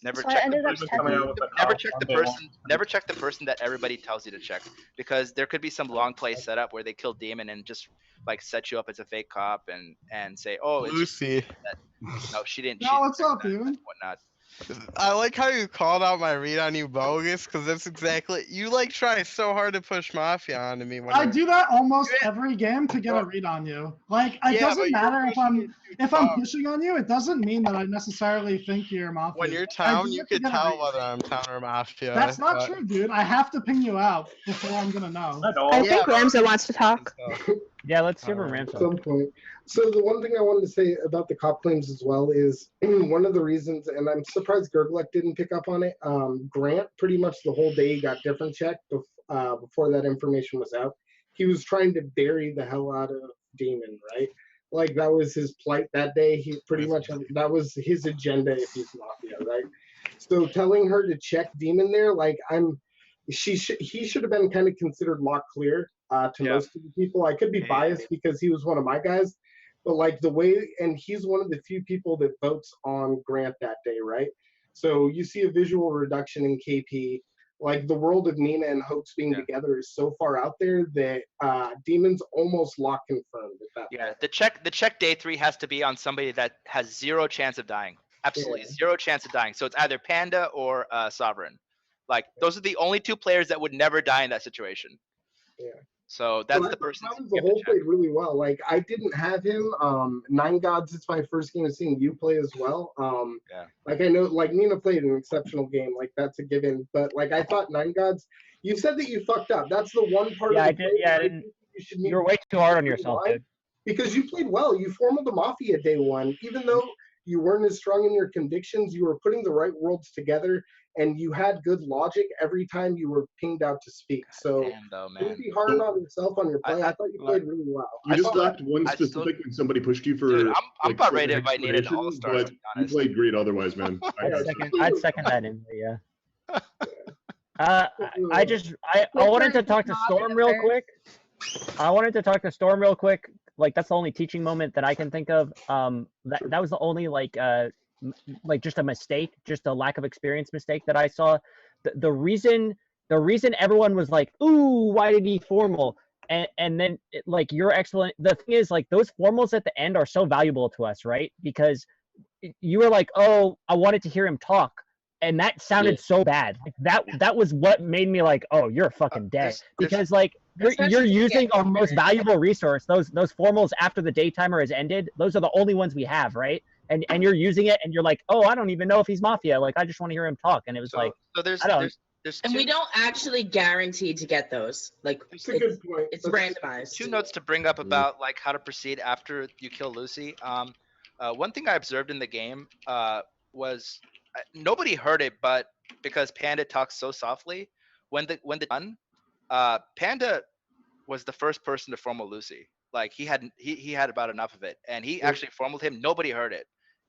Never So I check the ended up person. checking. Never check the person. Never check the person that everybody tells you to check, because there could be some long play setup where they kill Demon and just like set you up as a fake cop and say, oh, it's just Lucy. that. No, she didn't. No, she what's didn't up, do that, dude? Whatnot. I like how you called out my read on you bogus, because that's exactly you like try so hard to push Mafia onto me. When I do that almost every game to get a read on you. Like it Yeah, doesn't but you're matter if I'm far. pushing on you. It doesn't mean that I necessarily think you're Mafia. When you're I town, do you it to could get a tell read. whether I'm town or Mafia. That's not but- true, dude. I have to ping you out before I'm gonna know. I think Ramza wants to talk. Yeah, let's hear from Ramsey. At some point. So the one thing I wanted to say about the cop claims as well is one of the reasons, and I'm surprised Gurglek didn't pick up on it. Grant pretty much the whole day got different checked before that information was out, he was trying to bury the hell out of Demon, right? Like that was his plight that day. He pretty much that was his agenda if he's Mafia, right? So telling her to check Demon there, like he should have been kind of considered lock clear to most of the people. I could be biased because he was one of my guys, but like the way, and he's one of the few people that votes on Grant that day, right? So you see a visual reduction in KP. Like the world of Nina and Hoax being together is so far out there that Demon's almost lock confirmed at that point. The check day 3 has to be on somebody that has 0 chance of dying. Absolutely 0 chance of dying. So it's either Panda or Sovereign. Like those are the only 2 players that would never die in that situation. Yeah. So that's the person. The whole played really well. Like I didn't have him. 9 Gods. It's my first game of seeing you play as well. Like I know, like Nina played an exceptional game. Like that's a given. But like I thought 9 Gods. You said that you fucked up. That's the one part. Yeah, of I the did. play Yeah, I that didn't. you You're way too hard on yourself, dude. Because you played well. You formed the Mafia day 1, even though you weren't as strong in your convictions. You were putting the right worlds together. And you had good logic every time you were pinged out to speak. So don't be hard on yourself on your play. I thought you played really well. You just lacked one specific when somebody pushed you for. Dude, I'm like, about ready to invite Nina to explanation, All-Stars, but to be you played great otherwise, man. I'd second that in there, yeah. I wanted to talk to Storm real quick. Like that's the only teaching moment that I can think of. That was the only like just a mistake, just a lack of experience mistake that I saw. The reason everyone was like, "Ooh, why did he formal?" And then like your excellent. The thing is, like those formals at the end are so valuable to us, right? Because you were like, "Oh, I wanted to hear him talk," and that sounded so bad. Like, that was what made me like, "Oh, you're fucking dead," because like you're using our most valuable resource. Those formals after the day timer has ended. Those are the only ones we have, right? And you're using it, and you're like, oh, I don't even know if he's Mafia. Like, I just want to hear him talk. And it was So and we don't actually guarantee to get those. Like, it's a good point. It's randomized. 2 notes to bring up about like how to proceed after you kill Lucy. One thing I observed in the game was nobody heard it, but because Panda talks so softly, when the done, Panda was the first person to formal Lucy. Like he had about enough of it, and he actually formaled him. Nobody heard it,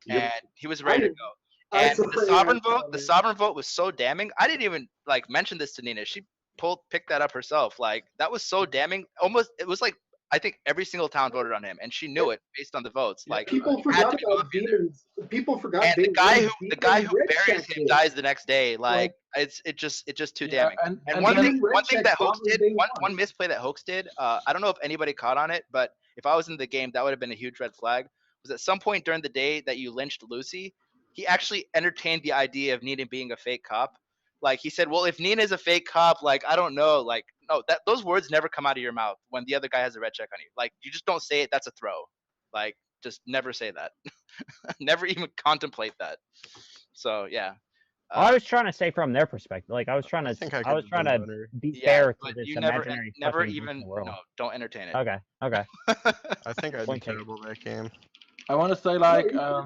and he was ready to go. And the sovereign vote was so damning. I didn't even like mention this to Nina. She picked that up herself. Like that was so damning. Almost it was like I think every single town voted on him, and she knew it based on the votes. Like people forgot about Demons. People forgot. And the guy who buries him dies the next day. Like it's just too damning. And one thing that Hoax did, one misplay that Hoax did, I don't know if anybody caught on it, but if I was in the game, that would have been a huge red flag. Was at some point during the day that you lynched Lucy, he actually entertained the idea of Nina being a fake cop. Like he said, well, if Nina's a fake cop, like I don't know, like no, those words never come out of your mouth when the other guy has a red check on you. Like you just don't say it. That's a throw. Like just never say that. Never even contemplate that. So yeah. I was trying to say from their perspective. Like I was trying to be fair to this imaginary never fucking even world. no, don't entertain it. Okay. I think I'd be terrible that game. I want to say like no,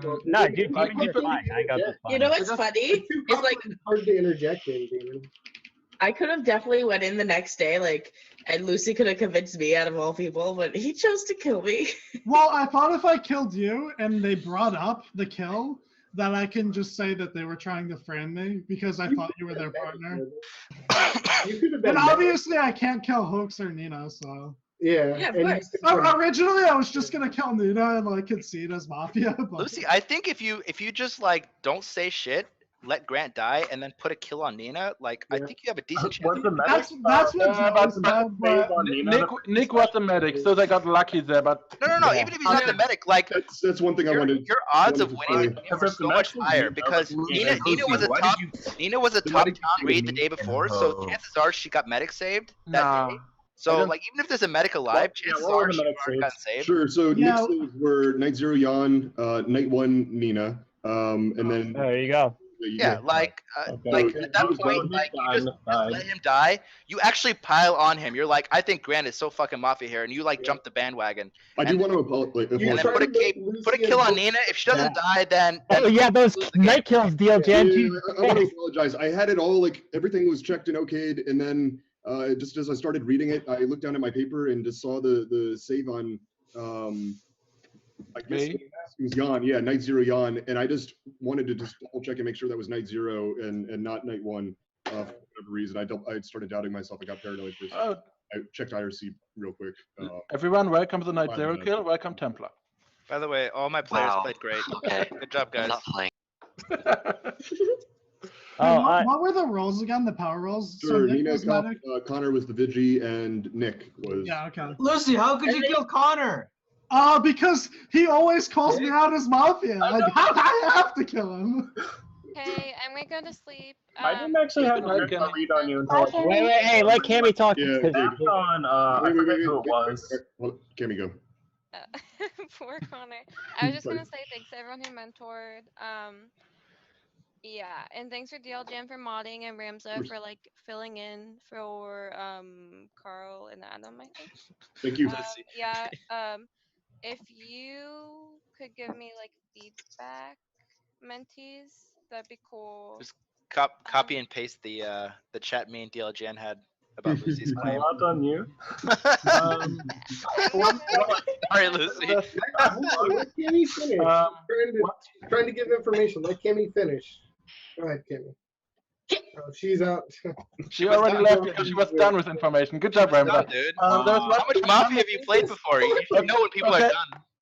dude, like, you're fine. I got this. You know what's funny? It's like hard to interject in, Demon. I could have definitely went in the next day, like, and Lucy could have convinced me out of all people, but he chose to kill me. Well, I thought if I killed you and they brought up the kill, that I can just say that they were trying to frame me because I thought you were their partner. And obviously I can't kill Hoax or Nina, so. Yeah, of course. Originally, I was just gonna kill Nina and like concede as Mafia. But... Lucy, I think if you just like don't say shit, let Grant die, and then put a kill on Nina, like I think you have a decent chance. That's what Joe said, but Nick was the medic, so they got lucky there. But no. Even if he's not the medic, like that's one thing I wanted. Your odds of winning are so much higher because Nina was a top town read the day before, so chances are she got medic saved that day. So, like, even if there's a medic alive, chances are she got saved. Sure. So, Nick's saves were Night 0 Jan, Night 1 Nina, and then. There you go. Yeah, like at that point, like you just let him die. You actually pile on him. You're like, I think Grant is so fucking Mafia here, and you like jump the bandwagon. I do want to apologize. And then put a kill on Nina. If she doesn't die, then oh yeah, those night kills, DLJ. I want to apologize. I had it all like everything was checked and okayed, and then just as I started reading it, I looked down at my paper and just saw the save on, I guess it was Yan, yeah, night 0 Yan, and I just wanted to just double check and make sure that was night 0 and not night 1 for whatever reason. I started doubting myself. I got paranoid for a second. I checked IRC real quick. Everyone, welcome to Night Zero Kill. Welcome Templar. By the way, all my players Wow. played great. Okay. Good job, guys. I'm not playing. What were the roles again? The power roles? So Sure, Nick Nina, was medic? Connor was the Vigi, and Nick was. Yeah, okay. Lucy, how could you kill Connor? Because he always calls me out as Mafia. Like, how do I have to kill him? Okay, I'm gonna go to sleep. I didn't actually have a good read on you until Wait, hey, let Cammy talk. Yeah, on, I forget who it was. Well, Cammy, go. Poor Connor. I was just gonna say thanks to everyone who mentored. Yeah, and thanks for DLJM for modding and Ramza for like filling in for Carl and Adam, I think. Thank you. Yeah. If you could give me like feedback, mentees, that'd be cool. Just copy and paste the chat me and DLJN had about Lucy's A claim. lot on you. Sorry, Lucy. Let Kimmy finish. Trying to give information. Let Kimmy finish. Go ahead, Kimmy. Oh, she's out. She already left because she was done with information. Good job, Ramza. Dude. How much Mafia have you played before? You should know when people are done.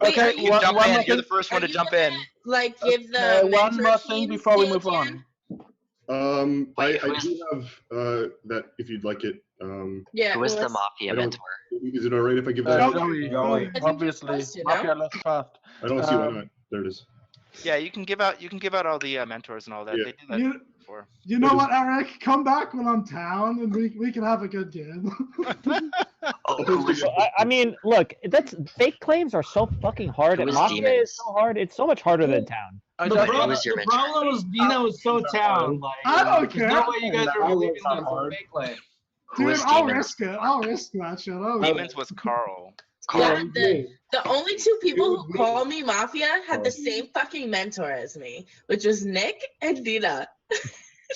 Okay, You jump in. You're the first one to jump in. Like, give the one more mentor thing teams before we DLJM? move on. I do have that if you'd like it. Yeah. Who is the let's- Mafia I don't- mentor? Is it all right if I give that? Joey, obviously. Mafia less fast. I don't see why not. There it is. Yeah, you can give out all the mentors and all that. Yeah. They do that You, before. you know what, Eric? Come back when I'm down and we can have a good game. I mean, look, that's fake claims are so fucking hard. Who is Mafia Demons? is so hard. It's so much harder than Town. The problem was Dina was so town. Like, I don't there's no care. way you guys are believing them for fake claim. Dude, I'll risk it. I'll risk that shit. Demons was Carl. Yeah, the only two people who call me Mafia had the same fucking mentor as me, which was Nick and Dina.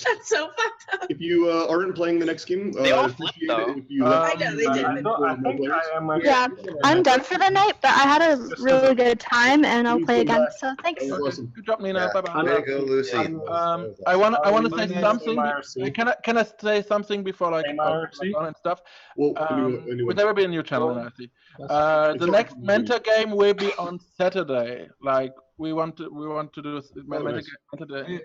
That's so fucked up. If you aren't playing the next game, They all flipped, though. if you I know they did. Yeah, I'm done for the night, but I had a really good time, and I'll play again. So thanks. Good job, Nina. Bye bye. Way to go, Lucy. I want to say something. Can I say something before like and stuff? Well, Would never be a new channel, I see. The next mentor game will be on Saturday. Like we want to do mentor game on Saturday.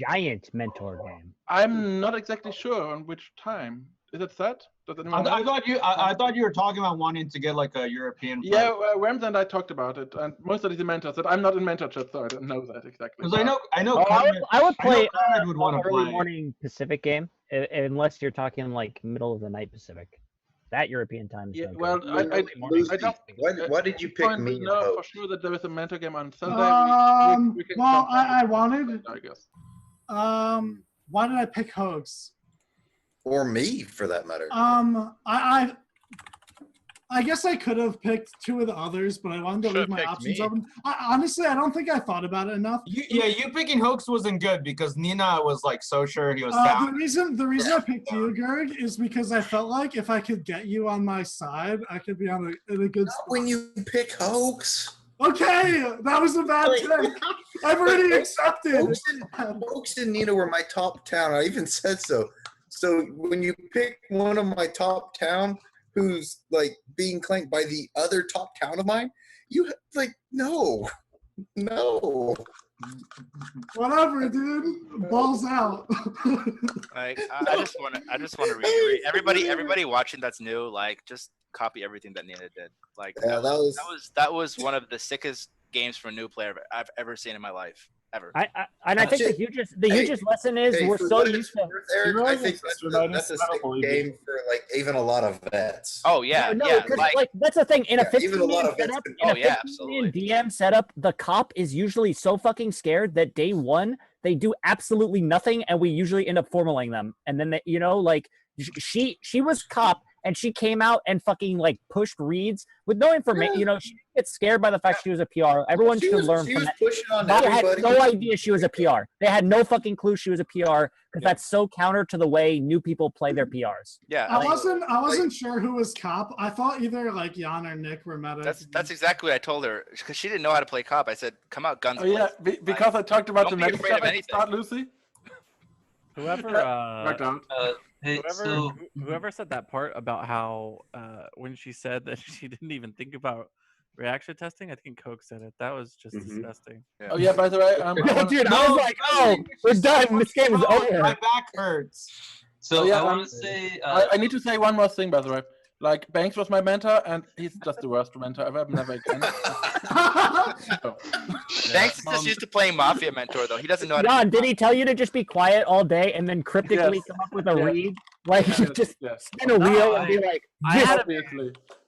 Giant mentor game. I'm not exactly sure on which time. Is it set? Does anyone know? I thought you were talking about wanting to get like a European. Yeah, Rams and I talked about it, and most of the mentors said I'm not in mentor chat, so I don't know that exactly. Because I know. Oh, I would play Conrad would want to early play. morning Pacific game, unless you're talking like middle of the night Pacific. That European time is no Well, good. I don't. Why did you pick me? and No, Hope? for sure that there is a mentor game on Sunday. We can Well, confirm I wanted. I guess. Why did I pick Hoax? Or me, for that matter. I guess I could have picked two of the others, but I wanted to leave my options me. open. Honestly, I don't think I thought about it enough. You picking Hoax wasn't good because Nina was like so sure he was The down. reason I picked you, Gerg, is because I felt like if I could get you on my side, I could be in a good spot. When you pick Hoax. Okay, that was a bad pick. I've already accepted. Hoax and Nina were my top town. I even said so. So when you pick one of my top town who's like being claimed by the other top town of mine, you like no. Whatever, dude. Balls out. Like I just want to reiterate everybody watching that's new, like just copy everything that Nina did. Like Yeah, that was one of the sickest games for a new player I've ever seen in my life. Ever. I think the hugest lesson is we're for so what used it's to. worth, Eric, I think that's a sick game for like even a lot of vets. Oh yeah, No, yeah. 'cause, like that's the thing. In a even a lot 15-man of vets. setup, Oh yeah, absolutely. DM setup, the cop is usually so fucking scared that day one they do absolutely nothing, and we usually end up formaling them. And then they, like she was cop, and she came out and fucking like pushed reads with no information. You know, she didn't get scared by the fact she was a PR. Everyone should learn She from was that. pushing on Mafia had everybody. no idea she was a PR. They had no fucking clue she was a PR because that's so counter to the way new people play their PRs. Yeah, I wasn't sure who was cop. I thought either like Jan or Nick were medic. That's exactly what I told her because she didn't know how to play cop. I said, "Come out, guns." Oh yeah, because I talked about Don't the be medic afraid of stuff at the anything. start, Lucy. Whoever said that part about how when she said that she didn't even think about reaction testing, I think Coke said it. That was just disgusting. Oh yeah, by the way, dude, I was like, oh, we're done. This game is over. My back hurts. So I want to say. I need to say one more thing, by the way. Like Banks was my mentor, and he's just the worst mentor I've ever never again. Banks is just used to playing Mafia mentor though. He doesn't know how to. Jan, did he tell you to just be quiet all day and then cryptically come up with a read? Like just spin a wheel and be like,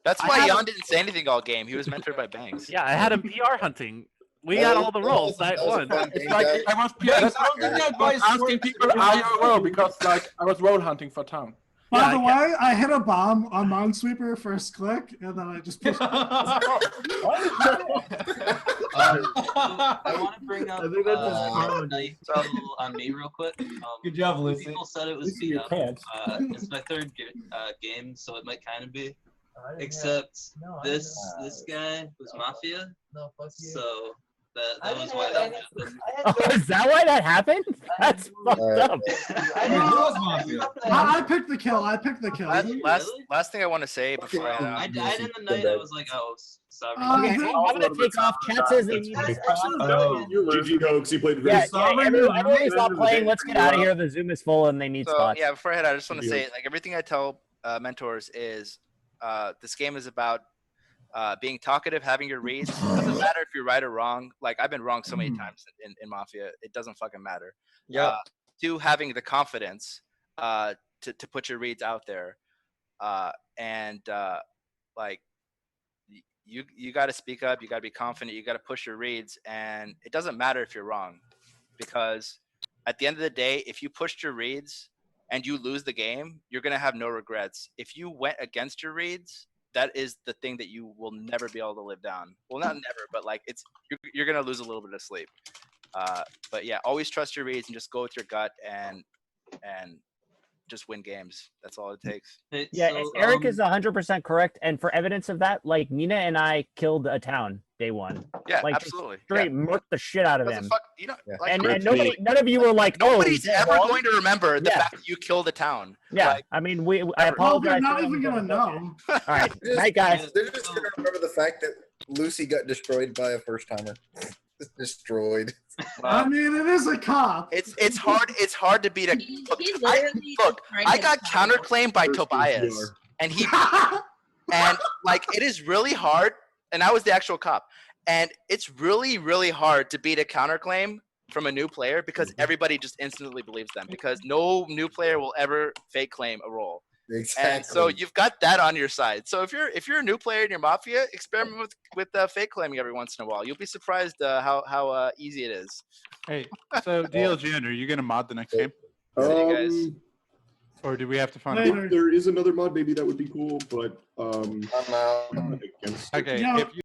That's why Jan didn't say anything all game. He was mentored by Banks. Yeah, I had him PR hunting. We had all the roles. I won. It's like I was asking people, "Are you a role?" Because like I was role hunting for town. By the way, I hit a bomb on Minesweeper first click, and then I just pushed. I want to bring up a knife on me real quick. Good job, Lucy. People said it was beat up. It's my third game, so it might kind of be. Except this guy was Mafia. No, fuck you. So that was why that happened. Oh, is that why that happened? That's fucked up. I picked the kill. Last thing I want to say before I died in the night. I was like, oh, sorry. Okay, I'm gonna take off. Chat says they need to stop. GG Hoax, you played Yeah, very everybody stop playing. Let's get out of here. The Zoom is full and they need So spots. yeah, before I head out, I just want to say like everything I tell mentors is this game is about being talkative, having your reads. It doesn't matter if you're right or wrong. Like I've been wrong so many times in Mafia. It doesn't fucking matter. Yeah. To having the confidence to put your reads out there, like you got to speak up. You got to be confident. You got to push your reads, and it doesn't matter if you're wrong, because at the end of the day, if you pushed your reads and you lose the game, you're gonna have no regrets. If you went against your reads, that is the thing that you will never be able to live down. Well, not never, but like you're gonna lose a little bit of sleep. But yeah, always trust your reads and just go with your gut and just win games. That's all it takes. Yeah, Eric is 100% correct, and for evidence of that, like Nina and I killed a town day one. Yeah, like, absolutely. Straight murked the shit out of him. You know, like, and none of you were like, nobody's oh, ever going to remember the fact that you killed a town. Yeah, like, I mean, I apologize. Well, they're not even gonna know. All right, night, guys. They're just gonna remember the fact that Lucy got destroyed by a first timer. Destroyed. I mean, it is a cop. It's hard to beat a. I got counterclaimed by Tobias, and he and like it is really hard. And I was the actual cop, and it's really hard to beat a counterclaim from a new player because everybody just instantly believes them because no new player will ever fake claim a role. Exactly. And so you've got that on your side. So if you're a new player in your Mafia, experiment with fake claiming every once in a while. You'll be surprised how easy it is. Hey, so DLGN, are you gonna mod the next game? See you guys. Or do we have to find If there is another mod, maybe that would be cool, but I'm out. I'm not against it. Okay, if you